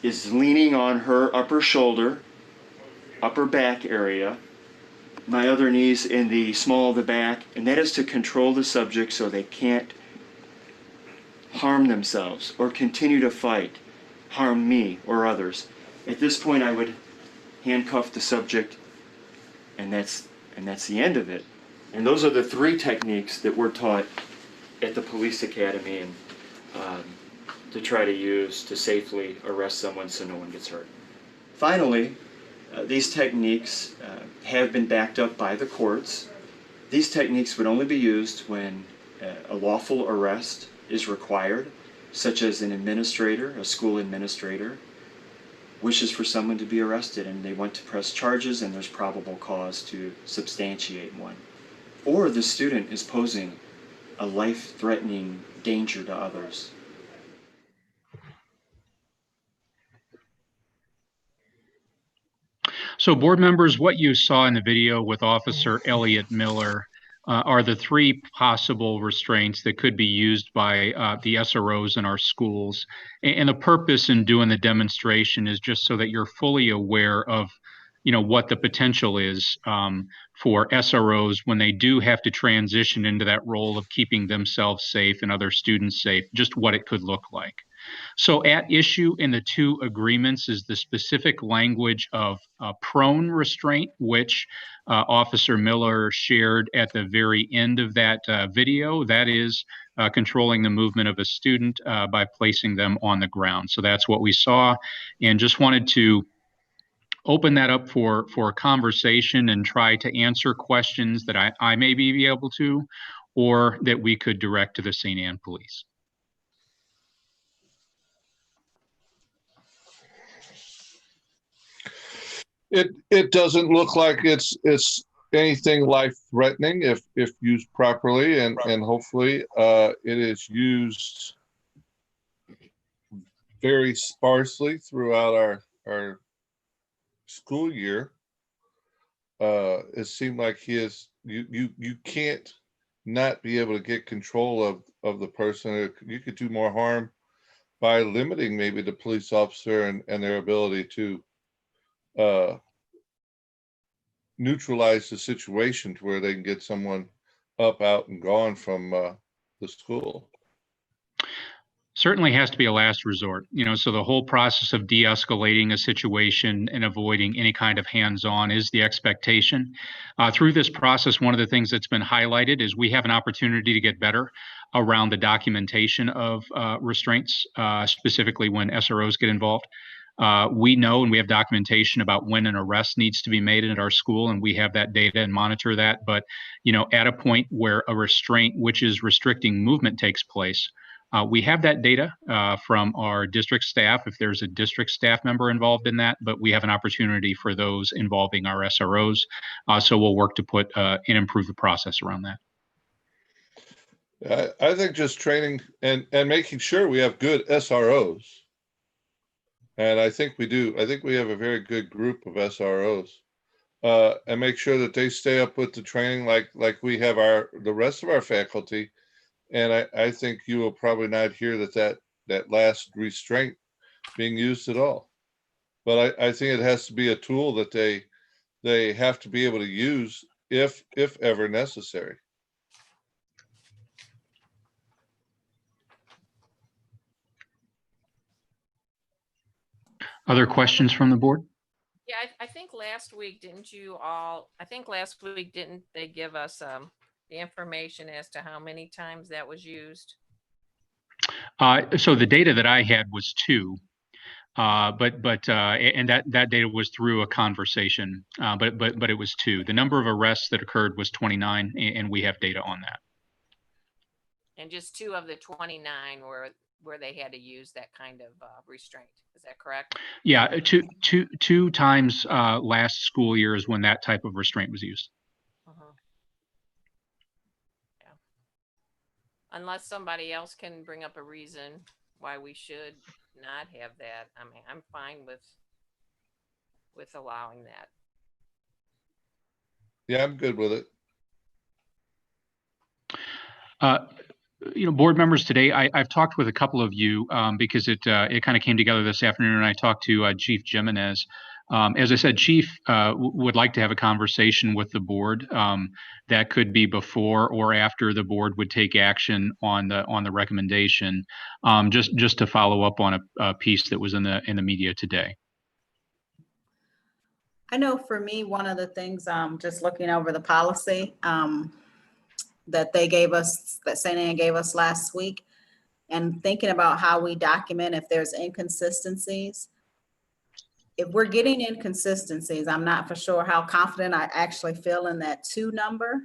is leaning on her upper shoulder, upper back area. My other knee's in the small of the back, and that is to control the subject so they can't harm themselves or continue to fight, harm me or others. At this point, I would handcuff the subject, and that's the end of it. And those are the 3 techniques that we're taught at the police academy and to try to use to safely arrest someone so no one gets hurt. Finally, these techniques have been backed up by the courts. These techniques would only be used when a lawful arrest is required, such as an administrator, a school administrator, wishes for someone to be arrested and they want to press charges and there's probable cause to substantiate one. Or the student is posing a life-threatening danger to others. So board members, what you saw in the video with Officer Elliot Miller are the three possible restraints that could be used by the SROs in our schools. And the purpose in doing the demonstration is just so that you're fully aware of, what the potential is for SROs when they do have to transition into that role of keeping themselves safe and other students safe, just what it could look like. So at issue in the two agreements is the specific language of prone restraint, which Officer Miller shared at the very end of that video. That is controlling the movement of a student by placing them on the ground. So that's what we saw, and just wanted to open that up for a conversation and try to answer questions that I may be able to, or that we could direct to the St. Anne Police. It doesn't look like it's anything life-threatening if used properly, and hopefully it is used very sparsely throughout our school year. It seemed like you can't not be able to get control of the person. You could do more harm by limiting maybe the police officer and their ability to neutralize the situation to where they can get someone up, out, and gone from the school. Certainly has to be a last resort, so the whole process of de-escalating a situation and avoiding any kind of hands-on is the expectation. Through this process, one of the things that's been highlighted is we have an opportunity to get better around the documentation of restraints, specifically when SROs get involved. We know and we have documentation about when an arrest needs to be made at our school, and we have that data and monitor that. But, at a point where a restraint, which is restricting movement, takes place, we have that data from our district staff if there's a district staff member involved in that, but we have an opportunity for those involving our SROs. So we'll work to put and improve the process around that. I think just training and making sure we have good SROs. And I think we do. I think we have a very good group of SROs, and make sure that they stay up with the training like we have the rest of our faculty. And I think you will probably not hear that last restraint being used at all. But I think it has to be a tool that they have to be able to use if ever necessary. Other questions from the board? Yeah, I think last week, didn't they give us the information as to how many times that was used? So the data that I had was 2, but and that data was through a conversation, but it was 2. The number of arrests that occurred was 29, and we have data on that. And just 2 of the 29 where they had to use that kind of restraint. Is that correct? Yeah, two times last school year is when that type of restraint was used. Yeah. Unless somebody else can bring up a reason why we should not have that. I mean, I'm fine with allowing that. Yeah, I'm good with it. Board members, today I've talked with a couple of you because it kind of came together this afternoon, and I talked to Chief Jimenez. As I said, Chief would like to have a conversation with the board that could be before or after the board would take action on the recommendation, just to follow up on a piece that was in the media today. I know for me, one of the things, just looking over the policy that they gave us, that St. Anne gave us last week, and thinking about how we document if there's inconsistencies. If we're getting inconsistencies, I'm not for sure how confident I actually feel in that 2 number,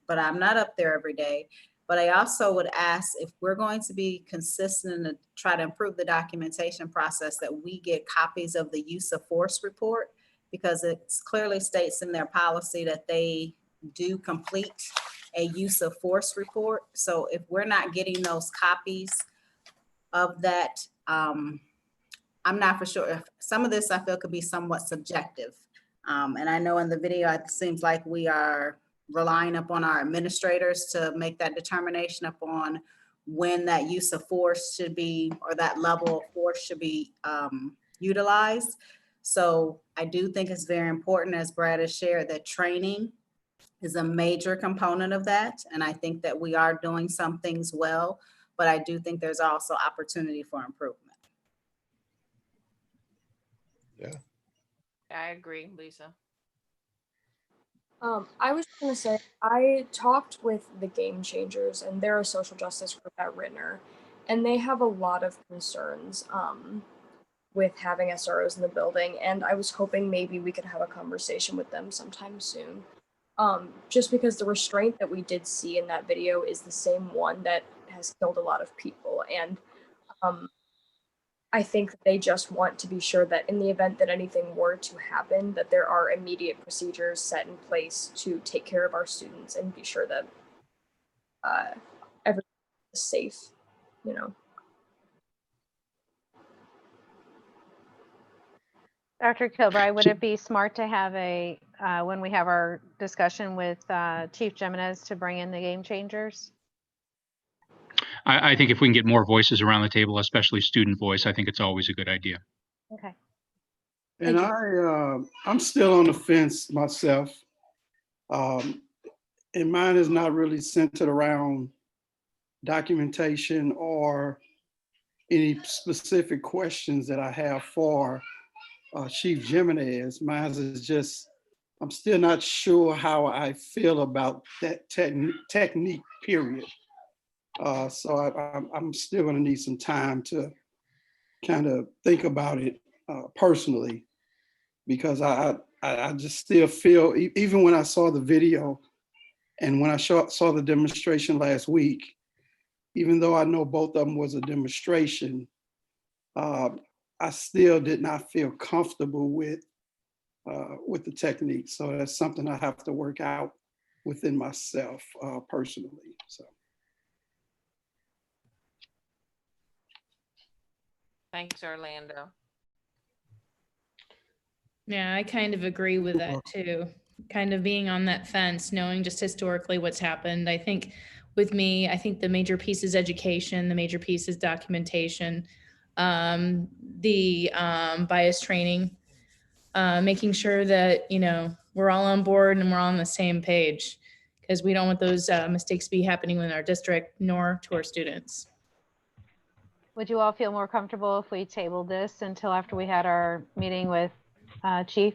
but I'm not up there every day. But I also would ask if we're going to be consistent and try to improve the documentation process, that we get copies of the use of force report, because it clearly states in their policy that they do complete a use of force report. So if we're not getting those copies of that, I'm not for sure. If some of this I feel could be somewhat subjective. And I know in the video, it seems like we are relying upon our administrators to make that determination upon when that use of force should be, or that level of force should be utilized. So I do think it's very important, as Brad has shared, that training is a major component of that. And I think that we are doing some things well, but I do think there's also opportunity for improvement. Yeah. I agree, Lisa. I was going to say, I talked with the Game Changers, and they're a social justice group at Ritenour, and they have a lot of concerns with having SROs in the building, and I was hoping maybe we could have a conversation with them sometime soon. Just because the restraint that we did see in that video is the same one that has killed a lot of people, and I think that they just want to be sure that in the event that anything were to happen, that there are immediate procedures set in place to take care of our students and be sure that everyone is safe, you know. Dr. Kilbride, would it be smart to have a, when we have our discussion with Chief Jimenez, to bring in the Game Changers? I think if we can get more voices around the table, especially student voice, I think it's always a good idea. Okay. And I'm still on the fence myself. And mine is not really centered around documentation or any specific questions that I have for Chief Jimenez. Mine is just, I'm still not sure how I feel about that technique, period. So I'm still going to need some time to kind of think about it personally, because I just still feel, even when I saw the video and when I saw the demonstration last week, even though I know both of them was a demonstration, I still did not feel comfortable with the technique. So that's something I have to work out within myself personally. So. Thanks, Orlando. Yeah, I kind of agree with that too. Kind of being on that fence, knowing just historically what's happened. I think with me, I think the major piece is education, the major piece is documentation, the bias training, making sure that, you know, we're all on board and we're all on the same page, because we don't want those mistakes to be happening in our district nor to our students. Would you all feel more comfortable if we tabled this until after we had our meeting with Chief?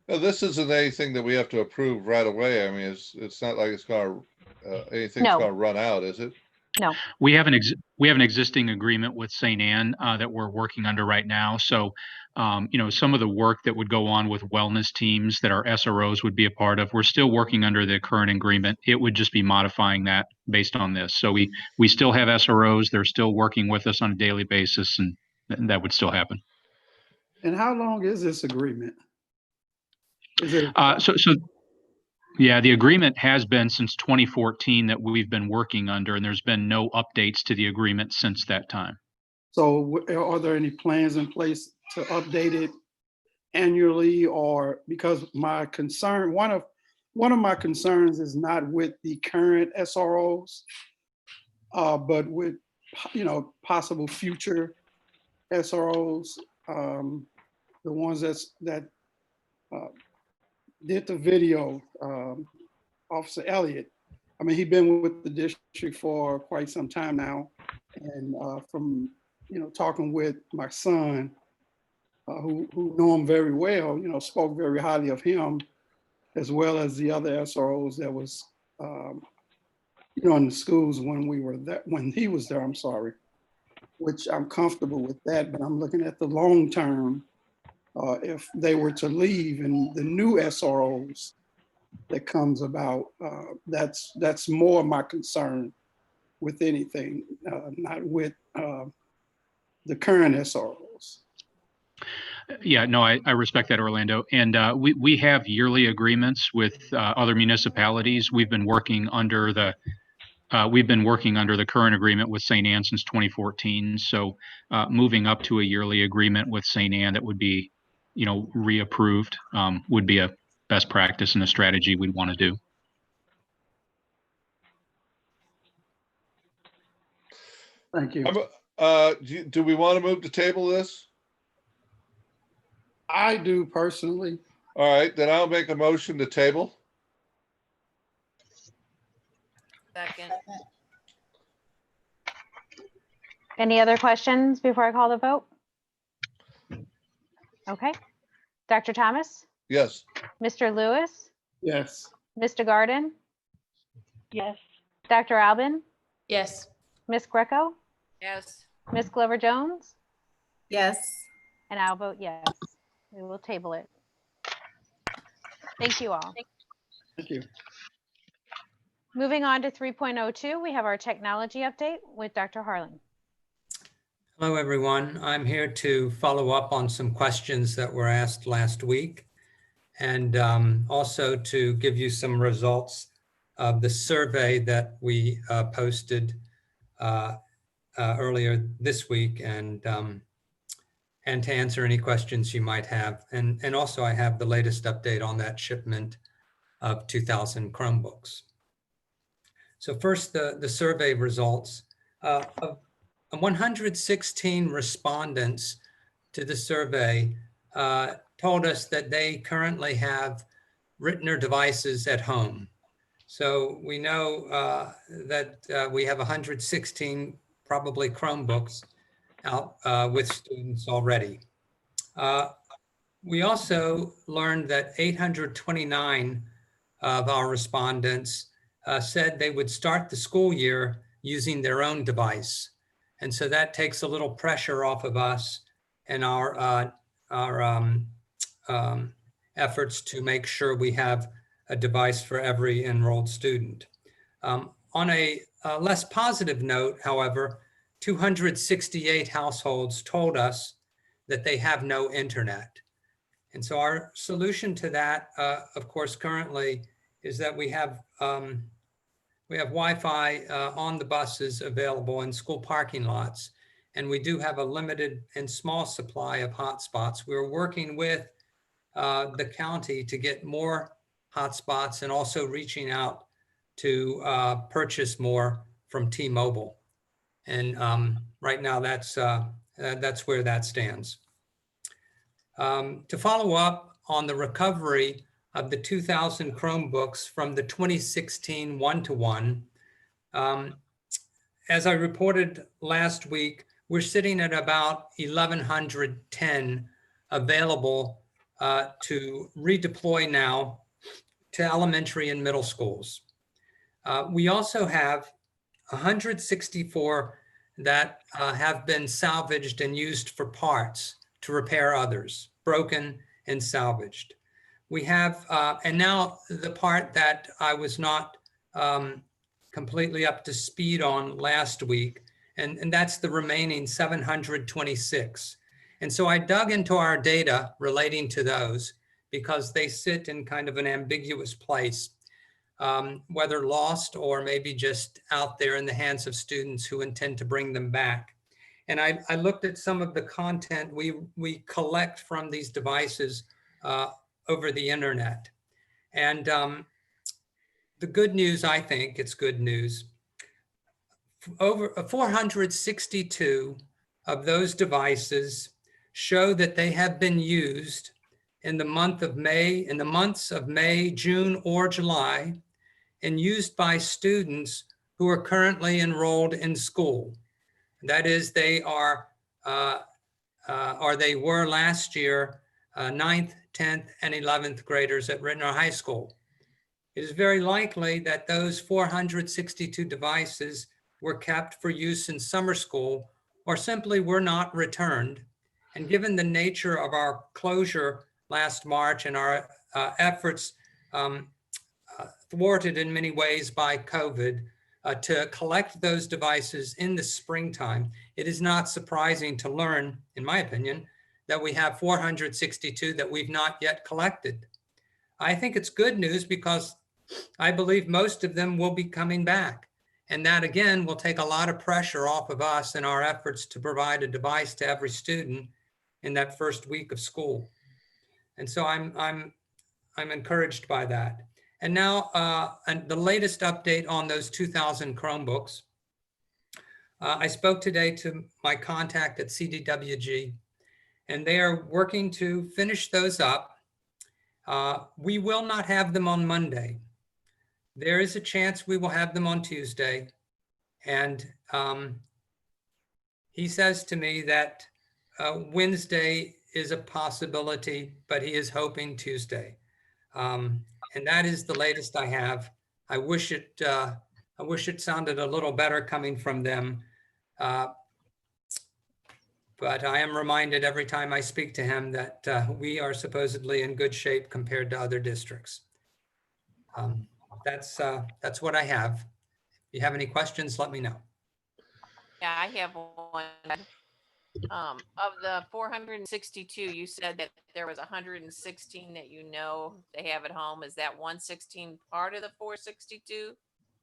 Now, this isn't anything that we have to approve right away. I mean, it's not like it's going to anything's No. going to run out, is it? No. We have an existing agreement with St. Anne that we're working under right now. So, you know, some of the work that would go on with wellness teams that our SROs would be a part of, we're still working under the current agreement. It would just be modifying that based on this. So we still have SROs. They're still working with us on a daily basis, and that would still happen. And how long is this agreement? Is it? Yeah, the agreement has been since 2014 that we've been working under, and there's been no updates to the agreement since that time. So are there any plans in place to update it annually? Or, because my concern, one of my concerns is not with the current SROs, but with, you know, possible future SROs, the ones that did the video, Officer Elliott. I mean, he's been with the district for quite some time now. And from, you know, talking with my son, who know him very well, you know, spoke very highly of him, as well as the other SROs that was, you know, in the schools when we were there, when he was there, I'm sorry, which I'm comfortable with that, but I'm looking at the long term. If they were to leave and the new SROs that comes about. That's more my concern with anything, not with the current SROs. Yeah, no, I respect that, Orlando. And we have yearly agreements with other municipalities. We've been working under the current agreement with St. Anne since 2014. So moving up to a yearly agreement with St. Anne that would be, reapproved would be a best practice and a strategy we'd want to do. Thank you. Do we want to move to table this? I do personally. All right, then I'll make a motion to table. Second. Any other questions before I call the vote? Okay. Dr. Thomas? Yes. Mr. Lewis? Yes. Mr. Garden? Yes. Dr. Albin? Yes. Ms. Greco? Yes. Ms. Glover Jones? Yes. And I'll vote yes. We will table it. Thank you all. Thank you. Moving on to 3.02, we have our technology update with Dr. Harlan. Hello, everyone. I'm here to follow up on some questions that were asked last week, and also to give you some results of the survey that we posted earlier this week, and to answer any questions you might have. And also I have the latest update on that shipment of 2,000 Chromebooks. So first, the survey results. Of 116 respondents to the survey told us that they currently have Ritenour devices at home. So we know that we have 116 probably Chromebooks out with students already. We also learned that 829 of our respondents said they would start the school year using their own device. And so that takes a little pressure off of us and our efforts to make sure we have a device for every enrolled student. On a less positive note, however, 268 households told us that they have no internet. And so our solution to that, of course, currently is that we have Wi-Fi on the buses available in school parking lots. And we do have a limited and small supply of hotspots. We're working with the county to get more hotspots and also reaching out to purchase more from T-Mobile. And right now that's where that stands. To follow up on the recovery of the 2,000 Chromebooks from the 2016 one-to-one, as I reported last week, we're sitting at about 1,110 available to redeploy now to elementary and middle schools. We also have 164 that have been salvaged and used for parts to repair others, broken and salvaged. We have, and now the part that I was not completely up to speed on last week, and that's the remaining 726. And so I dug into our data relating to those because they sit in kind of an ambiguous place, whether lost or maybe just out there in the hands of students who intend to bring them back. And I looked at some of the content we collect from these devices over the internet. And the good news, I think it's good news, over 462 of those devices show that they have been used in the months of May, June, or July, and used by students who are currently enrolled in school. That is, they are, or they were last year, 9th, 10th, and 11th graders at Ritenour High School. It is very likely that those 462 devices were kept for use in summer school or simply were not returned. And given the nature of our closure last March and our efforts thwarted in many ways by COVID, to collect those devices in the springtime, it is not surprising to learn, in my opinion, that we have 462 that we've not yet collected. I think it's good news because I believe most of them will be coming back. And that again will take a lot of pressure off of us in our efforts to provide a device to every student in that first week of school. And so I'm encouraged by that. And now and the latest update on those 2,000 Chromebooks. I spoke today to my contact at CDWG, and they are working to finish those up. We will not have them on Monday. There is a chance we will have them on Tuesday. And he says to me that Wednesday is a possibility, but he is hoping Tuesday. And that is the latest I have. I wish it sounded a little better coming from them. But I am reminded every time I speak to him that we are supposedly in good shape compared to other districts. That's what I have. If you have any questions, let me know. Yeah, I have one. Of the 462, you said that there was 116 that you know they have at home. Is that 116 part of the 462?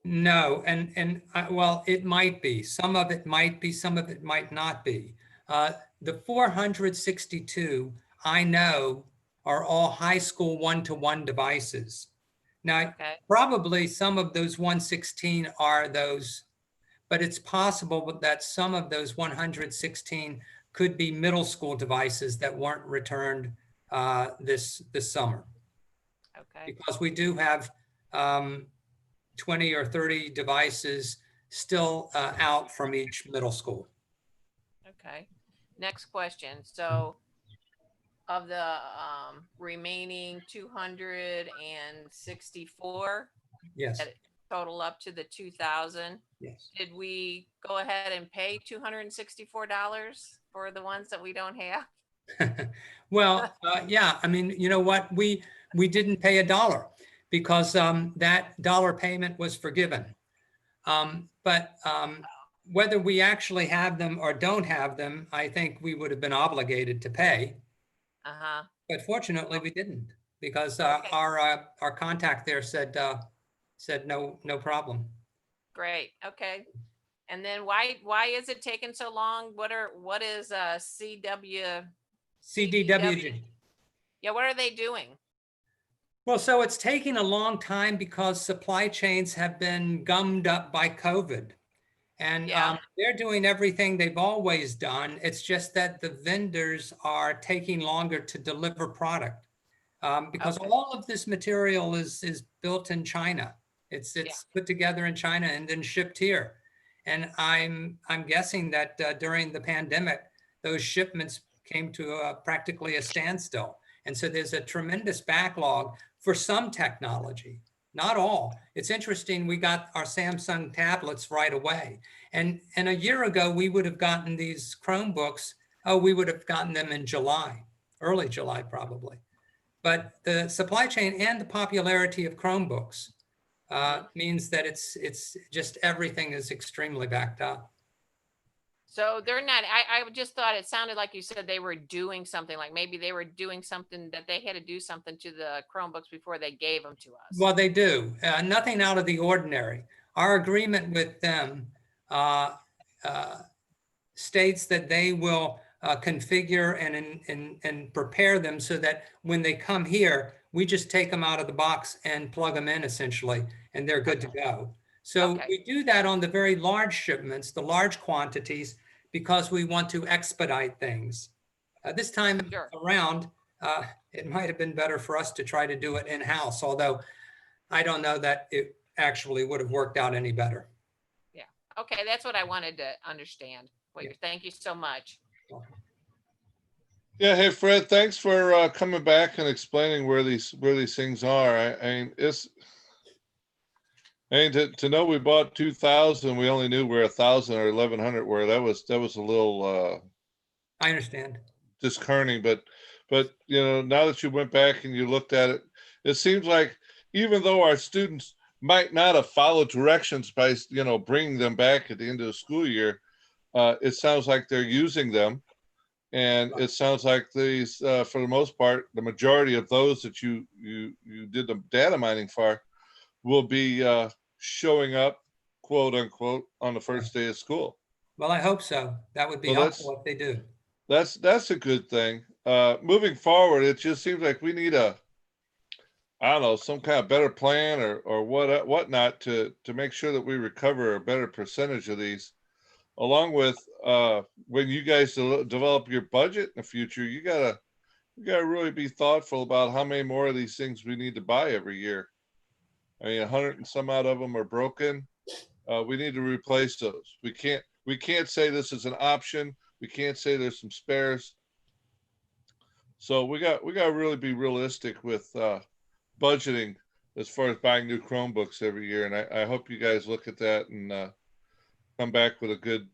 No, and well, it might be. Some of it might be, some of it might not be. The 462 I know are all high school one-to-one devices. Now, probably some of those 116 are those, but it's possible that some of those 116 could be middle school devices that weren't returned this summer. Okay. Because we do have 20 or 30 devices still out from each middle school. Okay. Next question. So of the remaining 264, yes, that total up to the 2,000. Yes. Did we go ahead and pay $264 for the ones that we don't have? Well, yeah, I mean, you know what? We didn't pay $1 because that dollar payment was forgiven. But whether we actually have them or don't have them, I think we would have been obligated to pay. Uh-huh. But fortunately, we didn't because our contact there said no problem. Great. Okay. And then why is it taking so long? What is CDWG? Yeah, what are they doing? Well, so it's taking a long time because supply chains have been gummed up by COVID. And they're doing everything they've always done. It's just that the vendors are taking longer to deliver product because all of this material is built in China. It's put together in China and then shipped here. And I'm guessing that during the pandemic, those shipments came to practically a standstill. And so there's a tremendous backlog for some technology. Not all. It's interesting, we got our Samsung tablets right away. And a year ago, we would have gotten these Chromebooks, we would have gotten them in July, early July probably. But the supply chain and the popularity of Chromebooks means that it's just everything is extremely backed up. So they're not, I just thought it sounded like you said they were doing something, like maybe they were doing something that they had to do something to the Chromebooks before they gave them to us. Well, they do. Nothing out of the ordinary. Our agreement with them states that they will configure and prepare them so that when they come here, we just take them out of the box and plug them in essentially, and they're good to go. So we do that on the very large shipments, the large quantities, because we want to expedite things. This time around, it might have been better for us to try to do it in-house, although I don't know that it actually would have worked out any better. Yeah. Okay, that's what I wanted to understand. Well, thank you so much. Yeah, hey Fred, thanks for coming back and explaining where these things are. I mean, to know we bought 2,000, we only knew where 1,000 or 1,100 were. That was a little. I understand. Discerning, but you know, now that you went back and you looked at it, it seems like even though our students might not have followed directions by, bringing them back at the end of the school year, it sounds like they're using them. And it sounds like these, for the most part, the majority of those that you did the data mining for will be showing up, quote unquote, on the first day of school. Well, I hope so. That would be helpful if they do. That's a good thing. Moving forward, it just seems like we need I don't know, some kind of better plan or whatnot to make sure that we recover a better percentage of these. Along with when you guys develop your budget in the future, you gotta really be thoughtful about how many more of these things we need to buy every year. I mean, 100 and some odd of them are broken. We need to replace those. We can't say this is an option. We can't say there's some spares. So we got to really be realistic with budgeting as far as buying new Chromebooks every year. And I hope you guys look at that and come back with a good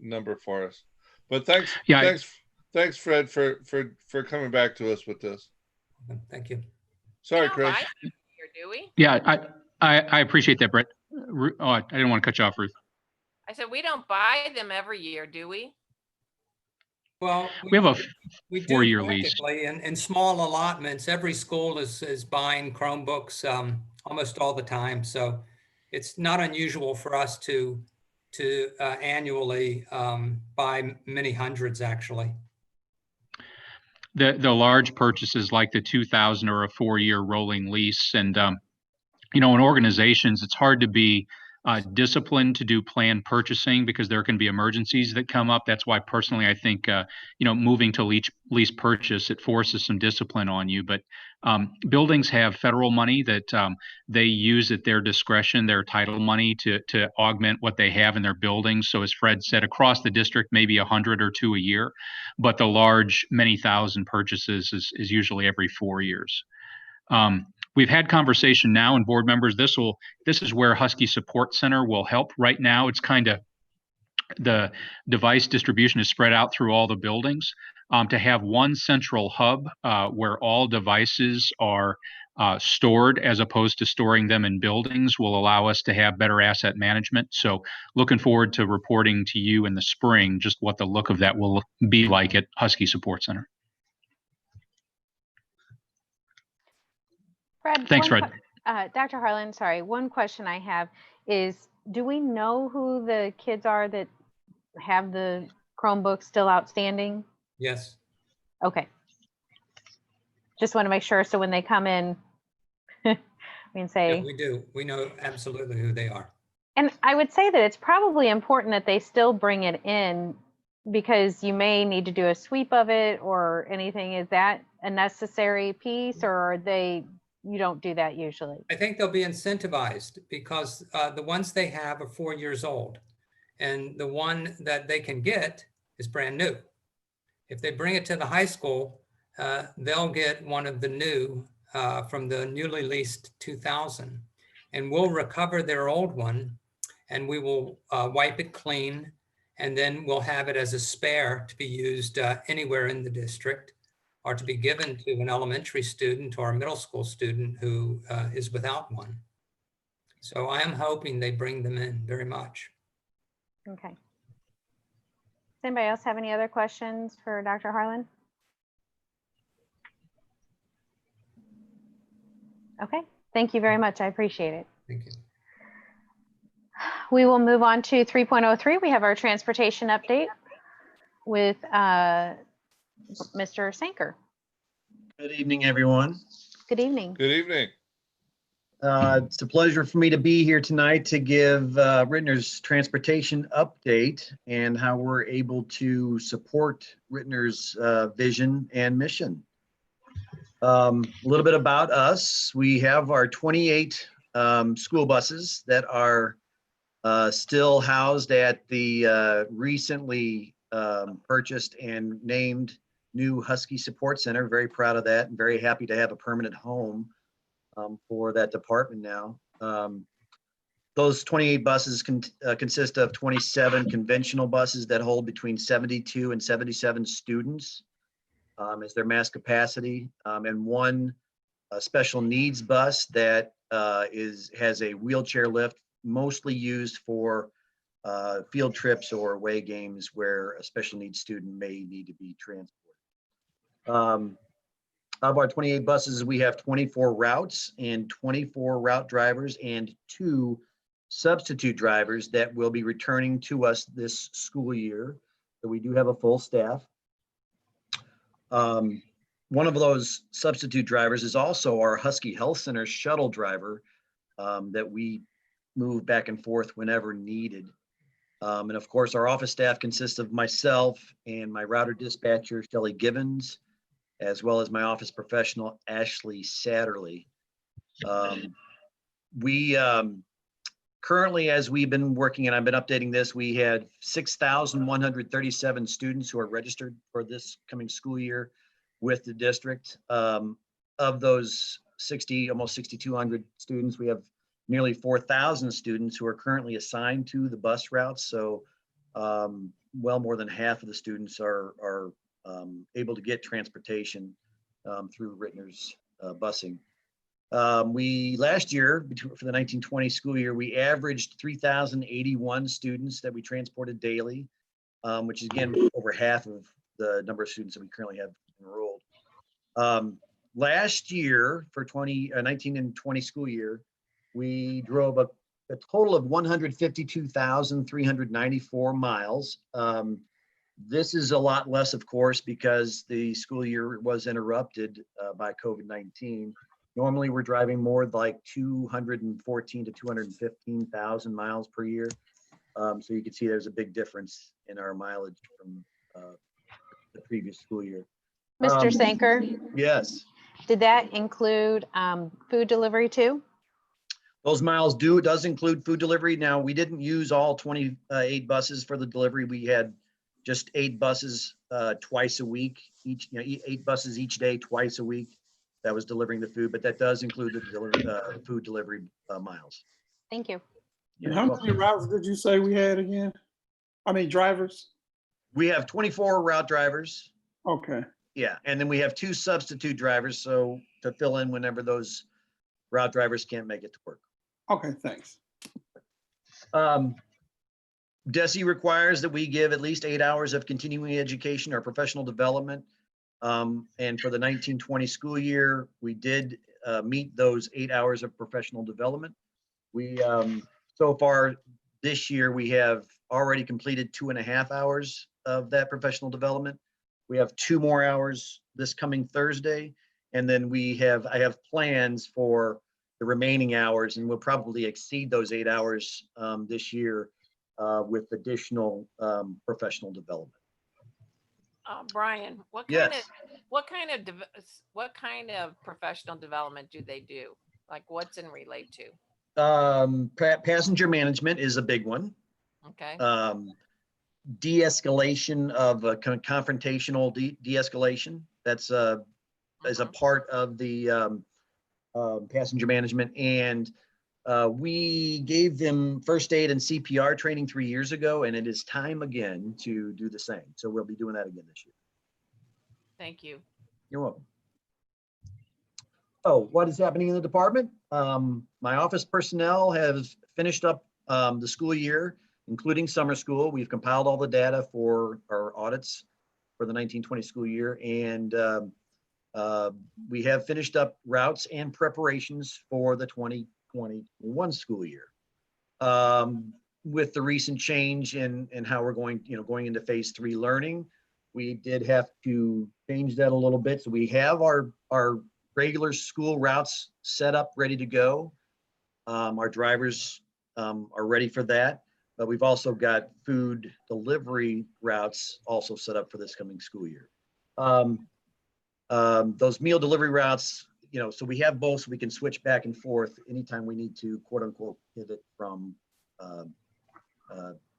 number for us. But thanks, Fred, for coming back to us with this. Thank you. Sorry, Chris. Do we? Yeah, I appreciate that, Brett. Oh, I didn't want to cut you off, Ruth. I said, we don't buy them every year, do we? Well, we have a we 4-year lease. In small allotments. Every school is buying Chromebooks almost all the time. So it's not unusual for us to annually buy many hundreds, actually. The large purchases like the 2,000 or a 4-year rolling lease, and in organizations, it's hard to be disciplined to do planned purchasing because there can be emergencies that come up. That's why personally, I think, moving to lease purchase, it forces some discipline on you. But buildings have federal money that they use at their discretion, their title money to augment what they have in their buildings. So as Fred said, across the district, maybe 100 or 2 a year, but the large many thousand purchases is usually every 4 years. We've had conversation now, and board members, this is where Husky Support Center will help. Right now, it's kind of the device distribution is spread out through all the buildings. To have one central hub where all devices are stored as opposed to storing them in buildings will allow us to have better asset management. So looking forward to reporting to you in the spring just what the look of that will be like at Husky Support Center. Fred, thanks, Fred. Dr. Harlan, sorry, one question I have is, do we know who the kids are that have the Chromebooks still outstanding? Yes. Okay. Just want to make sure so when they come in, we can say. Yeah, we do. We know absolutely who they are. And I would say that it's probably important that they still bring it in because you may need to do a sweep of it or anything. Is that a necessary piece, or are you don't do that usually? I think they'll be incentivized because the ones they have are 4 years old, and the one that they can get is brand new. If they bring it to the high school, they'll get one of the new from the newly leased 2000, and we'll recover their old one, and we will wipe it clean, and then we'll have it as a spare to be used anywhere in the district, or to be given to an elementary student or a middle school student who is without one. So I am hoping they bring them in very much. Okay. Does anybody else have any other questions for Dr. Harlan? Okay, thank you very much. I appreciate it. Thank you. We will move on to 3.03. We have our transportation update with Mr. Sanker. Good evening, everyone. Good evening. Good evening. It's a pleasure for me to be here tonight to give Ritenour's transportation update and how we're able to support Ritenour's vision and mission. A little bit about us. We have our 28 school buses that are still housed at the recently purchased and named new Husky Support Center. Very proud of that and very happy to have a permanent home for that department now. Those 28 buses consist of 27 conventional buses that hold between 72 and 77 students as their mass capacity, and one special needs bus that has a wheelchair lift, mostly used for field trips or away games where a special needs student may need to be transported. Of our 28 buses, we have 24 routes and 24 route drivers and 2 substitute drivers that will be returning to us this school year. So we do have a full staff. One of those substitute drivers is also our Husky Health Center shuttle driver that we move back and forth whenever needed. And of course, our office staff consists of myself and my router dispatcher, Shelley Gibbons, as well as my office professional, Ashley Satterley. We currently, as we've been working, and I've been updating this, we had 6,137 students who are registered for this coming school year with the district. Of those almost 6,200 students, we have nearly 4,000 students who are currently assigned to the bus routes. So well more than half of the students are able to get transportation through Ritenour's busing. Last year, for the 1920 school year, we averaged 3,081 students that we transported daily, which is again over half of the number of students that we currently have enrolled. Last year, for 19 and 20 school year, we drove a total of 152,394 miles. This is a lot less, of course, because the school year was interrupted by COVID-19. Normally, we're driving more like 214 to 215,000 miles per year. So you can see there's a big difference in our mileage from the previous school year. Mr. Sanker, Yes. did that include food delivery too? Those miles does include food delivery. Now, we didn't use all 28 buses for the delivery. We had just 8 buses twice a week, 8 buses each day, twice a week. That was delivering the food, but that does include the food delivery miles. Thank you. And how many routes did you say we had again? I mean, drivers? We have 24 route drivers. Okay. Yeah, and then we have 2 substitute drivers, so to fill in whenever those route drivers can't make it to work. Okay, thanks. DESE requires that we give at least 8 hours of continuing education or professional development. And for the 1920 school year, we did meet those 8 hours of professional development. We, so far this year, we have already completed 2.5 hours of that professional development. We have 2 more hours this coming Thursday. And then I have plans for the remaining hours, and we'll probably exceed those 8 hours this year with additional professional development. Brian, what kind of professional development do they do? Like what's in relate to? Passenger management is a big one. Okay. De-escalation of confrontational de-escalation. That's is a part of the passenger management. And we gave them first aid and CPR training 3 years ago, and it is time again to do the same. So we'll be doing that again this year. Thank you. You're welcome. Oh, what is happening in the department? My office personnel have finished up the school year, including summer school. We've compiled all the data for our audits for the 1920 school year, and we have finished up routes and preparations for the 2021 school year. With the recent change in how we're going into phase 3 learning, we did have to change that a little bit. So we have our regular school routes set up, ready to go. Our drivers are ready for that, but we've also got food delivery routes also set up for this coming school year. Those meal delivery routes, so we have both, so we can switch back and forth anytime we need to, quote unquote, pivot from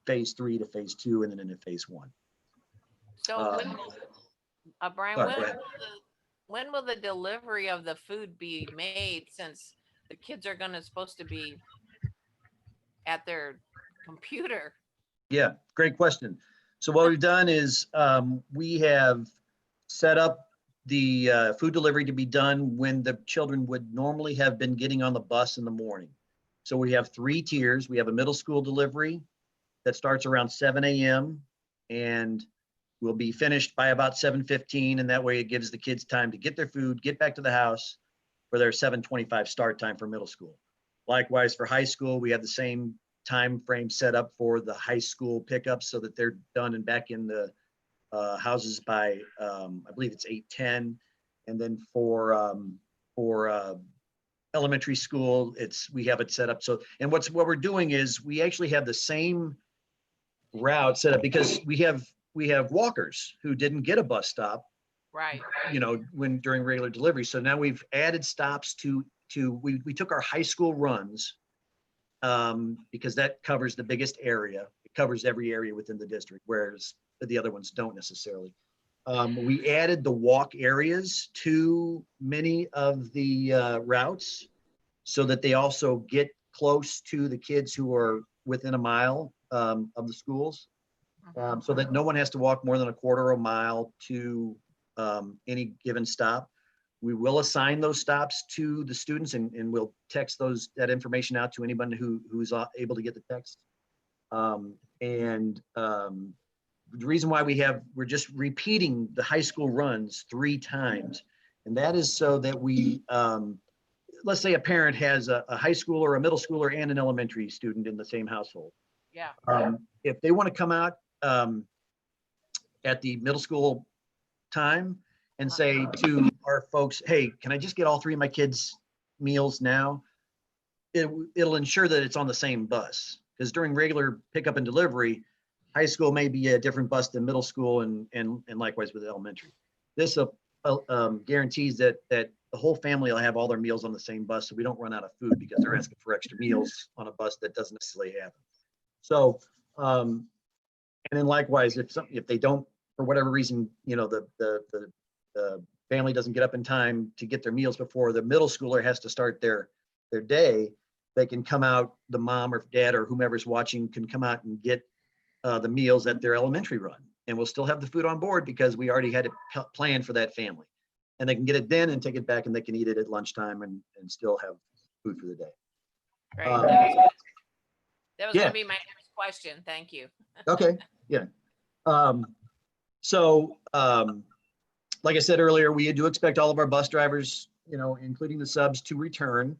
phase 3 to phase 2 and then into phase 1. So Brian, when will the delivery of the food be made, since the kids are supposed to be at their computer? Yeah, great question. So what we've done is we have set up the food delivery to be done when the children would normally have been getting on the bus in the morning. So we have 3 tiers. We have a middle school delivery that starts around 7 a.m. and will be finished by about 7:15. And that way it gives the kids time to get their food, get back to the house for their 7:25 start time for middle school. Likewise, for high school, we have the same time frame set up for the high school pickups so that they're done and back in the houses by, I believe it's 8:10. And then for elementary school, we have it set up. So, and what we're doing is we actually have the same route set up because we have walkers who didn't get a bus stop, Right. during regular delivery. So now we've added stops we took our high school runs because that covers the biggest area. It covers every area within the district, whereas the other ones don't necessarily. We added the walk areas to many of the routes so that they also get close to the kids who are within a mile of the schools, so that no one has to walk more than a quarter of a mile to any given stop. We will assign those stops to the students and we'll text that information out to anyone who's able to get the text. The reason why we're just repeating the high school runs 3 times. And that is so that we, let's say a parent has a high schooler, a middle schooler, and an elementary student in the same household. Yeah. If they want to come out at the middle school time and say to our folks, hey, can I just get all 3 of my kids' meals now? It'll ensure that it's on the same bus, because during regular pickup and delivery, high school may be a different bus than middle school and likewise with elementary. This guarantees that the whole family will have all their meals on the same bus, so we don't run out of food because they're asking for extra meals on a bus that doesn't necessarily have them. So, and then likewise, if they don't, for whatever reason, the family doesn't get up in time to get their meals before the middle schooler has to start their day, they can come out, the mom or dad or whomever's watching can come out and get the meals at their elementary run. And we'll still have the food on board because we already had it planned for that family. And they can get it then and take it back and they can eat it at lunchtime and still have food for the day. Great. That was yeah. going to be my next question. Thank you. Okay. Yeah. Like I said earlier, we do expect all of our bus drivers, including the subs, to return.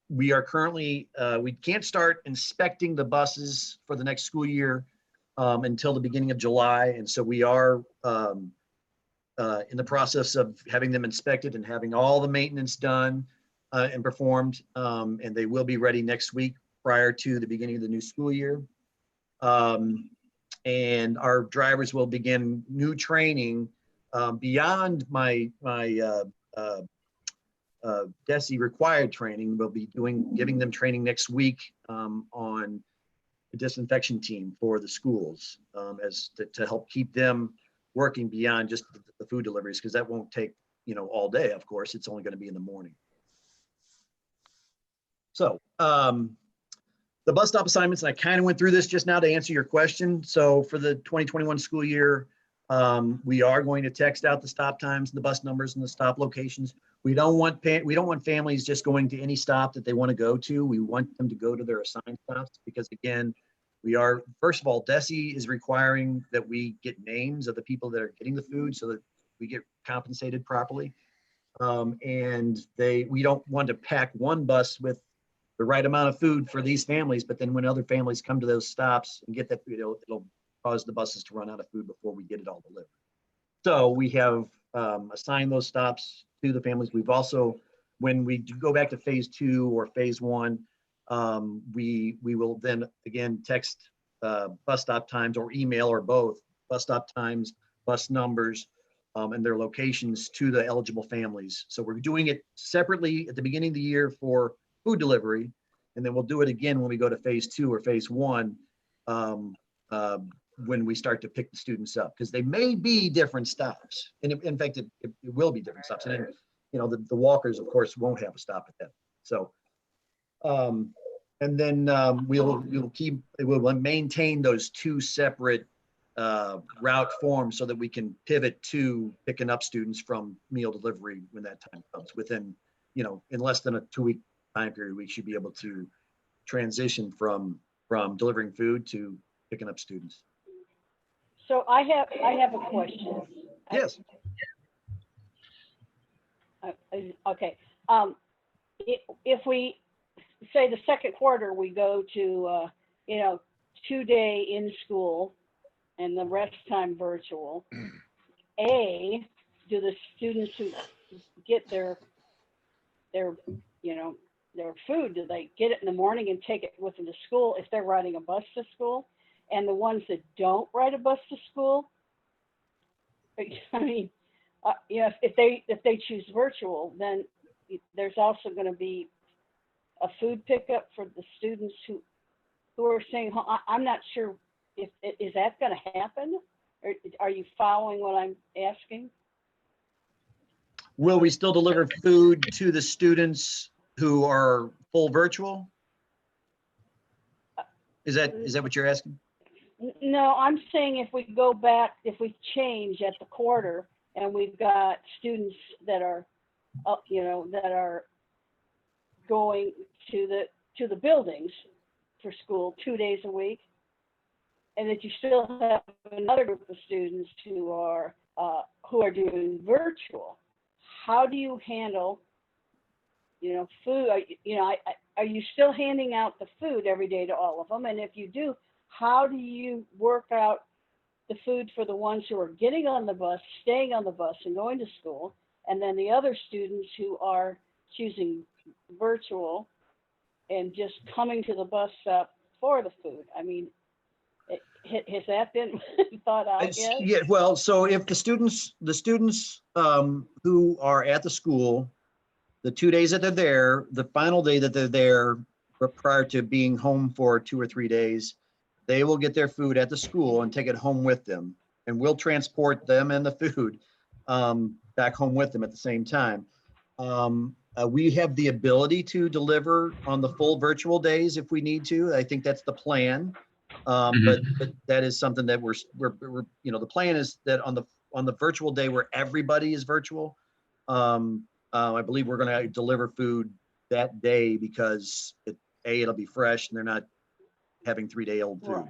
We are currently, we can't start inspecting the buses for the next school year until the beginning of July. And so we are in the process of having them inspected and having all the maintenance done and performed. And they will be ready next week prior to the beginning of the new school year. And our drivers will begin new training beyond my DESE required training. We'll be giving them training next week on the disinfection team for the schools to help keep them working beyond just the food deliveries, because that won't take all day. Of course, it's only going to be in the morning. So the bus stop assignments, and I kind of went through this just now to answer your question. So for the 2021 school year, we are going to text out the stop times, the bus numbers, and the stop locations. We don't want families just going to any stop that they want to go to. We want them to go to their assigned stops because, again, first of all, DESE is requiring that we get names of the people that are getting the food so that we get compensated properly. And we don't want to pack one bus with the right amount of food for these families, but then when other families come to those stops and get that food, it'll cause the buses to run out of food before we get it all delivered. So we have assigned those stops to the families. We've also, when we do go back to phase 2 or phase 1, we will then again text bus stop times or email or both bus stop times, bus numbers, and their locations to the eligible families. So we're doing it separately at the beginning of the year for food delivery, and then we'll do it again when we go to phase 2 or phase 1 when we start to pick the students up, because they may be different stops, and in fact it will be different stops, and then, the walkers of course won't have a stop at that. So and then we'll maintain those 2 separate route form so that we can pivot to picking up students from meal delivery when that time comes. Within, in less than a 2-week time period, we should be able to transition from delivering food to picking up students. So I have a question. Yes. Okay. If we say the second quarter, we go to 2-day in school and the rest time virtual. Do the students who get their food, do they get it in the morning and take it with them to school if they're riding a bus to school? And the ones that don't ride a bus to school, I mean, if they choose virtual, then there's also going to be a food pickup for the students who are saying, I'm not sure is that going to happen? Or are you following what I'm asking? Will we still deliver food to the students who are full virtual? Is that what you're asking? No, I'm saying if we go back, if we change at the quarter and we've got students that are, that are going to the buildings for school 2 days a week, and that you still have another group of students who are doing virtual. How do you handle, food? Are you still handing out the food every day to all of them? And if you do, how do you work out the food for the ones who are getting on the bus, staying on the bus and going to school, and then the other students who are choosing virtual and just coming to the bus stop for the food? I mean, has that been thought out yet? Yeah, well, so if the students who are at the school, the 2 days that they're there, the final day that they're there, but prior to being home for 2 or 3 days, they will get their food at the school and take it home with them. And we'll transport them and the food back home with them at the same time. We have the ability to deliver on the full virtual days if we need to. I think that's the plan. But that is something that we're the plan is that on the virtual day where everybody is virtual, I believe we're going to deliver food that day because it'll be fresh and they're not having 3-day-old food.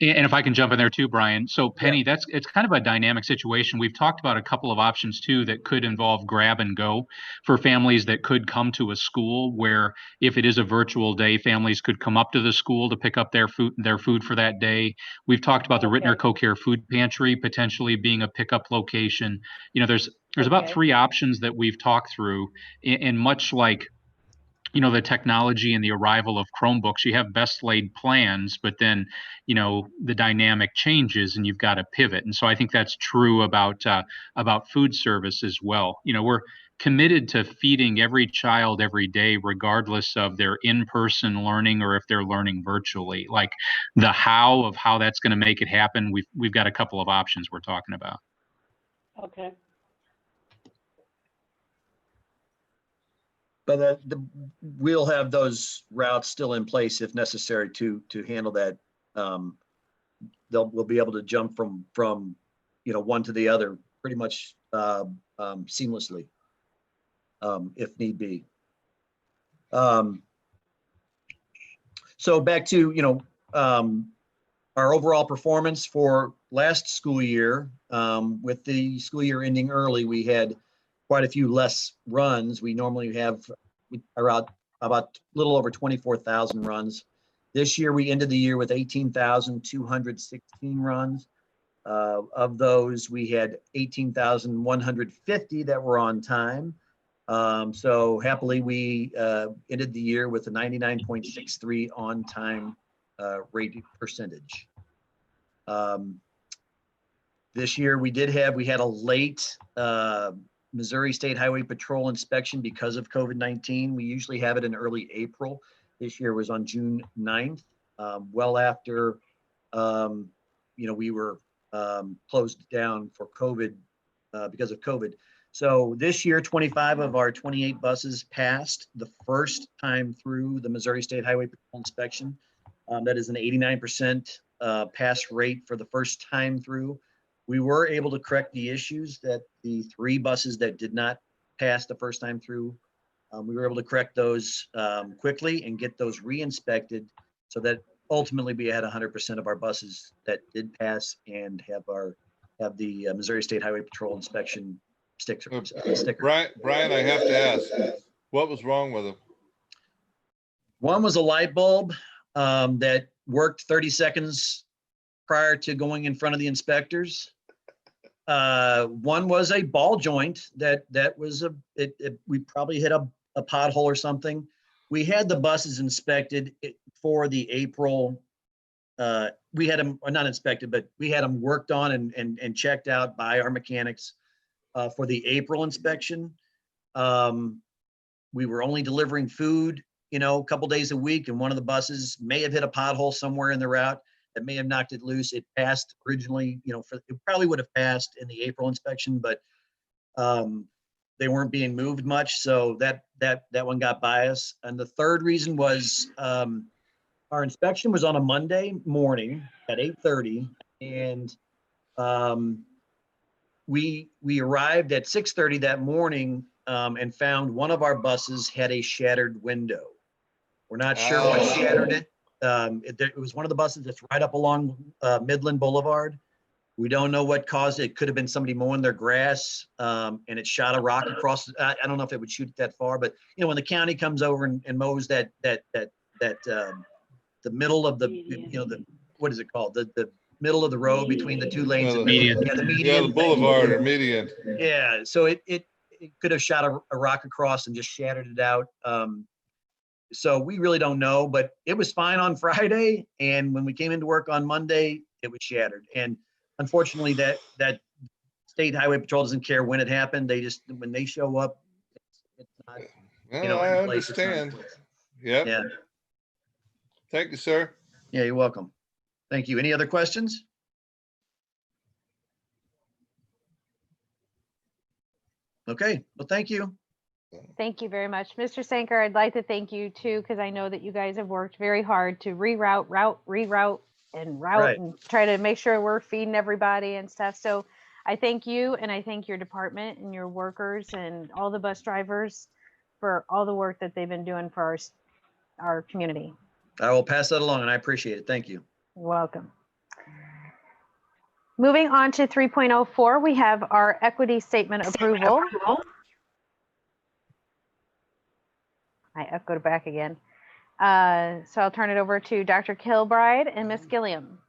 And if I can jump in there too, Brian. So Penny, it's kind of a dynamic situation. We've talked about a couple of options too that could involve grab and go for families that could come to a school where if it is a virtual day, families could come up to the school to pick up their food for that day. We've talked about the Ritenour Co-Care Food Pantry potentially being a pickup location. There's about 3 options that we've talked through, and much like the technology and the arrival of Chromebooks, you have best laid plans, but then, the dynamic changes and you've got to pivot. And so I think that's true about food service as well. We're committed to feeding every child every day, regardless of their in-person learning or if they're learning virtually. Like the how that's going to make it happen, we've got a couple of options we're talking about. Okay. But we'll have those routes still in place if necessary to handle that. We'll be able to jump from one to the other pretty much seamlessly if need be. So back to our overall performance for last school year. With the school year ending early, we had quite a few less runs. We normally have around about a little over 24,000 runs. This year, we ended the year with 18,216 runs. Of those, we had 18,150 that were on time. So happily, we ended the year with a 99.63 on-time rate percentage. This year, we had a late Missouri State Highway Patrol inspection because of COVID-19. We usually have it in early April. This year was on June 9th, well after, we were closed down for COVID because of COVID. So this year, 25 of our 28 buses passed the first time through the Missouri State Highway Patrol inspection. That is an 89% pass rate for the first time through. We were able to correct the issues that the 3 buses that did not pass the first time through. We were able to correct those quickly and get those re-inspected so that ultimately we had 100% of our buses that did pass and have the Missouri State Highway Patrol inspection sticker. Brian, I have to ask, what was wrong with them? One was a light bulb that worked 30 seconds prior to going in front of the inspectors. One was a ball joint that was we probably hit a pothole or something. We had the buses inspected for the April. We had them not inspected, but we had them worked on and checked out by our mechanics for the April inspection. We were only delivering food, a couple days a week, and one of the buses may have hit a pothole somewhere in the route that may have knocked it loose. It passed originally, it probably would have passed in the April inspection, but they weren't being moved much, so that one got by us. And the third reason was our inspection was on a Monday morning at 8:30, and we arrived at 6:30 that morning and found one of our buses had a shattered window. We're not sure what shattered it. It was one of the buses that's right up along Midland Boulevard. We don't know what caused it. It could have been somebody mowing their grass and it shot a rock across. I don't know if it would shoot that far, but when the county comes over and mows that the middle of the what is it called? The middle of the road between the 2 lanes. The median. Yeah, the median. Yeah, the boulevard or median. Yeah, so it could have shot a rock across and just shattered it out. So we really don't know, but it was fine on Friday. And when we came into work on Monday, it was shattered. And unfortunately, that State Highway Patrol doesn't care when it happened. They just, when they show up, it's not, I understand. Yep. Yeah. Thank you, sir. Yeah, you're welcome. Thank you. Any other questions? Okay, well, thank you. Thank you very much. Mr. Sanker, I'd like to thank you too, because I know that you guys have worked very hard to reroute, reroute, and route Right. and try to make sure we're feeding everybody and stuff. So I thank you, and I thank your department and your workers and all the bus drivers for all the work that they've been doing for our community. I will pass that along and I appreciate it. Thank you. You're welcome. Moving on to 3.04, we have our equity statement approval. I echoed back again. So I'll turn it over to Dr. Kilbride and Ms. Gilliam.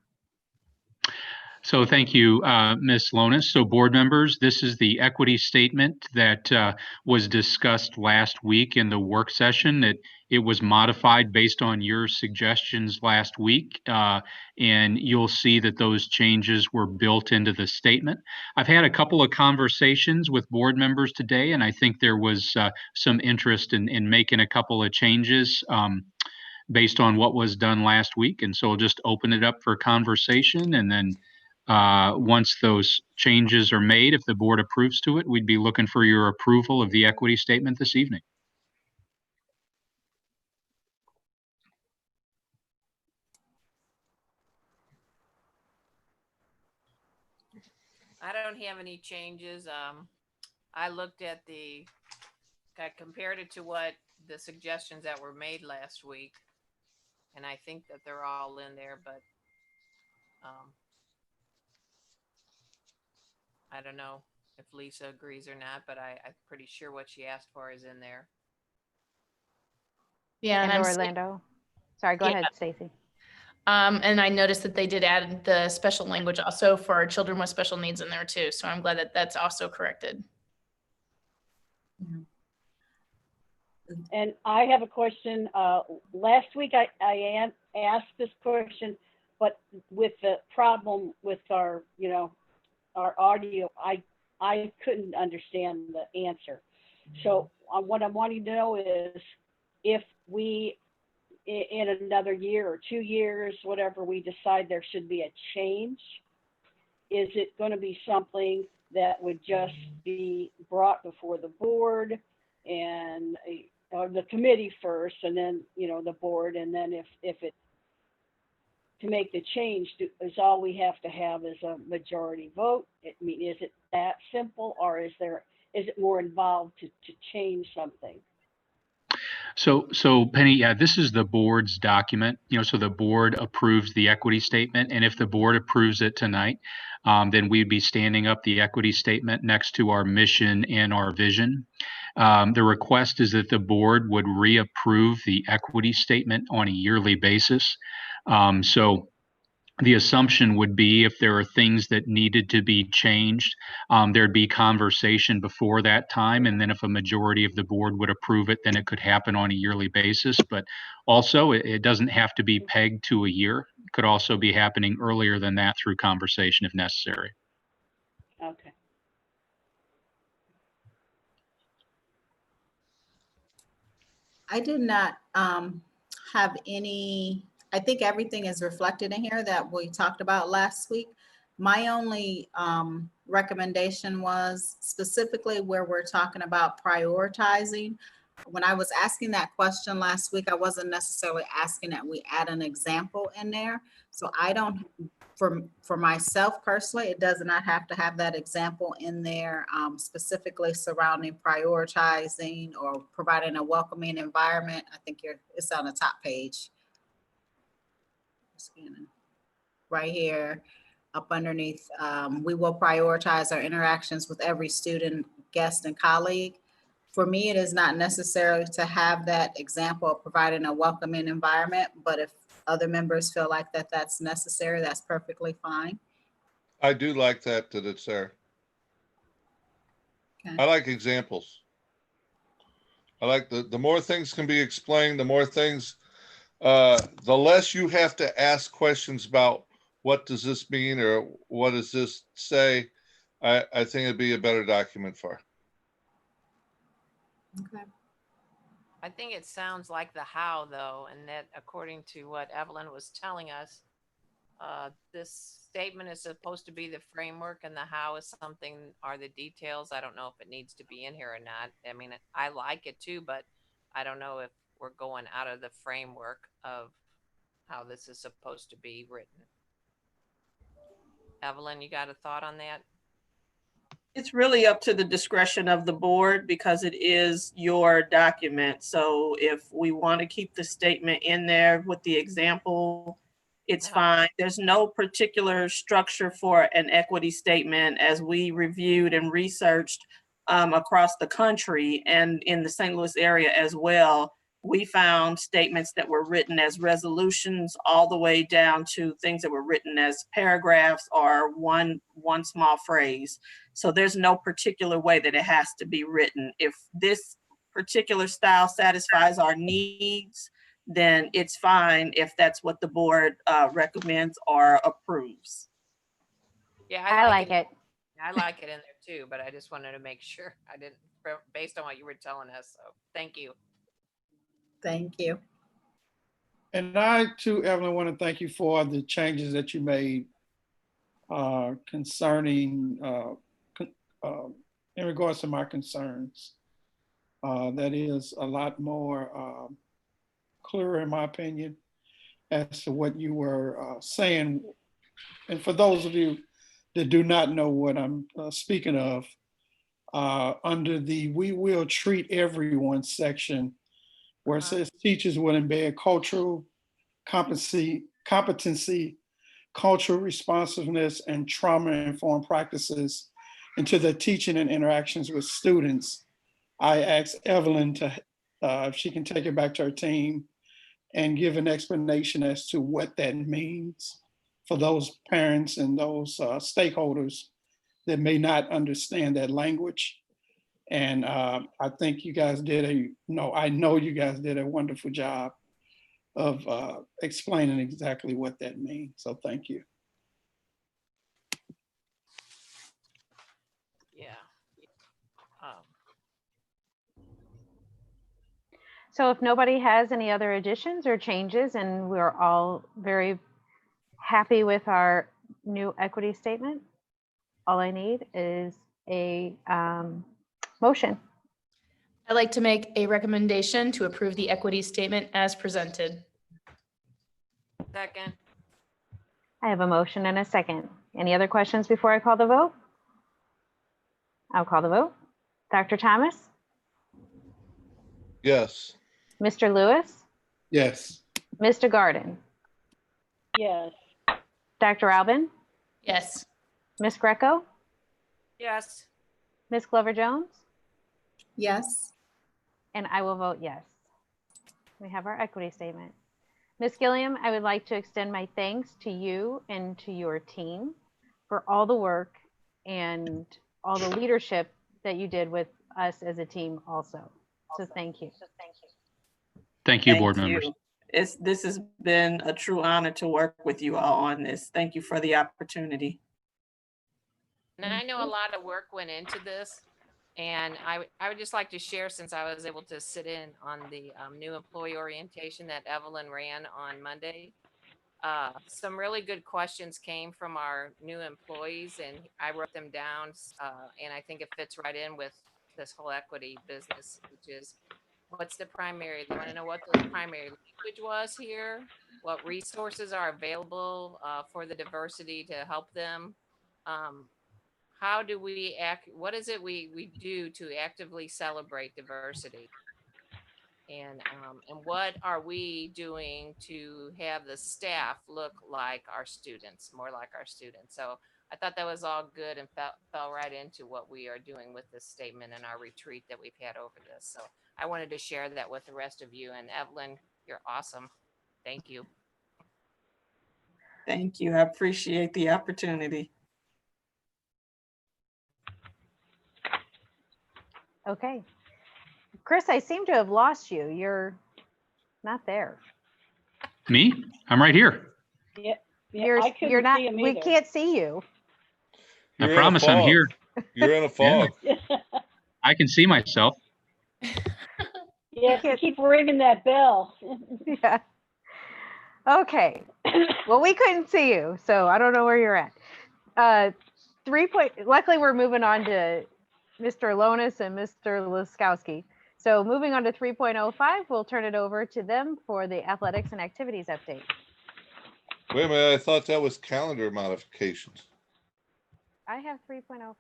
So thank you, Ms. Lonis. So board members, this is the equity statement that was discussed last week in the work session. It was modified based on your suggestions last week, and you'll see that those changes were built into the statement. I've had a couple of conversations with board members today, and I think there was some interest in making a couple of changes based on what was done last week. And so I'll just open it up for conversation, and then once those changes are made, if the board approves to it, we'd be looking for your approval of the equity statement this evening. I don't have any changes. I looked at I compared it to what the suggestions that were made last week, and I think that they're all in there, but I don't know if Lisa agrees or not, but I'm pretty sure what she asked for is in there. Yeah, and I'm Orlando. Sorry, go ahead, Stacy. And I noticed that they did add the special language also for our children with special needs in there too. So I'm glad that that's also corrected. And I have a question. Last week I asked this question, but with the problem with our, our audio, I couldn't understand the answer. So what I'm wanting to know is if we, in another year or 2 years, whatever, we decide there should be a change, is it going to be something that would just be brought before the board and or the committee first, and then the board, and then if it to make the change, is all we have to have is a majority vote? I mean, is it that simple, or is it more involved to change something? So Penny, yeah, this is the board's document, so the board approves the equity statement. And if the board approves it tonight, then we'd be standing up the equity statement next to our mission and our vision. The request is that the board would reapprove the equity statement on a yearly basis. So the assumption would be if there are things that needed to be changed, there'd be conversation before that time. And then if a majority of the board would approve it, then it could happen on a yearly basis. But also, it doesn't have to be pegged to a year. It could also be happening earlier than that through conversation if necessary. Okay. I did not have any, I think everything is reflected in here that we talked about last week. My only recommendation was specifically where we're talking about prioritizing. When I was asking that question last week, I wasn't necessarily asking that we add an example in there. So I don't, for myself personally, it does not have to have that example in there specifically surrounding prioritizing or providing a welcoming environment. I think it's on the top page. Right here, up underneath, we will prioritize our interactions with every student, guest, and colleague. For me, it is not necessary to have that example of providing a welcoming environment, but if other members feel like that's necessary, that's perfectly fine. I do like that it's there. Okay. I like examples. I like the more things can be explained, the more things, the less you have to ask questions about what does this mean or what does this say. I think it'd be a better document for. Okay. I think it sounds like the how, though, and that according to what Evelyn was telling us, this statement is supposed to be the framework, and the how is something, are the details. I don't know if it needs to be in here or not. I mean, I like it too, but I don't know if we're going out of the framework of how this is supposed to be written. Evelyn, you got a thought on that? It's really up to the discretion of the board because it is your document. So if we want to keep the statement in there with the example, it's fine. There's no particular structure for an equity statement as we reviewed and researched across the country and in the St. Louis area as well. We found statements that were written as resolutions all the way down to things that were written as paragraphs or one small phrase. So there's no particular way that it has to be written. If this particular style satisfies our needs, then it's fine if that's what the board recommends or approves. Yeah, I like it. I like it in there too, but I just wanted to make sure I didn't, based on what you were telling us. So thank you. Thank you. And I too, Evelyn, want to thank you for the changes that you made concerning, in regards to my concerns. That is a lot more clearer, in my opinion, as to what you were saying. And for those of you that do not know what I'm speaking of, under the "We Will Treat Everyone" section, where it says teachers will embed cultural competency, cultural responsiveness, and trauma-informed practices into their teaching and interactions with students. I asked Evelyn to, if she can take it back to her team and give an explanation as to what that means for those parents and those stakeholders that may not understand that language. And I think you guys did I know you guys did a wonderful job of explaining exactly what that means. So thank you. Yeah. So if nobody has any other additions or changes, and we're all very happy with our new equity statement, all I need is a motion. I'd like to make a recommendation to approve the equity statement as presented. Second. I have a motion and a second. Any other questions before I call the vote? I'll call the vote. Dr. Thomas, Yes. Mr. Lewis, Yes. Mr. Garden, Yes. Dr. Albin, Yes. Ms. Greco, Yes. Ms. Clover Jones, Yes. and I will vote yes. We have our equity statement. Ms. Gilliam, I would like to extend my thanks to you and to your team for all the work and all the leadership that you did with us as a team also. So thank you. Thank you, board Thank members. you. This has been a true honor to work with you all on this. Thank you for the opportunity. And I know a lot of work went into this. And I would just like to share, since I was able to sit in on the new employee orientation that Evelyn ran on Monday. Some really good questions came from our new employees, and I wrote them down. And I think it fits right in with this whole equity business, which is what's the primary, they want to know what the primary language was here, what resources are available for the diversity to help them. How do we act? What is it we do to actively celebrate diversity? And what are we doing to have the staff look like our students, more like our students? So I thought that was all good and fell right into what we are doing with this statement and our retreat that we've had over this. So I wanted to share that with the rest of you. And Evelyn, you're awesome. Thank you. Thank you. I appreciate the opportunity. Okay. Chris, I seem to have lost you. You're not there. Me? I'm right here. Yeah. You're not, we can't see you. I promise I'm here. You're in a fog. I can see myself. Yeah, keep ringing that bell. Yeah. Okay. Well, we couldn't see you, so I don't know where you're at. Luckily, we're moving on to Mr. Lonis and Mr. Laskowski. So moving on to 3.05, we'll turn it over to them for the athletics and activities update. Wait a minute, I thought that was calendar modifications. I have 3.05.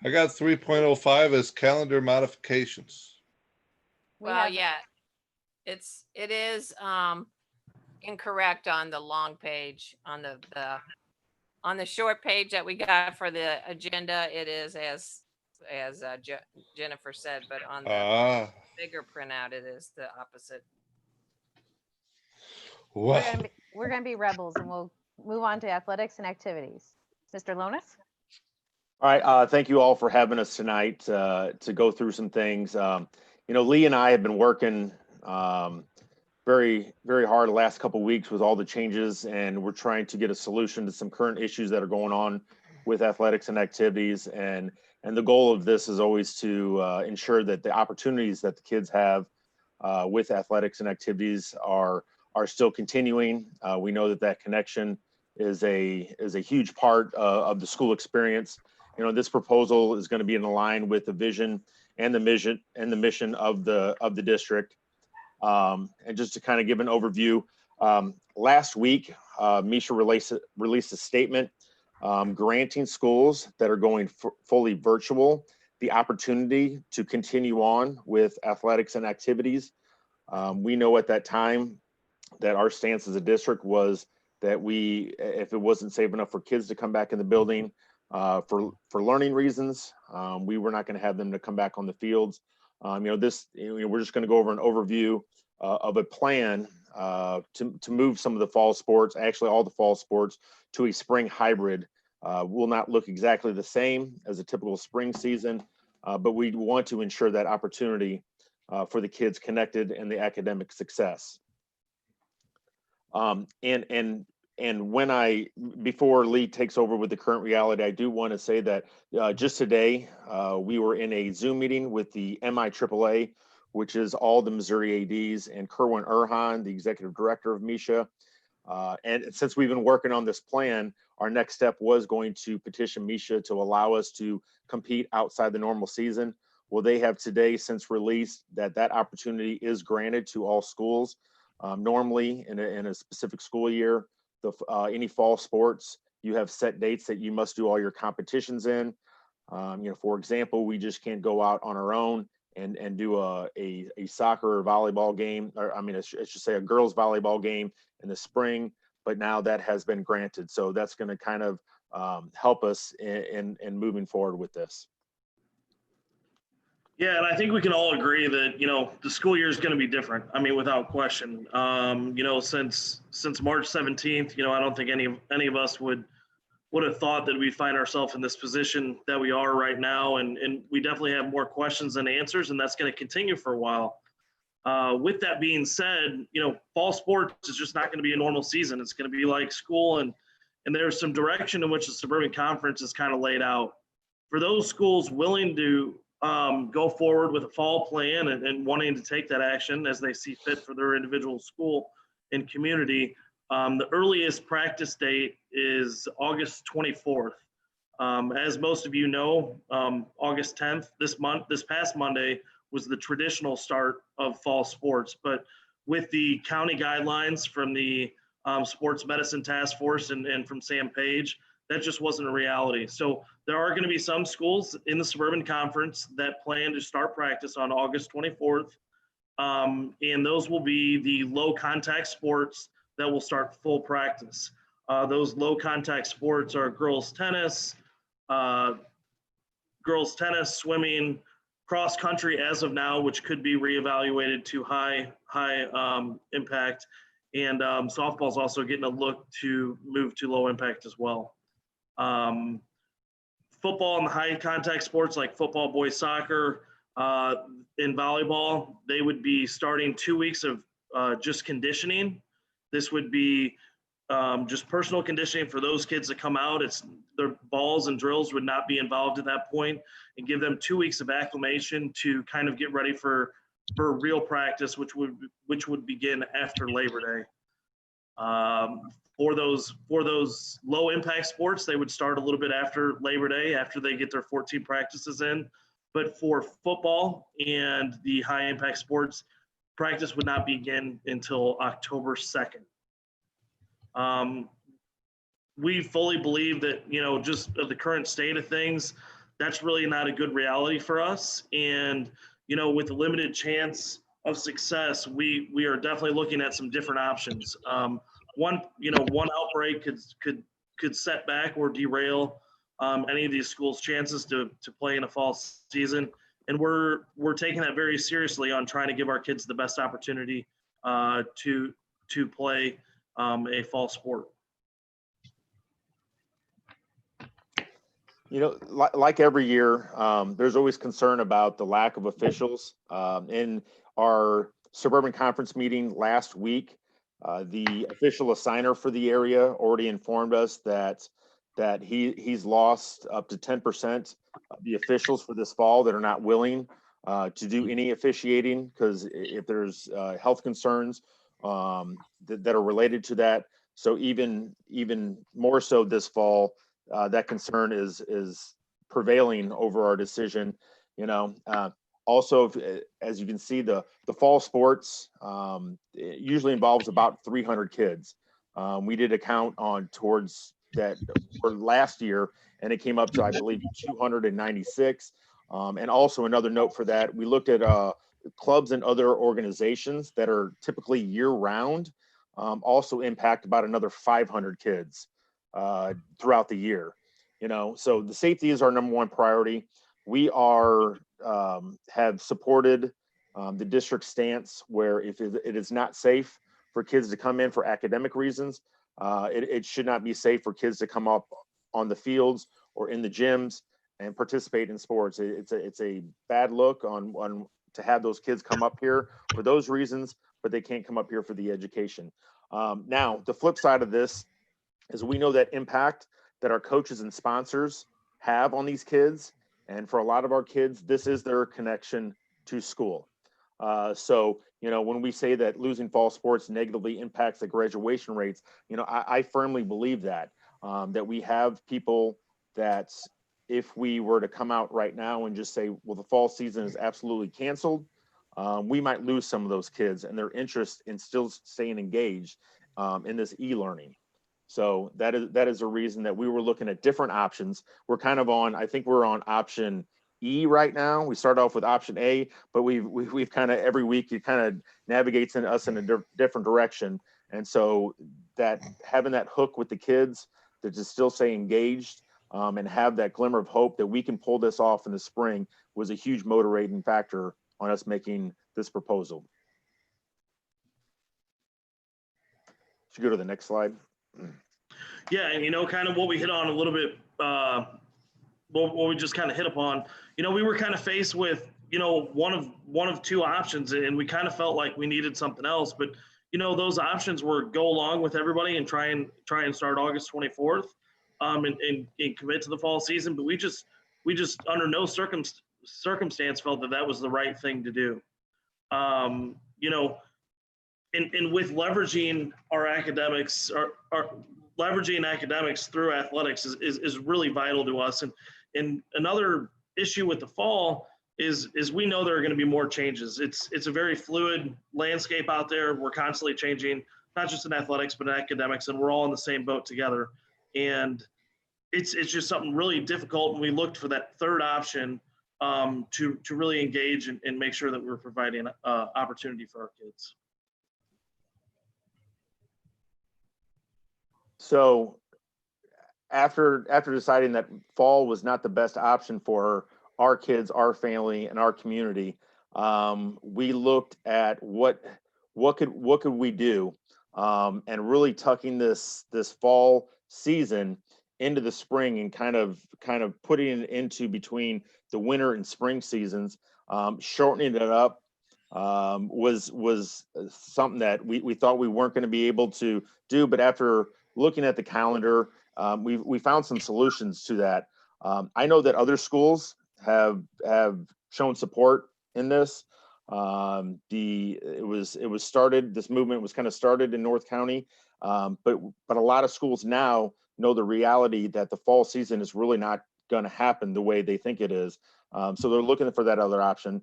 I got 3.05 as calendar modifications. Well, yeah, it is incorrect on the long page. On the short page that we got for the agenda, it is as Jennifer said, but on the bigger printout, it is the opposite. Wow. We're gonna be rebels, and we'll move on to athletics and activities. Mr. Lonis? All right, thank you all for having us tonight to go through some things. Lee and I have been working very, very hard the last couple of weeks with all the changes, and we're trying to get a solution to some current issues that are going on with athletics and activities. And the goal of this is always to ensure that the opportunities that the kids have with athletics and activities are still continuing. We know that connection is a huge part of the school experience. This proposal is going to be in line with the vision and the mission of the district. And just to kind of give an overview, last week, Misha released a statement granting schools that are going fully virtual the opportunity to continue on with athletics and activities. We know at that time that our stance as a district was that if it wasn't safe enough for kids to come back in the building for learning reasons, we were not going to have them to come back on the fields. We're just going to go over an overview of a plan to move some of the fall sports, actually all the fall sports, to a spring hybrid. Will not look exactly the same as a typical spring season, but we want to ensure that opportunity for the kids connected and the academic success. And before Lee takes over with the current reality, I do want to say that just today, we were in a Zoom meeting with the MIAAA, which is all the Missouri ADs, and Kerwin Erhan, the executive director of Misha. And since we've been working on this plan, our next step was going to petition Misha to allow us to compete outside the normal season. Well, they have today since released that opportunity is granted to all schools. Normally in a specific school year, any fall sports, you have set dates that you must do all your competitions in. For example, we just can't go out on our own and do a soccer or volleyball game, or I should say a girls volleyball game in the spring, but now that has been granted. So that's going to kind of help us in moving forward with this. Yeah, and I think we can all agree that, the school year is going to be different. Without question. Since March 17th, I don't think any of us would have thought that we'd find ourselves in this position that we are right now. And we definitely have more questions than answers, and that's going to continue for a while. With that being said, fall sports is just not going to be a normal season. It's going to be like school, and there's some direction in which the Suburban Conference is kind of laid out. For those schools willing to go forward with a fall plan and wanting to take that action as they see fit for their individual school and community, the earliest practice date is August 24th. As most of you know, August 10th, this past Monday, was the traditional start of fall sports. But with the county guidelines from the Sports Medicine Task Force and from Sam Page, that just wasn't a reality. So there are going to be some schools in the Suburban Conference that plan to start practice on August 24th. And those will be the low contact sports that will start full practice. Those low contact sports are girls tennis, swimming, cross country as of now, which could be reevaluated to high impact. And softball is also getting a look to move to low impact as well. Football and the high contact sports like football, boys soccer, in volleyball, they would be starting 2 weeks of just conditioning. This would be just personal conditioning for those kids that come out. Their balls and drills would not be involved at that point, and give them 2 weeks of acclimation to kind of get ready for real practice, which would begin after Labor Day. For those low impact sports, they would start a little bit after Labor Day, after they get their 14 practices in. But for football and the high impact sports, practice would not begin until October 2nd. We fully believe that, just of the current state of things, that's really not a good reality for us. And, with a limited chance of success, we are definitely looking at some different options. One outbreak could set back or derail any of these schools' chances to play in a fall season. And we're taking that very seriously on trying to give our kids the best opportunity to play a fall sport. Like every year, there's always concern about the lack of officials. In our Suburban Conference meeting last week, the official assigner for the area already informed us that he's lost up to 10% of the officials for this fall that are not willing to do any officiating, because if there's health concerns that are related to that. So even more so this fall, that concern is prevailing over our decision. Also, as you can see, the fall sports it usually involves about 300 kids. We did a count towards that for last year, and it came up to, I believe, 296. And also another note for that, we looked at clubs and other organizations that are typically year-round, also impact about another 500 kids throughout the year. So the safety is our number one priority. We have supported the district stance where if it is not safe for kids to come in for academic reasons, it should not be safe for kids to come up on the fields or in the gyms and participate in sports. It's a bad look on to have those kids come up here for those reasons, but they can't come up here for the education. Now, the flip side of this is we know that impact that our coaches and sponsors have on these kids. And for a lot of our kids, this is their connection to school. So, when we say that losing fall sports negatively impacts the graduation rates, I firmly believe that we have people that if we were to come out right now and just say, well, the fall season is absolutely canceled, we might lose some of those kids and their interest in still staying engaged in this e-learning. So that is a reason that we were looking at different options. We're kind of on, I think we're on option E right now. We start off with option A, but we've kind of every week it kind of navigates us in a different direction. And so that having that hook with the kids to just still stay engaged and have that glimmer of hope that we can pull this off in the spring was a huge motivating factor on us making this proposal. Should go to the next slide. Yeah, and kind of what we hit on a little bit, what we just kind of hit upon, we were kind of faced with, one of two options, and we kind of felt like we needed something else. But, those options were go along with everybody and try and start August 24th and commit to the fall season. But we just under no circumstance felt that was the right thing to do. And with leveraging our academics, our leveraging academics through athletics is really vital to us. And another issue with the fall is we know there are going to be more changes. It's a very fluid landscape out there. We're constantly changing, not just in athletics, but in academics, and we're all in the same boat together. And it's just something really difficult. And we looked for that third option to really engage and make sure that we're providing opportunity for our kids. So after deciding that fall was not the best option for our kids, our family, and our community, we looked at what could we do, and really tucking this fall season into the spring and kind of putting it into between the winter and spring seasons, shortening it up was something that we thought we weren't going to be able to do, but after looking at the calendar, we found some solutions to that. I know that other schools have shown support in this. This movement was kind of started in North County, but a lot of schools now know the reality that the fall season is really not going to happen the way they think it is. So they're looking for that other option.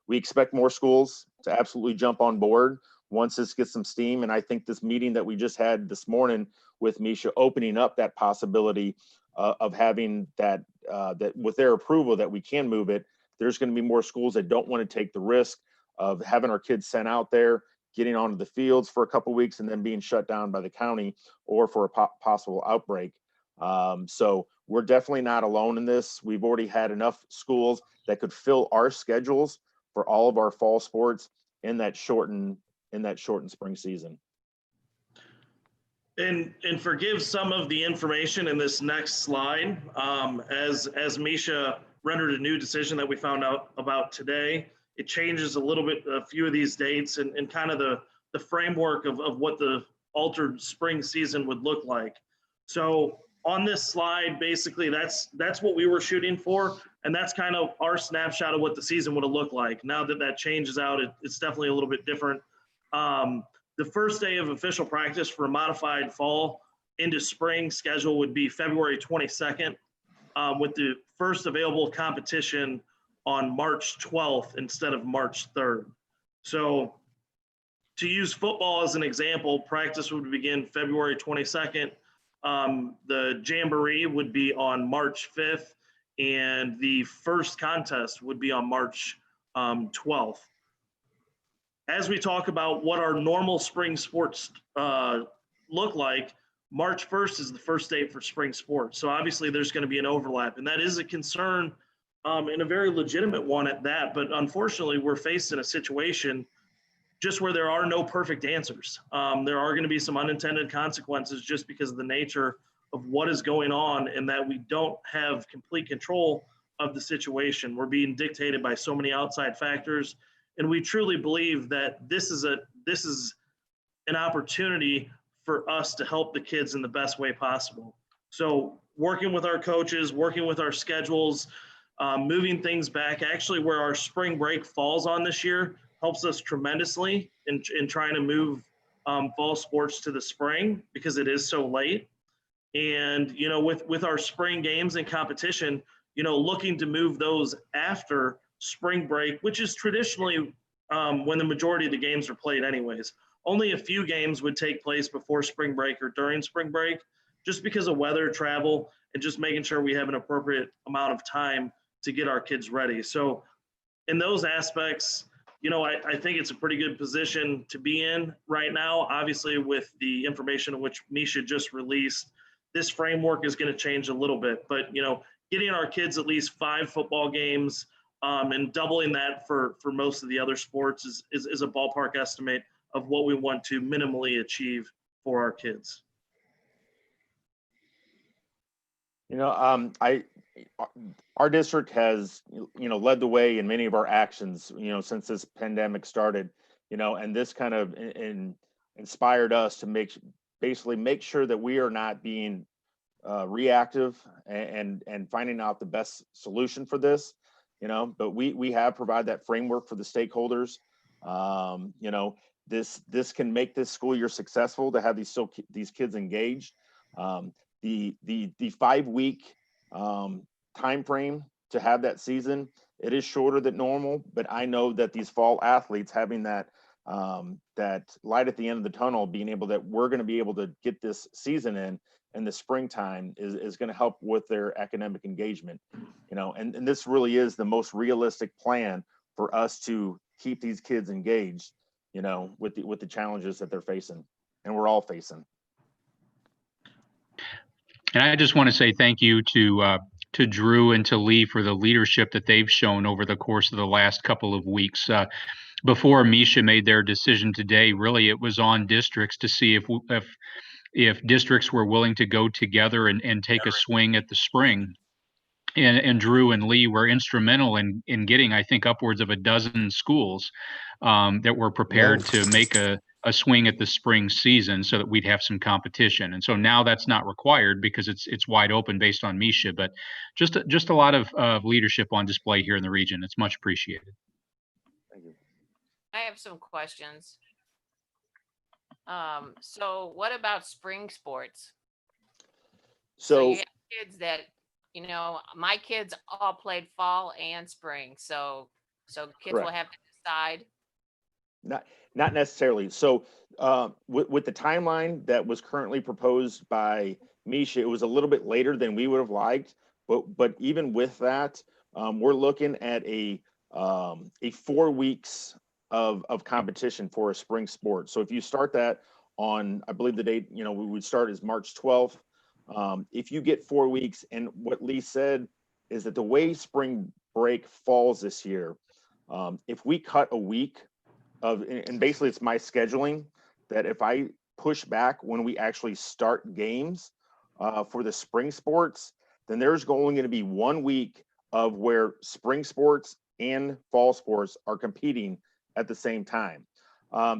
We expect more schools to absolutely jump on board once this gets some steam. And I think this meeting that we just had this morning with Misha opening up that possibility of having that with their approval that we can move it, there's going to be more schools that don't want to take the risk of having our kids sent out there, getting onto the fields for a couple of weeks and then being shut down by the county or for a possible outbreak. So we're definitely not alone in this. We've already had enough schools that could fill our schedules for all of our fall sports in that shortened spring season. And forgive some of the information in this next slide. As Misha rendered a new decision that we found out about today, it changes a little bit, a few of these dates and kind of the framework of what the altered spring season would look like. So on this slide, basically that's what we were shooting for. And that's kind of our snapshot of what the season would have looked like. Now that changes out, it's definitely a little bit different. The first day of official practice for a modified fall into spring schedule would be February 22nd, with the first available competition on March 12th instead of March 3rd. So to use football as an example, practice would begin February 22nd. The Jamboree would be on March 5th, and the first contest would be on March 12th. As we talk about what our normal spring sports look like, March 1st is the first date for spring sports. So obviously there's going to be an overlap, and that is a concern and a very legitimate one at that. But unfortunately, we're faced in a situation just where there are no perfect answers. There are going to be some unintended consequences just because of the nature of what is going on and that we don't have complete control of the situation. We're being dictated by so many outside factors. And we truly believe that this is an opportunity for us to help the kids in the best way possible. So working with our coaches, working with our schedules, moving things back, actually where our spring break falls on this year helps us tremendously in trying to move fall sports to the spring because it is so late. And, with our spring games and competition, looking to move those after spring break, which is traditionally when the majority of the games are played anyways. Only a few games would take place before spring break or during spring break, just because of weather, travel, and just making sure we have an appropriate amount of time to get our kids ready. So in those aspects, I think it's a pretty good position to be in right now. Obviously, with the information which Misha just released, this framework is going to change a little bit. But, getting our kids at least 5 football games and doubling that for most of the other sports is a ballpark estimate of what we want to minimally achieve for our kids. Our district has, led the way in many of our actions, since this pandemic started, and this kind of inspired us to basically make sure that we are not being reactive and finding out the best solution for this, but we have provided that framework for the stakeholders. This can make this school year successful to have these kids engaged. The 5-week time frame to have that season, it is shorter than normal, but I know that these fall athletes having that light at the end of the tunnel, being able that we're going to be able to get this season in the springtime is going to help with their academic engagement, and this really is the most realistic plan for us to keep these kids engaged, with the challenges that they're facing and we're all facing. And I just want to say thank you to Drew and to Lee for the leadership that they've shown over the course of the last couple of weeks. Before Misha made their decision today, really it was on districts to see if districts were willing to go together and take a swing at the spring. And Drew and Lee were instrumental in getting, I think, upwards of a dozen schools that were prepared to make a swing at the spring season so that we'd have some competition. And so now that's not required because it's wide open based on Misha, but just a lot of leadership on display here in the region. It's much appreciated. I have some questions. So what about spring sports? So you have kids that, my kids all played fall and spring. So kids Correct. will have to decide. Not necessarily. So with the timeline that was currently proposed by Misha, it was a little bit later than we would have liked. But even with that, we're looking at a 4 weeks of competition for a spring sport. So if you start that on, I believe the date, we would start is March 12th. If you get 4 weeks, and what Lee said is that the way spring break falls this year, if we cut a week and basically it's my scheduling, that if I push back when we actually start games for the spring sports, then there's only going to be 1 week of where spring sports and fall sports are competing at the same time.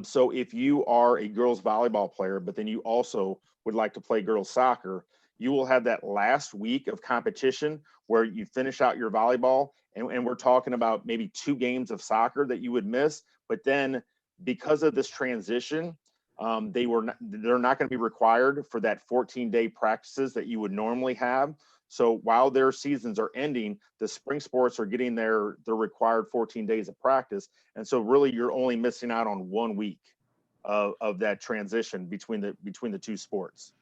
So if you are a girls volleyball player, but then you also would like to play girls soccer, you will have that last week of competition where you finish out your volleyball, and we're talking about maybe 2 games of soccer that you would miss. But then because of this transition, they're not going to be required for that 14-day practices that you would normally have. So while their seasons are ending, the spring sports are getting their required 14 days of practice. And so really you're only missing out on 1 week of that transition between the 2 sports.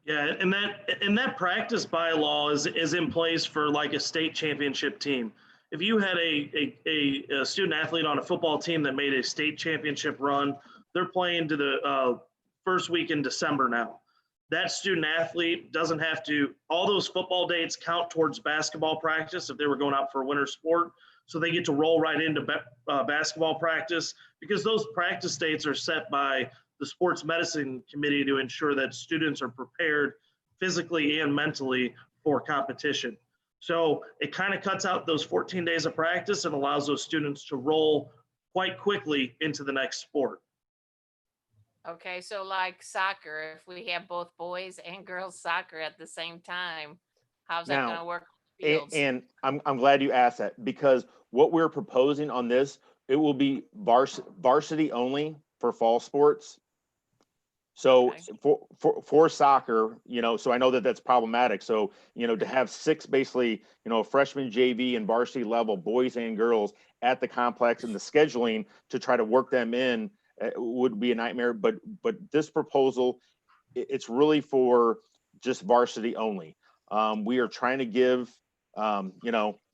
Yeah, and that practice bylaw is in place for like a state championship team. If you had a student athlete on a football team that made a state championship run, they're playing to the first week in December now. That student athlete doesn't have to, all those football dates count towards basketball practice if they were going out for a winter sport. So they get to roll right into basketball practice, because those practice dates are set by the sports medicine committee to ensure that students are prepared physically and mentally for competition. So it kind of cuts out those 14 days of practice and allows those students to roll quite quickly into the next sport. Okay, so like soccer, if we have both boys and girls soccer at the same time, how's that going to work on the fields? And I'm glad you asked that, because what we're proposing on this, it will be varsity only for fall sports. So Okay. for soccer, so I know that that's problematic. So, to have 6 basically, freshman JV and varsity level boys and girls at the complex and the scheduling to try to work them in would be a nightmare. But this proposal, it's really for just varsity only. We are trying to give,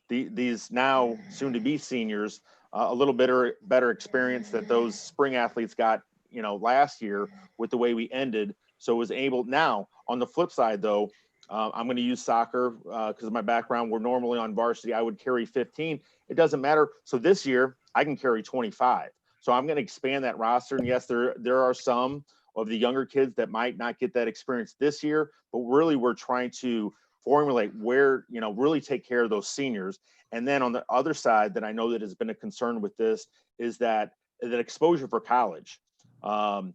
these now soon to be seniors a little better experience that those spring athletes got, last year with the way we ended. So it was able. Now on the flip side though, I'm going to use soccer because of my background. We're normally on varsity. I would carry 15. It doesn't matter. So this year I can carry 25. So I'm going to expand that roster. And yes, there are some of the younger kids that might not get that experience this year, but really we're trying to formulate where, really take care of those seniors. And then on the other side that I know that has been a concern with this is that exposure for college. A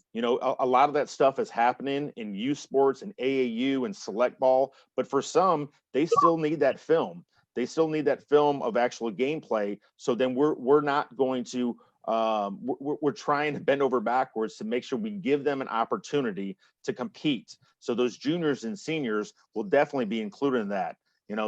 lot of that stuff is happening in youth sports and AAU and select ball, but for some, they still need that film. They still need that film of actual gameplay. So then we're not going to, we're trying to bend over backwards to make sure we give them an opportunity to compete. So those juniors and seniors will definitely be included in that.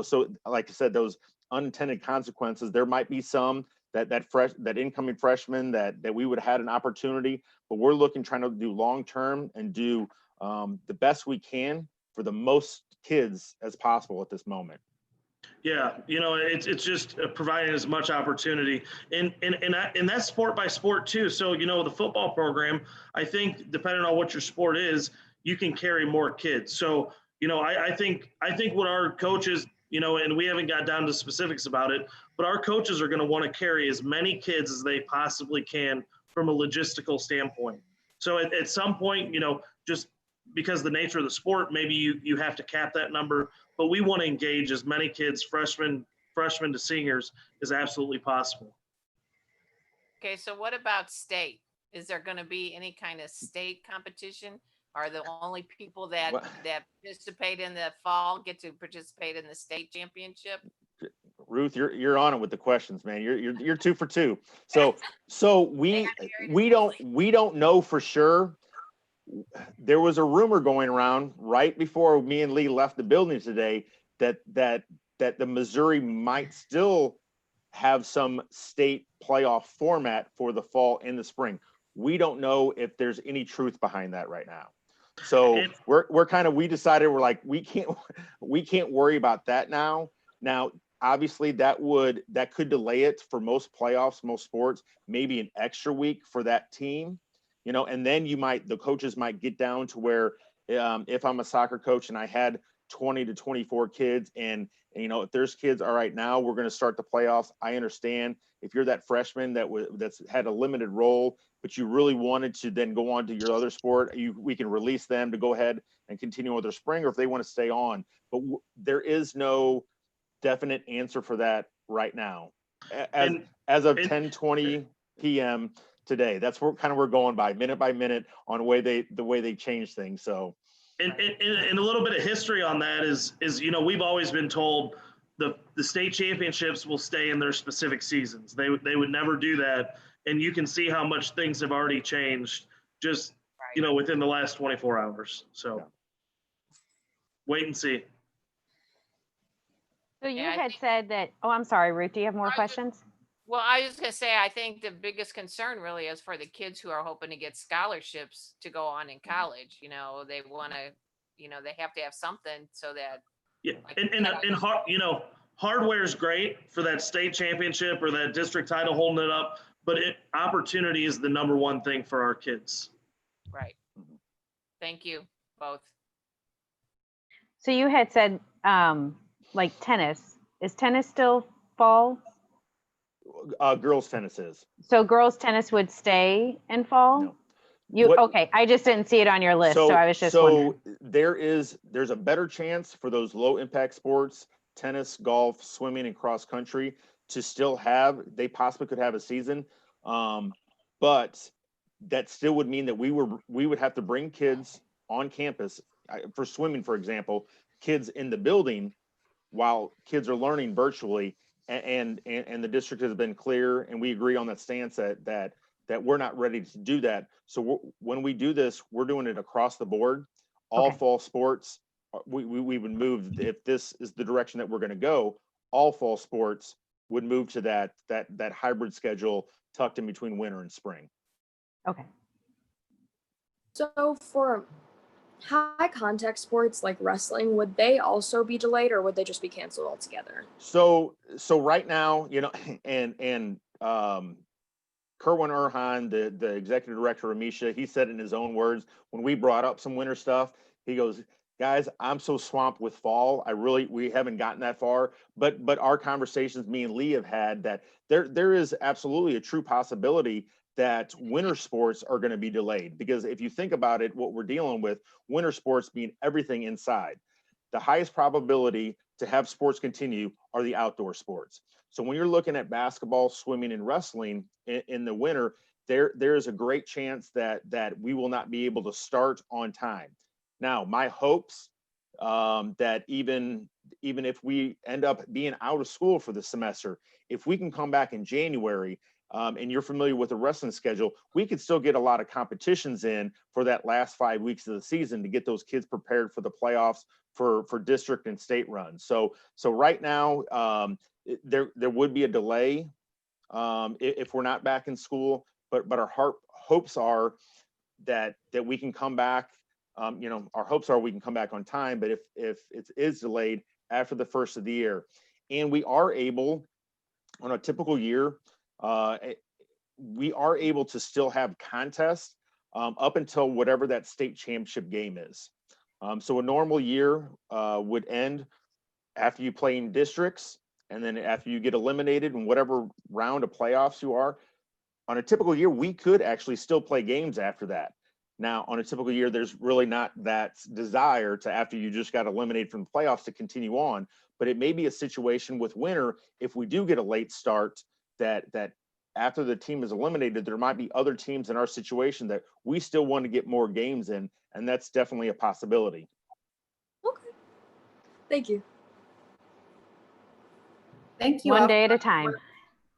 So like I said, those unintended consequences, there might be some that incoming freshman that we would have had an opportunity, but we're trying to do long-term and do the best we can for the most kids as possible at this moment. Yeah, it's just providing as much opportunity, and that's sport by sport too. So the football program, I think depending on what your sport is, you can carry more kids. So I think what our coaches, and we haven't got down to specifics about it, but our coaches are going to want to carry as many kids as they possibly can from a logistical standpoint. So at some point, just because the nature of the sport, maybe you have to cap that number, but we want to engage as many kids, freshmen to seniors, as absolutely possible. Okay, so what about state? Is there going to be any kind of state competition? Are the only people that participate in the fall get to participate in the state championship? Ruth, you're on it with the questions, man. You're 2 for 2. So we don't know for sure. There was a rumor going around right before me and Lee left the building today that the Missouri might still have some state playoff format for the fall and the spring. We don't know if there's any truth behind that right now. So we decided we're like, we can't worry about that now. Now, obviously that could delay it for most playoffs, most sports, maybe an extra week for that team, and then the coaches might get down to where, if I'm a soccer coach and I had 20 to 24 kids and if there's kids, all right, now we're going to start the playoffs. I understand if you're that freshman that's had a limited role, but you really wanted to then go on to your other sport, we can release them to go ahead and continue with their spring, or if they want to stay on. But there is no definite answer for that right now. As of 10:20 p.m. today, that's where we're going by minute on the way they change things. So. And a little bit of history on that is we've always been told the state championships will stay in their specific seasons. They would never do that, and you can see how much things have already changed just within the last 24 hours. So wait and see. So you had said that. Oh, I'm sorry, Ruth. Do you have more questions? Well, I was going to say, I think the biggest concern really is for the kids who are hoping to get scholarships to go on in college. They want to, they have to have something so that. Yeah, and hardware is great for that state championship or that district title holding it up, but opportunity is the number one thing for our kids. Right. Thank you both. So you had said like tennis. Is tennis still fall? Girls tennis is. So girls tennis would stay in fall? No. Okay, I just didn't see it on your list, so I was just wondering. There's a better chance for those low impact sports, tennis, golf, swimming, and cross country to still they possibly could have a season. But that still would mean that we would have to bring kids on campus for swimming, for example, kids in the building while kids are learning virtually. And the district has been clear, and we agree on that stance that that we're not ready to do that. So when we do this, we're doing it across the board, all fall sports. We would move, if this is the direction that we're going to go, all fall sports would move to that hybrid schedule tucked in between winter and spring. Okay. So for high contact sports like wrestling, would they also be delayed or would they just be canceled altogether? So right now, you know, and Kerwin Erhan, the executive director of Misha, he said in his own words, when we brought up some winter stuff, he goes, guys, I'm so swamped with fall. We haven't gotten that far, but our conversations me and Lee have had that there is absolutely a true possibility that winter sports are going to be delayed, because if you think about it, what we're dealing with, winter sports being everything inside, the highest probability to have sports continue are the outdoor sports. So when you're looking at basketball, swimming, and wrestling in the winter, there is a great chance that we will not be able to start on time. Now, my hopes that even if we end up being out of school for the semester, if we can come back in January, and you're familiar with the wrestling schedule, we could still get a lot of competitions in for that last 5 weeks of the season to get those kids prepared for the playoffs for district and state runs. So right now, there would be a delay if we're not back in school, but our hopes are that we can come back. You know, our hopes are we can come back on time, but if it is delayed after the first of the year, and we are able, on a typical year, we are able to still have contests up until whatever that state championship game is. So a normal year would end after you play in districts, and then after you get eliminated in whatever round of playoffs you are. On a typical year, we could actually still play games after that. Now, on a typical year, there's really not that desire to, after you just got eliminated from the playoffs, to continue on. But it may be a situation with winter, if we do get a late start, that after the team is eliminated, there might be other teams in our situation that we still want to get more games in, and that's definitely a possibility. Okay. Thank you. Thank you. One all day at for a time.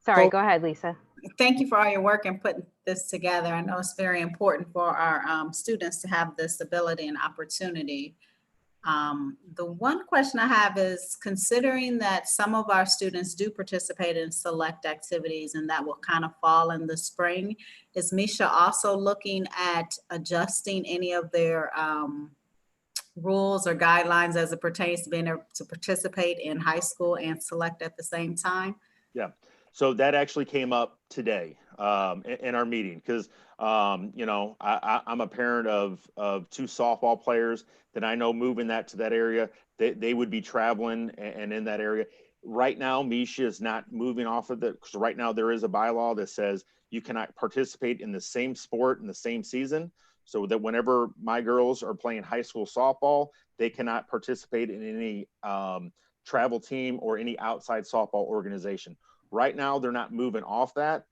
Sorry, go ahead, Lisa. Thank you for all your work in putting this together. I know it's very important for our students to have this ability and opportunity. The one question I have is, considering that some of our students do participate in select activities and that will kind of fall in the spring, is Misha also looking at adjusting any of their rules or guidelines as it pertains to being able to participate in high school and select at the same time? Yeah. So that actually came up today in our meeting, because you know, I'm a parent of two softball players that I know moving that to that area. They would be traveling and in that area. Right now, Misha is not moving off of it, because right now there is a bylaw that says you cannot participate in the same sport in the same season. So that whenever my girls are playing high school softball, they cannot participate in any travel team or any outside softball organization. Right now, they're not moving off that.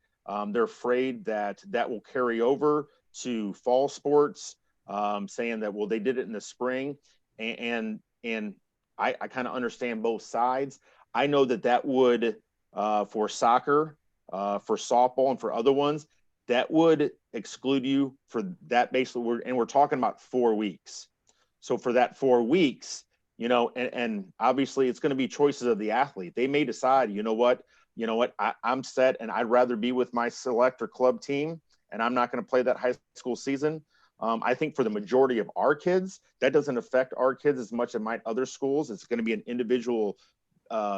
They're afraid that will carry over to fall sports, saying that, well, they did it in the spring. And I kind of understand both sides. I know that would, for soccer, for softball, and for other ones, that would exclude you for that. Basically, we're talking about 4 weeks. So for that 4 weeks, you know, and obviously it's going to be choices of the athlete. They may decide, you know what, I'm set and I'd rather be with my select or club team, and I'm not going to play that high school season. I think for the majority of our kids, that doesn't affect our kids as much as it might other schools. It's going to be an individual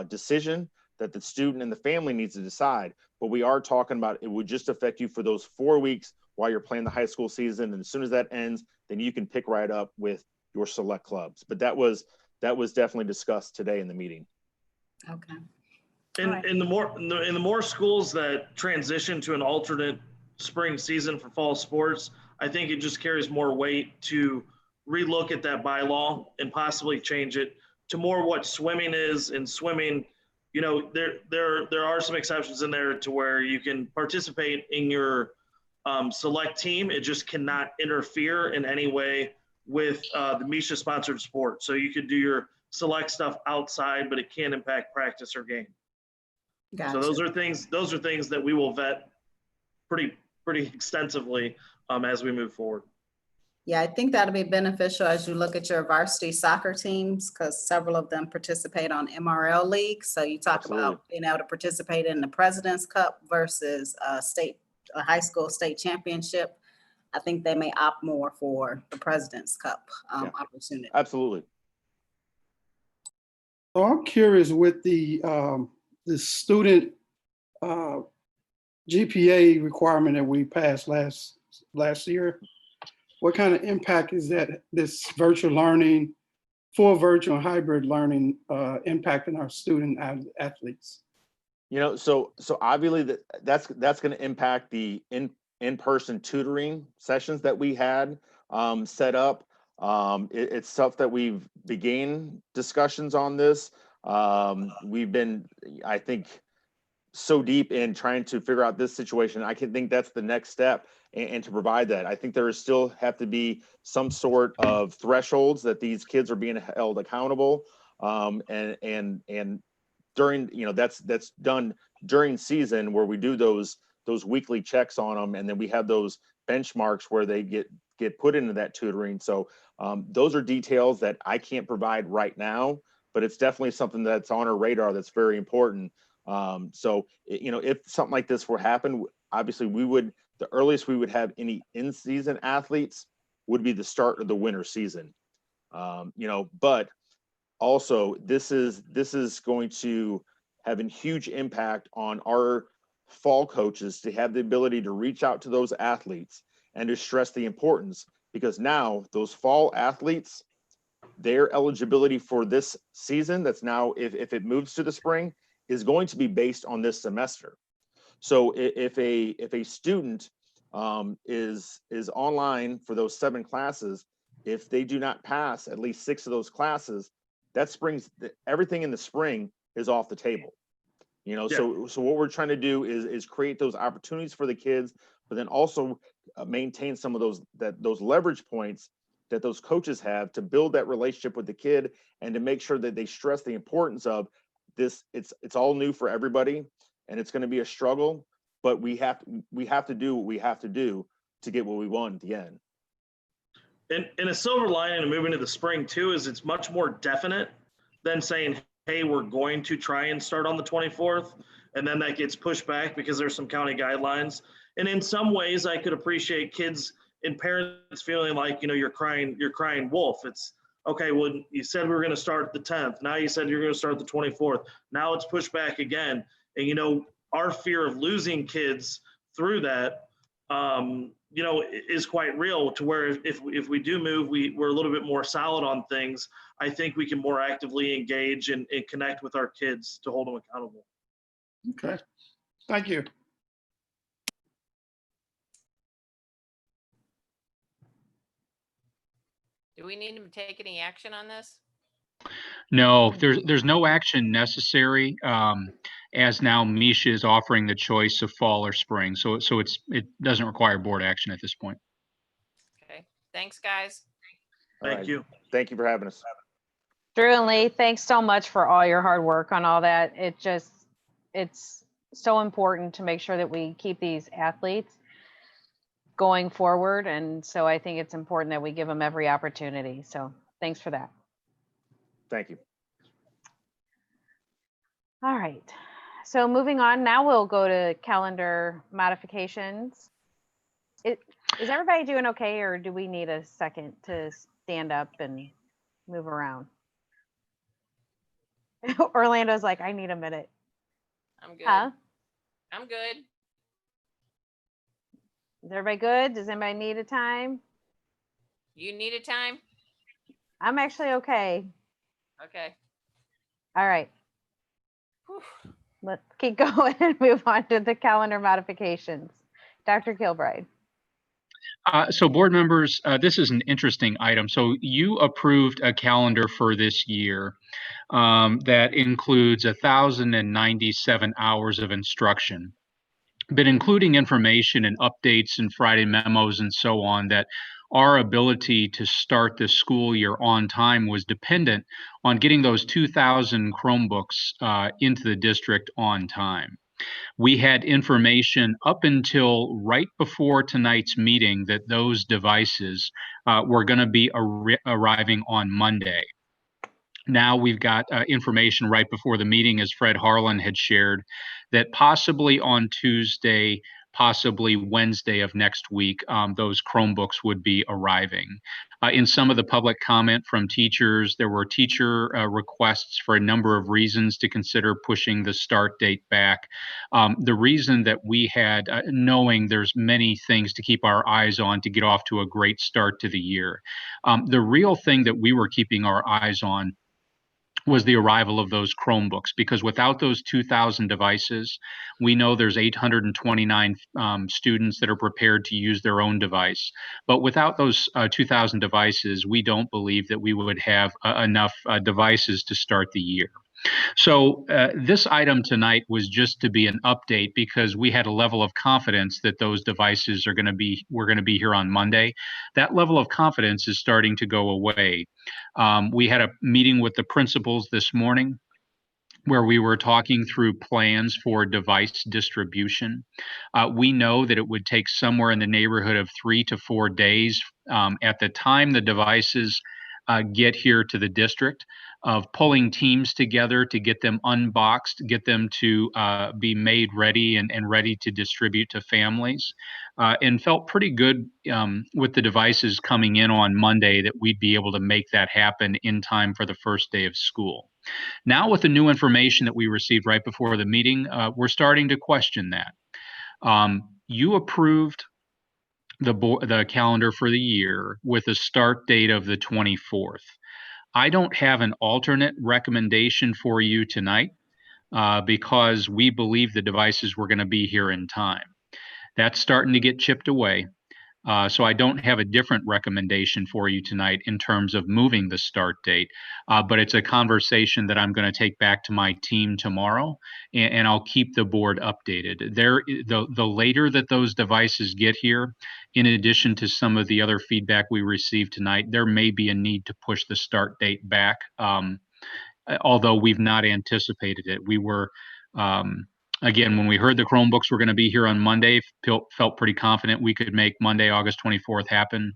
decision that the student and the family needs to decide. But we are talking about, it would just affect you for those 4 weeks while you're playing the high school season. And as soon as that ends, then you can pick right up with your select clubs. But that was definitely discussed today in the meeting. Okay. In the more schools that transition to an alternate spring season for fall sports, I think it just carries more weight to relook at that bylaw and possibly change it to more what swimming is. In swimming, you know, there are some exceptions in there to where you can participate in your select team. It just cannot interfere in any way with the Misha sponsored sport. So you could do your select stuff outside, but it can't impact practice or game. Gotcha. So those are things that we will vet pretty pretty extensively as we move forward. Yeah, I think that'll be beneficial as you look at your varsity soccer teams, because several of them participate on MRL leagues. So you talk about being able to participate in the President's Cup versus a high school state championship. I think they may opt more for the President's Cup opportunity. Absolutely. So I'm curious with the student GPA requirement that we passed last year. What kind of impact is that this virtual learning, full virtual and hybrid learning impacting our student athletes? You know, so obviously that's going to impact the in-person tutoring sessions that we had set up. It's stuff that we've began discussions on this. We've been, I think, so deep in trying to figure out this situation. I can think that's the next step, and to provide that. I think there is still have to be some sort of thresholds that these kids are being held accountable. And during, you know, that's done during season where we do those weekly checks on them, and then we have those benchmarks where they get put into that tutoring. So those are details that I can't provide right now, but it's definitely something that's on our radar that's very important. So, you know, if something like this were happen, obviously the earliest we would have any in-season athletes would be the start of the winter season. You know, but also this is going to have a huge impact on our fall coaches to have the ability to reach out to those athletes and to stress the importance, because now those fall athletes, their eligibility for this season that's now, if it moves to the spring, is going to be based on this semester. So if a student is online for those 7 classes, if they do not pass at least 6 of those classes, that everything in the spring is off the table. You know, so what we're trying to do is create those opportunities for the kids, but then also maintain some of those leverage points that those coaches have to build that relationship with the kid, and to make sure that they stress the importance of this. It's all new for everybody, and it's going to be a struggle, but we have to do what we have to do to get what we want at the end. And a silver lining of moving to the spring too is it's much more definite than saying, hey, we're going to try and start on the 24th, and then that gets pushed back because there's some county guidelines. And in some ways I could appreciate kids and parents feeling like, you know, you're crying wolf. It's okay, well, you said we were going to start the 10th. Now you said you're going to start the 24th. Now it's pushed back again. And, you know, our fear of losing kids through that, you know, is quite real, to where if we do move, we're a little bit more solid on things. I think we can more actively engage and connect with our kids to hold them accountable. Okay, thank you. Do we need to take any action on this? No, there's no action necessary, as now Misha is offering the choice of fall or spring. So it doesn't require board action at this point. Okay, thanks, guys. Thank you. Thank you for having us. Drew and Lee, thanks so much for all your hard work on all that. It's so important to make sure that we keep these athletes going forward. And so I think it's important that we give them every opportunity. So thanks for that. Thank you. All right. So moving on, now we'll go to calendar modifications. Is everybody doing okay, or do we need a second to stand up and move around? Orlando's like, I need a minute. I'm good. Huh? I'm good. Is everybody good? Does anybody need a time? You need a time? I'm actually okay. Okay. All right. Whew. Let's keep going and move on to the calendar modifications. Dr. Kilbride. So board members, this is an interesting item. So you approved a calendar for this year that includes 1,097 hours of instruction, but including information and updates and Friday memos and so on, that our ability to start the school year on time was dependent on getting those 2,000 Chromebooks into the district on time. We had information up until right before tonight's meeting that those devices were going to be arriving on Monday. Now we've got information right before the meeting, as Fred Harlan had shared, that possibly on Tuesday, possibly Wednesday of next week, those Chromebooks would be arriving. In some of the public comment from teachers, there were teacher requests for a number of reasons to consider pushing the start date back. The reason that we had, knowing there's many things to keep our eyes on to get off to a great start to the year. The real thing that we were keeping our eyes on was the arrival of those Chromebooks, because without those 2,000 devices, we know there's 829 students that are prepared to use their own device. But without those 2,000 devices, we don't believe that we would have enough devices to start the year. So this item tonight was just to be an update, because we had a level of confidence that those devices were going to be here on Monday. That level of confidence is starting to go away. We had a meeting with the principals this morning where we were talking through plans for device distribution. We know that it would take somewhere in the neighborhood of 3 to 4 days at the time the devices get here to the district, of pulling teams together to get them unboxed, get them to be made ready and ready to distribute to families, and felt pretty good with the devices coming in on Monday that we'd be able to make that happen in time for the first day of school. Now, with the new information that we received right before the meeting, we're starting to question that. You approved the calendar for the year with a start date of the 24th. I don't have an alternate recommendation for you tonight because we believe the devices were going to be here in time. That's starting to get chipped away. So I don't have a different recommendation for you tonight in terms of moving the start date, but it's a conversation that I'm going to take back to my team tomorrow, and I'll keep the board updated. The later that those devices get here, in addition to some of the other feedback we received tonight, there may be a need to push the start date back, although we've not anticipated it. We were again, when we heard the Chromebooks were going to be here on Monday, felt pretty confident we could make Monday, August 24th happen.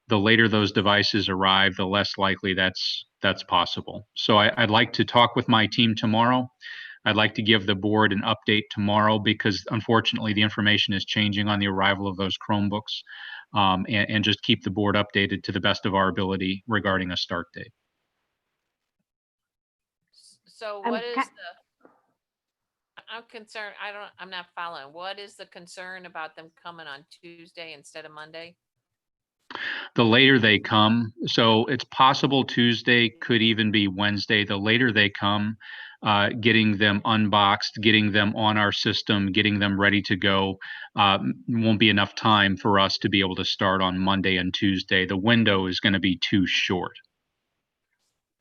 The later those devices arrive, the less likely that's possible. So I'd like to talk with my team tomorrow. I'd like to give the board an update tomorrow, because unfortunately the information is changing on the arrival of those Chromebooks, and just keep the board updated to the best of our ability regarding a start date. So what is I'm concerned. I'm not following. What is the concern about them coming on Tuesday instead of Monday? The later they come, so it's possible Tuesday, could even be Wednesday. The later they come, getting them unboxed, getting them on our system, getting them ready to go, won't be enough time for us to be able to start on Monday and Tuesday. The window is going to be too short.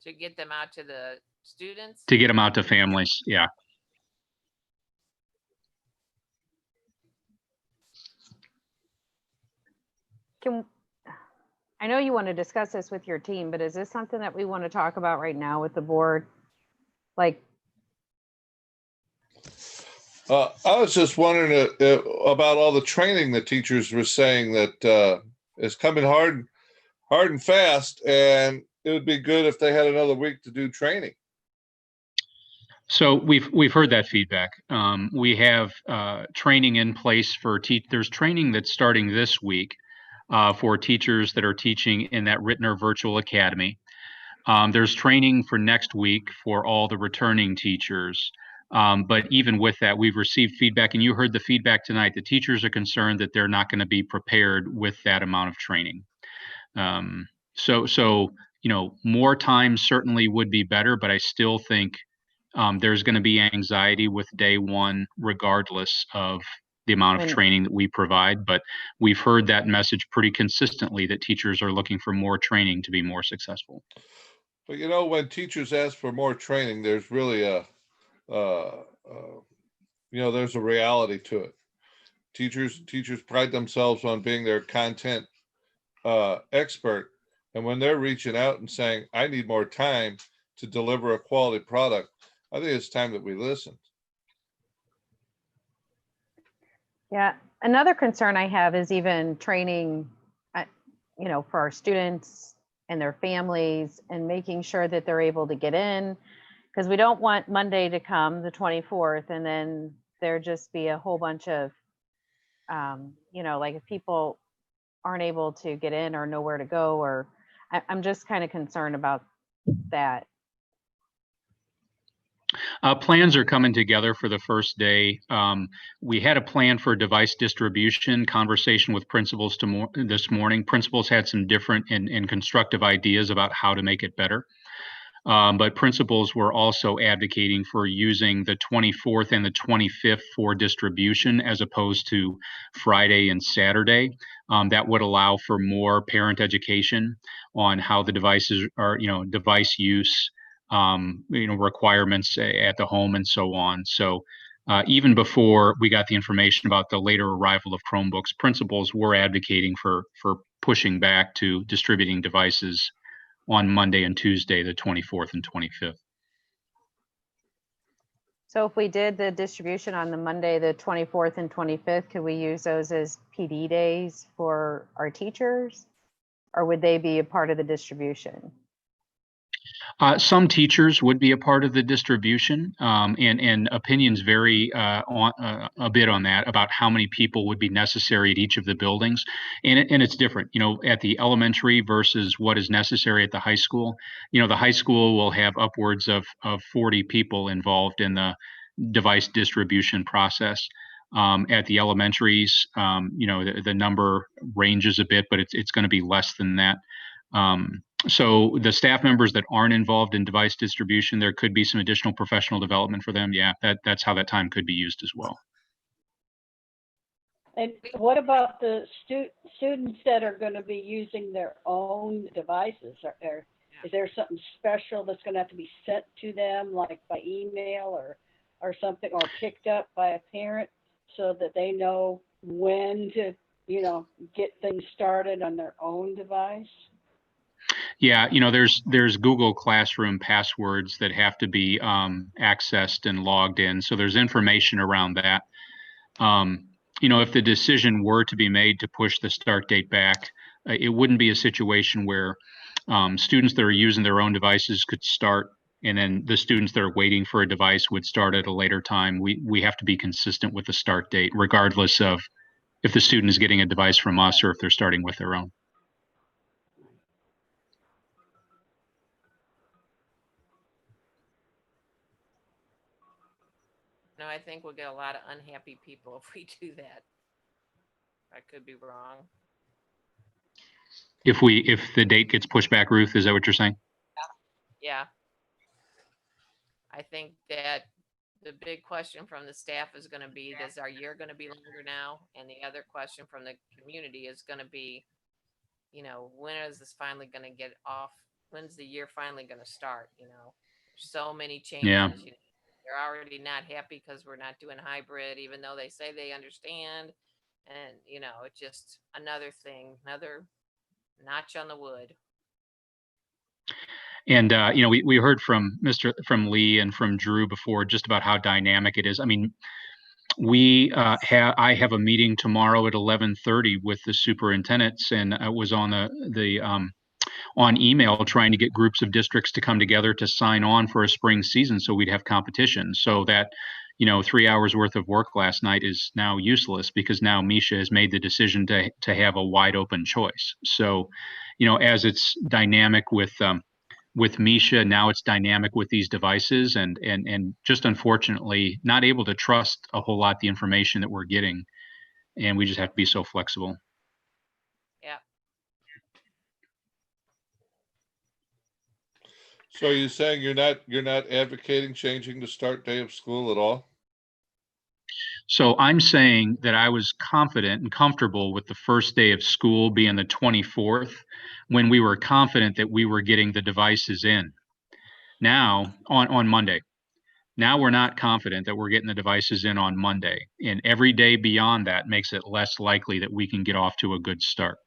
To get them out to the students? To get them out to families, yeah. I know you want to discuss this with your team, but is this something that we want to talk about right now with the board? Like, I was just wondering about all the training that teachers were saying that is coming hard and fast, and it would be good if they had another week to do training. So we've heard that feedback. We have training in place for there's training that's starting this week for teachers that are teaching in that Ritenour Virtual Academy. There's training for next week for all the returning teachers. But even with that, we've received feedback, and you heard the feedback tonight. The teachers are concerned that they're not going to be prepared with that amount of training. So more time certainly would be better, but I still think there's going to be anxiety with day one, regardless of the amount of training that we provide. But we've heard that message pretty consistently, that teachers are looking for more training to be more successful. But when teachers ask for more training, there's really there's a reality to it. Teachers pride themselves on being their content expert, and when they're reaching out and saying, I need more time to deliver a quality product, I think it's time that we listen. Yeah, another concern I have is even training, for our students and their families and making sure that they're able to get in. Because we don't want Monday to come, the 24th, and then there just be a whole bunch of, like if people aren't able to get in or know where to go, or I'm just kind of concerned about that. Plans are coming together for the first day. We had a plan for device distribution conversation with principals this morning. Principals had some different and constructive ideas about how to make it better. But principals were also advocating for using the 24th and the 25th for distribution as opposed to Friday and Saturday. That would allow for more parent education on how the devices are, device use, requirements at the home and so on. So even before we got the information about the later arrival of Chromebooks, principals were advocating for pushing back to distributing devices on Monday and Tuesday, the 24th and 25th. So if we did the distribution on the Monday, the 24th and 25th, could we use those as PD days for our teachers? Or would they be a part of the distribution? Some teachers would be a part of the distribution, and opinions vary a bit on that, about how many people would be necessary at each of the buildings. And it's different, at the elementary versus what is necessary at the high school. The high school will have upwards of 40 people involved in the device distribution process. At the elementaries, the number ranges a bit, but it's going to be less than that. So the staff members that aren't involved in device distribution, there could be some additional professional development for them. Yeah, that's how that time could be used as well. And what about the students that are going to be using their own devices? Is there something special that's going to have to be sent to them, like by email or something, or picked up by a parent so that they know when to, get things started on their own device? Yeah, there's Google Classroom passwords that have to be accessed and logged in. So there's information around that. If the decision were to be made to push the start date back, it wouldn't be a situation where students that are using their own devices could start, and then the students that are waiting for a device would start at a later time. We have to be consistent with the start date, regardless of if the student is getting a device from us or if they're starting with their own. No, I think we'll get a lot of unhappy people if we do that. I could be wrong. If the date gets pushed back, Ruth, is that what you're saying? Yeah. I think that the big question from the staff is going to be, is our year going to be longer now? And the other question from the community is going to be, when is this finally going to get off? When's the year finally going to start? So many changes. Yeah. They're already not happy because we're not doing hybrid, even though they say they understand. And, it's just another thing, another notch on the wood. And we heard from Lee and from Drew before just about how dynamic it is. I mean, I have a meeting tomorrow at 11:30 with the superintendents, and I was on on email trying to get groups of districts to come together to sign on for a spring season so we'd have competition. So that 3 hours worth of work last night is now useless because now Misha has made the decision to have a wide open choice. So as it's dynamic with Misha, now it's dynamic with these devices, and just unfortunately not able to trust a whole lot the information that we're getting, and we just have to be so flexible. Yeah. So are you saying you're not advocating changing the start day of school at all? So I'm saying that I was confident and comfortable with the first day of school being the 24th, when we were confident that we were getting the devices in. Now, on Monday. Now we're not confident that we're getting the devices in on Monday. And every day beyond that makes it less likely that we can get off to a good start.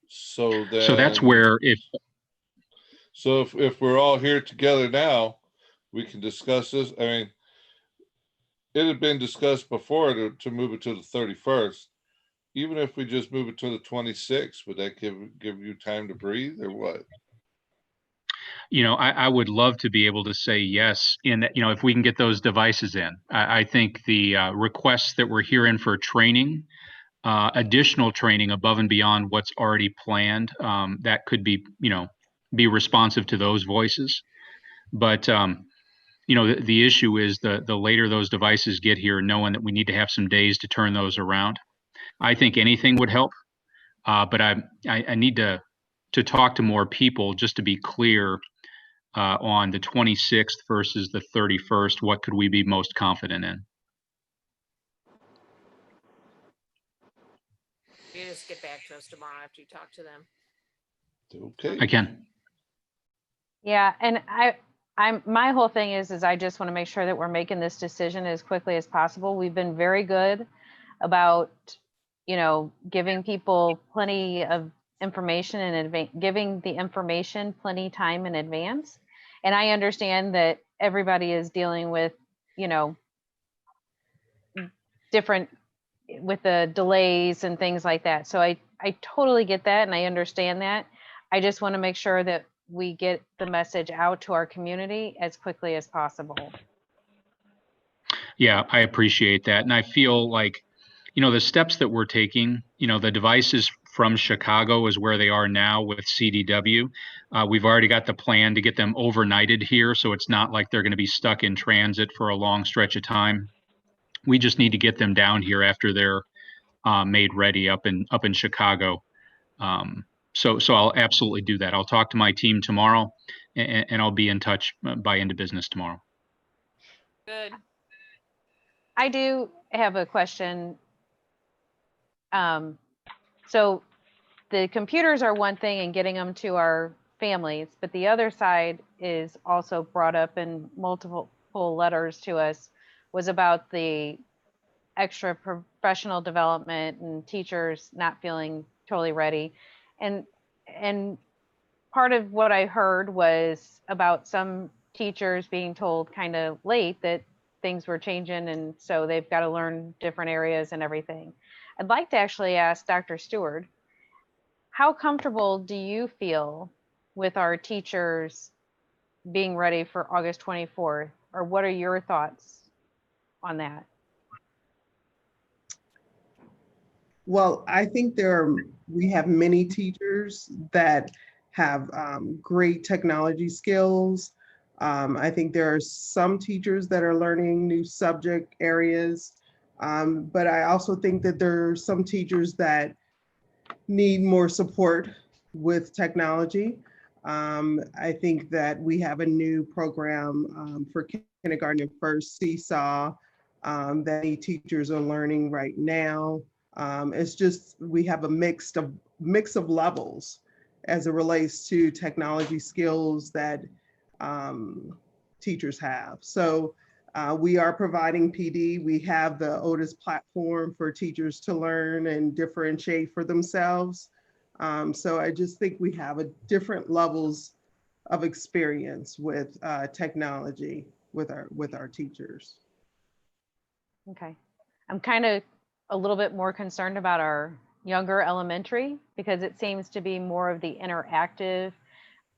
So that's where So if we're all here together now, we can discuss this. I mean, it had been discussed before to move it to the 31st. Even if we just move it to the 26th, would that give you time to breathe or what? You know, I would love to be able to say yes in that, you know, if we can get those devices in. I think the requests that we're hearing for training, additional training above and beyond what's already planned, that could be, you know, be responsive to those voices. But, you know, the issue is the later those devices get here, knowing that we need to have some days to turn those around. I think anything would help, but I need to talk to more people just to be clear on the 26th versus the 31st. What could we be most confident in? You just get back to us tomorrow after you talk to them. Okay. I can. Yeah, and my whole thing is I just want to make sure that we're making this decision as quickly as possible. We've been very good about, you know, giving people plenty of information and giving the information plenty time in advance. And I understand that everybody is dealing with, you know, different with the delays and things like that. So I totally get that and I understand that. I just want to make sure that we get the message out to our community as quickly as possible. Yeah, I appreciate that. And I feel like, you know, the steps that we're taking, you know, the devices from Chicago is where they are now with CDW. We've already got the plan to get them overnighted here, so it's not like they're going to be stuck in transit for a long stretch of time. We just need to get them down here after they're made ready up in Chicago. So I'll absolutely do that. I'll talk to my team tomorrow, and I'll be in touch by end of business tomorrow. Good. I do have a question. So the computers are one thing and getting them to our families, but the other side is also brought up in multiple letters to us was about the extra professional development and teachers not feeling totally ready. And part of what I heard was about some teachers being told kind of late that things were changing and so they've got to learn different areas and everything. I'd like to actually ask Dr. Stewart, how comfortable do you feel with our teachers being ready for August 24th? Or what are your thoughts on that? Well, I think we have many teachers that have great technology skills. I think there are some teachers that are learning new subject areas, but I also think that there are some teachers that need more support with technology. I think that we have a new program for kindergarten and first, Seesaw, that teachers are learning right now. It's just, we have a mix of levels as it relates to technology skills that teachers have. So we are providing PD. We have the Otis platform for teachers to learn and differentiate for themselves. So I just think we have different levels of experience with technology with our teachers. Okay. I'm kind of a little bit more concerned about our younger elementary because it seems to be more of the interactive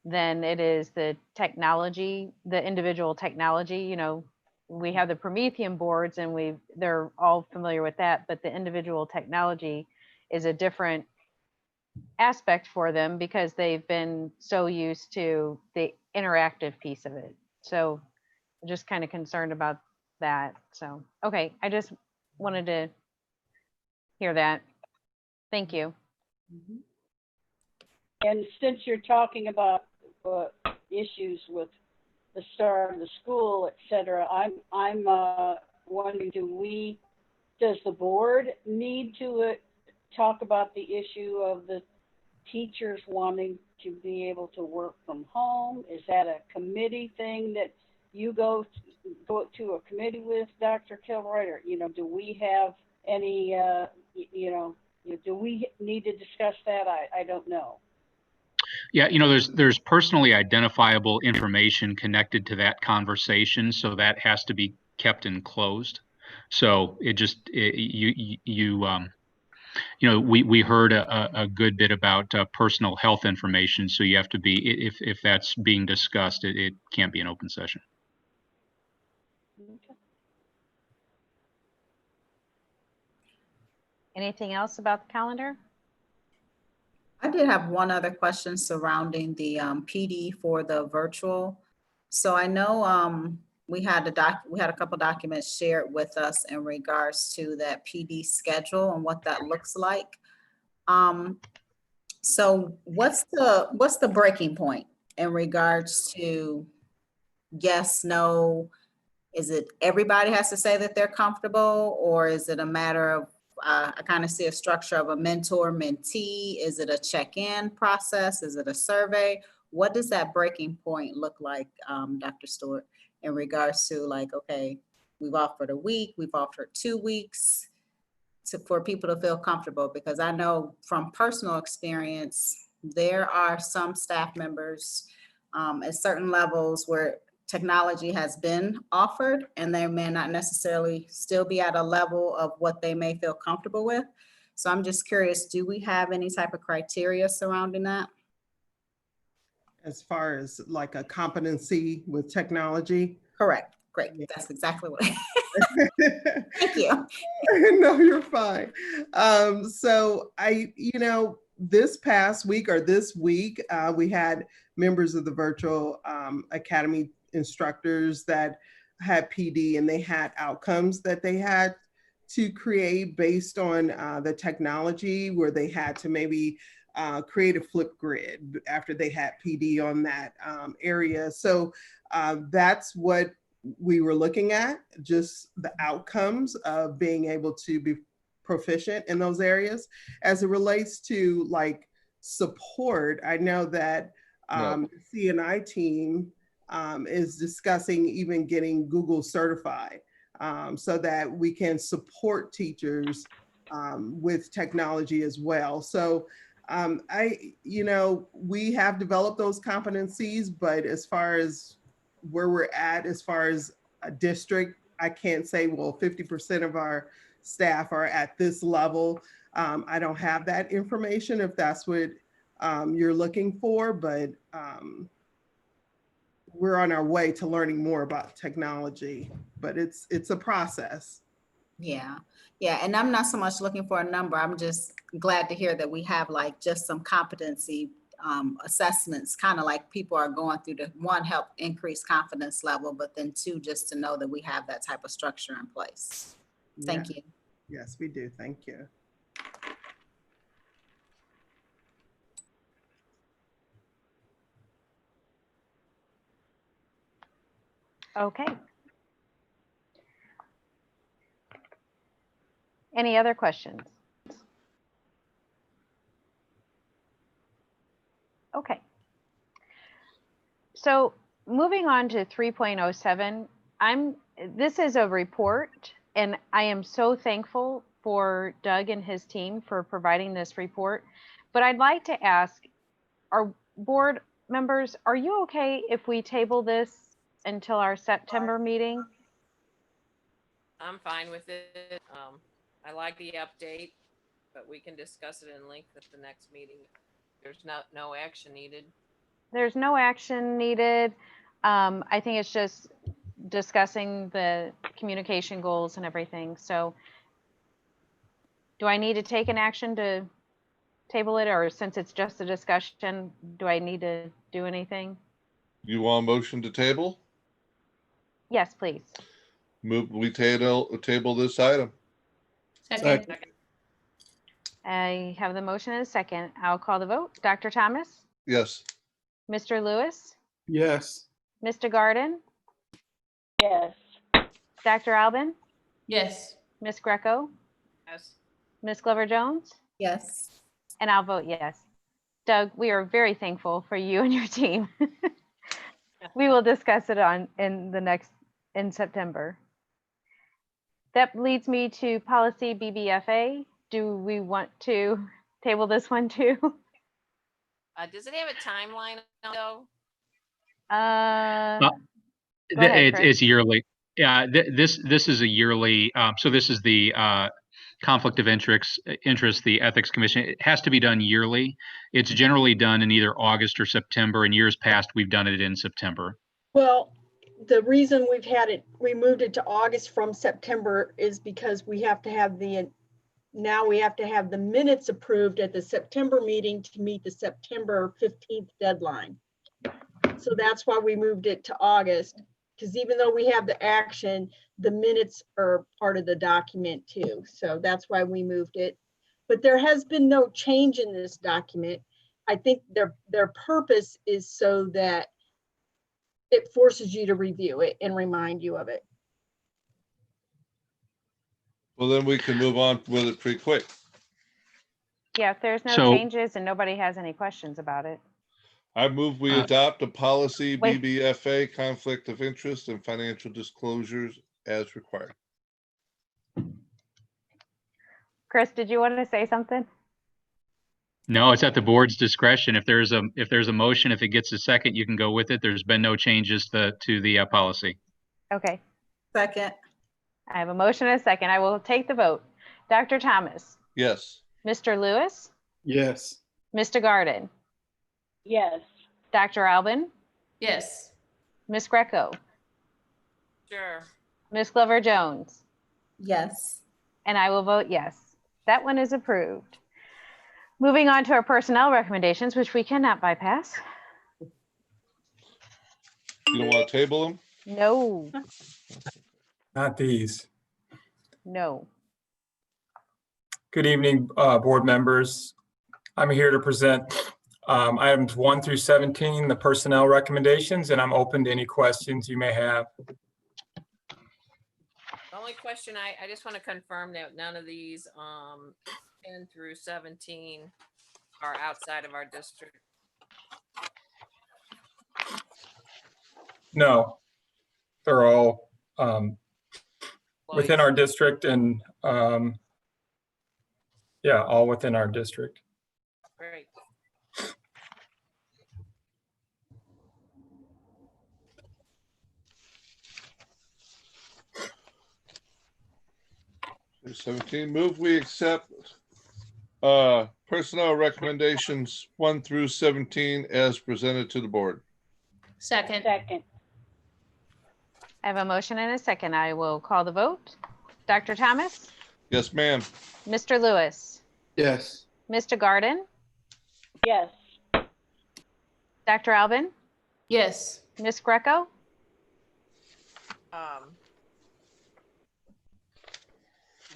than it is the technology, the individual technology. You know, we have the Promethean boards and they're all familiar with that, but the individual technology is a different aspect for them because they've been so used to the interactive piece of it. So I'm just kind of concerned about that. So, okay, I just wanted to hear that. Thank you. And since you're talking about issues with the start of the school, et cetera, I'm wondering, does the board need to talk about the issue of the teachers wanting to be able to work from home? Is that a committee thing that you go to a committee with, Dr. Kilbride, or, you know, do we have any, do we need to discuss that? I don't know. Yeah, there's personally identifiable information connected to that conversation, so that has to be kept enclosed. So we heard a good bit about personal health information, so you have to be, if that's being discussed, it can't be an open session. Anything else about the calendar? I did have one other question surrounding the PD for the virtual. So I know we had a couple documents shared with us in regards to that PD schedule and what that looks like. So what's the breaking point in regards to yes, no? Is it everybody has to say that they're comfortable, or is it a matter of I kind of see a structure of a mentor mentee? Is it a check-in process? Is it a survey? What does that breaking point look like, Dr. Stewart, in regards to like, okay, we've offered a week, we've offered 2 weeks for people to feel comfortable? Because I know from personal experience, there are some staff members at certain levels where technology has been offered and they may not necessarily still be at a level of what they may feel comfortable with. So I'm just curious, do we have any type of criteria surrounding that? As far as like a competency with technology? Correct. Great. Yeah. That's exactly what Thank you. No, you're fine. So this past week or this week, we had members of the virtual academy instructors that had PD, and they had outcomes that they had to create based on the technology, where they had to maybe create a flip grid after they had PD on that area. So that's what we were looking at, just the outcomes of being able to be proficient in those areas. As it relates to like support, I know that the C&I team is discussing even getting Google certified so that we can support teachers with technology as well. So we have developed those competencies, but as far as where we're at, as far as a district, I can't say, well, 50% of our staff are at this level. I don't have that information if that's what you're looking for, but we're on our way to learning more about technology, but it's a process. Yeah. And I'm not so much looking for a number. I'm just glad to hear that we have like just some competency assessments, kind of like people are going through to, one, help increase confidence level, but then two, just to know that we have that type of structure in place. Thank you. Yes, we do. Thank you. Okay. Any other questions? Okay. So moving on to 3.07, this is a report, and I am so thankful for Doug and his team for providing this report. But I'd like to ask our board members, are you okay if we table this until our September meeting? I'm fine with it. I like the update, but we can discuss it in length at the next meeting. There's no action needed. There's no action needed. I think it's just discussing the communication goals and everything. So do I need to take an action to table it, or since it's just a discussion, do I need to do anything? You want a motion to table? Yes, please. We table this item. Second. I have the motion and a second. I'll call the vote. Dr. Thomas? Yes. Mr. Lewis? Yes. Mr. Garden? Yes. Dr. Albin? Yes. Ms. Greco? Yes. Ms. Glover Jones? Yes. And I'll vote yes. Doug, we are very thankful for you and your team. We will discuss it in September. That leads me to policy BBFA. Do we want to table this one too? Does it have a timeline though? Go ahead, Chris. It's yearly. Yeah, this is a yearly. So this is the conflict of interest, the ethics commission. It has to be done yearly. It's generally done in either August or September. In years past, we've done it in September. Well, the reason we moved it to August from September is because we have to have the minutes approved at the September meeting to meet the September 15th deadline. So that's why we moved it to August, because even though we have the action, the minutes are part of the document too. So that's why we moved it. But there has been no change in this document. I think their purpose is so that it forces you to review it and remind you of it. Well, then we can move on with it pretty quick. Yeah, if there's no So- changes and nobody has any questions about it. I move we adopt a policy Wait. BBFA, conflict of interest and financial disclosures as required. Chris, did you want to say something? No, it's at the board's discretion. If there's a motion, if it gets a second, you can go with it. There's been no changes to the policy. Okay, Second, I have a motion and a second. I will take the vote. Dr. Thomas, Yes. Mr. Lewis, Yes. Mr. Garden, Yes. Dr. Albin, Yes. Ms. Greco, Sure. Ms. Clover Jones, yes. and I will vote yes. That one is approved. Moving on to our personnel recommendations, which we cannot bypass. You don't want to table them? No, Not these. no. Good evening, board members. I'm here to present items 1 through 17, the personnel recommendations, and I'm open to any questions you may have. The only question I just want to confirm that none of these 10 through 17 are outside of our district. No, they're all within our district and yeah, all within our district. Great. Number 17, move we accept personnel recommendations 1 through 17 as presented to the board. Second. Second. I have a motion and a second. I will call the vote. Dr. Thomas, Yes, ma'am. Mr. Lewis, Yes. Mr. Garden, Yes. Dr. Albin, Yes. Ms. Greco,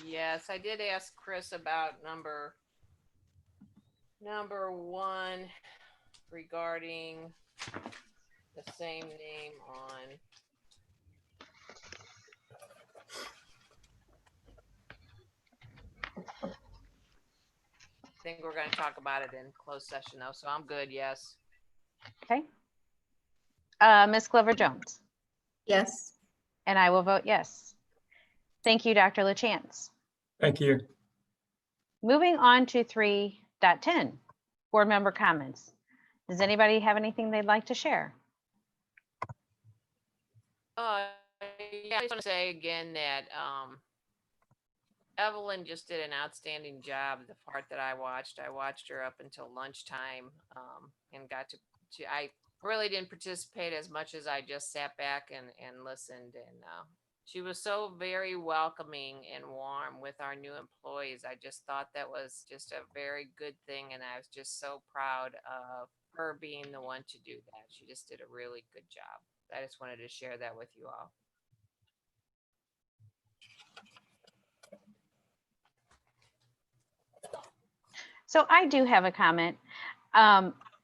Yes, I did ask Chris about number 1 regarding the same name on I think we're going to talk about it in closed session though, so I'm good. Yes. okay. Ms. Clover Jones, Yes. and I will vote yes. Thank you, Dr. LaChance. Thank you. Moving on to 3.10, board member comments. Does anybody have anything they'd like to share? Yeah, I just want to say again that Evelyn just did an outstanding job. The part that I watched her up until lunchtime and got to I really didn't participate as much as I just sat back and listened. And she was so very welcoming and warm with our new employees. I just thought that was just a very good thing. And I was just so proud of her being the one to do that. She just did a really good job. I just wanted to share that with you all. So I do have a comment.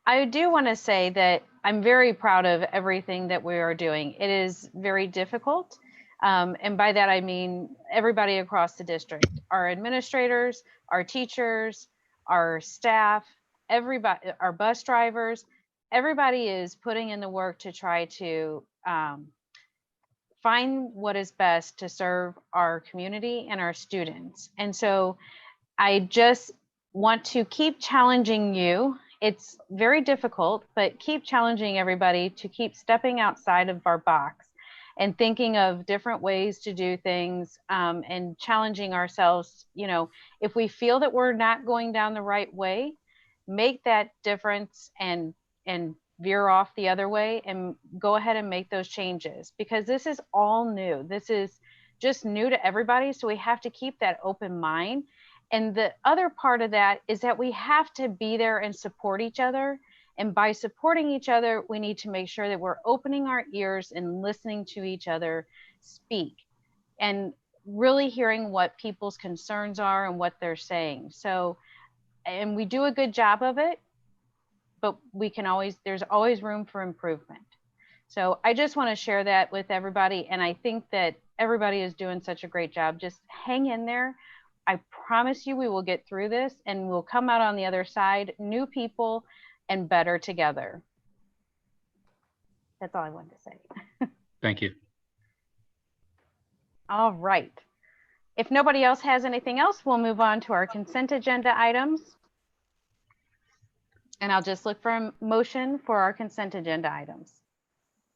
I do want to say that I'm very proud of everything that we are doing. It is very difficult. And by that, I mean everybody across the district, our administrators, our teachers, our staff, everybody, our bus drivers, everybody is putting in the work to try to find what is best to serve our community and our students. And so I just want to keep challenging you it's very difficult, but keep challenging everybody to keep stepping outside of our box and thinking of different ways to do things, and challenging ourselves. You know, if we feel that we're not going down the right way, make that difference and veer off the other way and go ahead and make those changes, because this is all new. This is just new to everybody. So we have to keep that open mind. And the other part of that is that we have to be there and support each other. And by supporting each other, we need to make sure that we're opening our ears and listening to each other speak and really hearing what people's concerns are and what they're saying. So, and we do a good job of it, but we can always, there's always room for improvement. So I just want to share that with everybody. And I think that everybody is doing such a great job. Just hang in there. I promise you we will get through this and we'll come out on the other side, new people and better together. That's all I wanted to say. Thank you. All right. If nobody else has anything else, we'll move on to our consent agenda items. And I'll just look for a motion for our consent agenda items.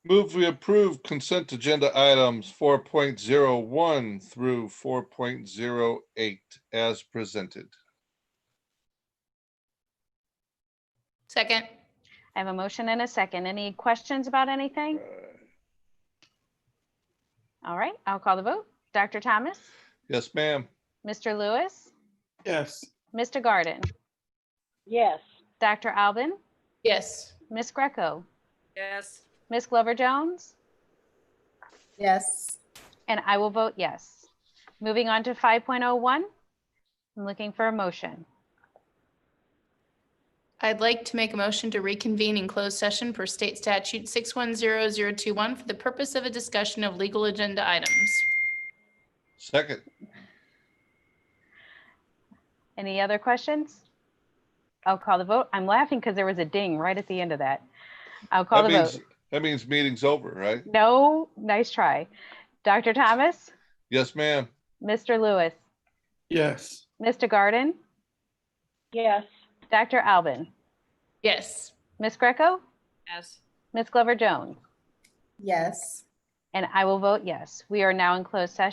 Move we approve consent agenda items 4.01 through 4.08 as presented. Second. I have a motion and a second. Any questions about anything? All right, I'll call the vote. Dr. Thomas? Yes, ma'am. Mr. Lewis? Yes. Mr. Garden? Yes. Dr. Albin? Yes. Ms. Greco? Yes. Ms. Glover Jones? Yes. And I will vote yes. Moving on to 5.01, I'm looking for a motion. I'd like to make a motion to reconvene in closed session per state statute 610021 for the purpose of a discussion of legal agenda items. Second. Any other questions? I'll call the vote. I'm laughing because there was a ding right at the end of that. I'll call the vote. That means meeting's over, right? No, nice try. Dr. Thomas? Yes, ma'am. Mr. Lewis? Yes. Mr. Garden? Yes. Dr. Albin? Yes. Ms. Greco? Yes. Ms. Glover Jones? Yes. And I will vote yes. We are now in closed session.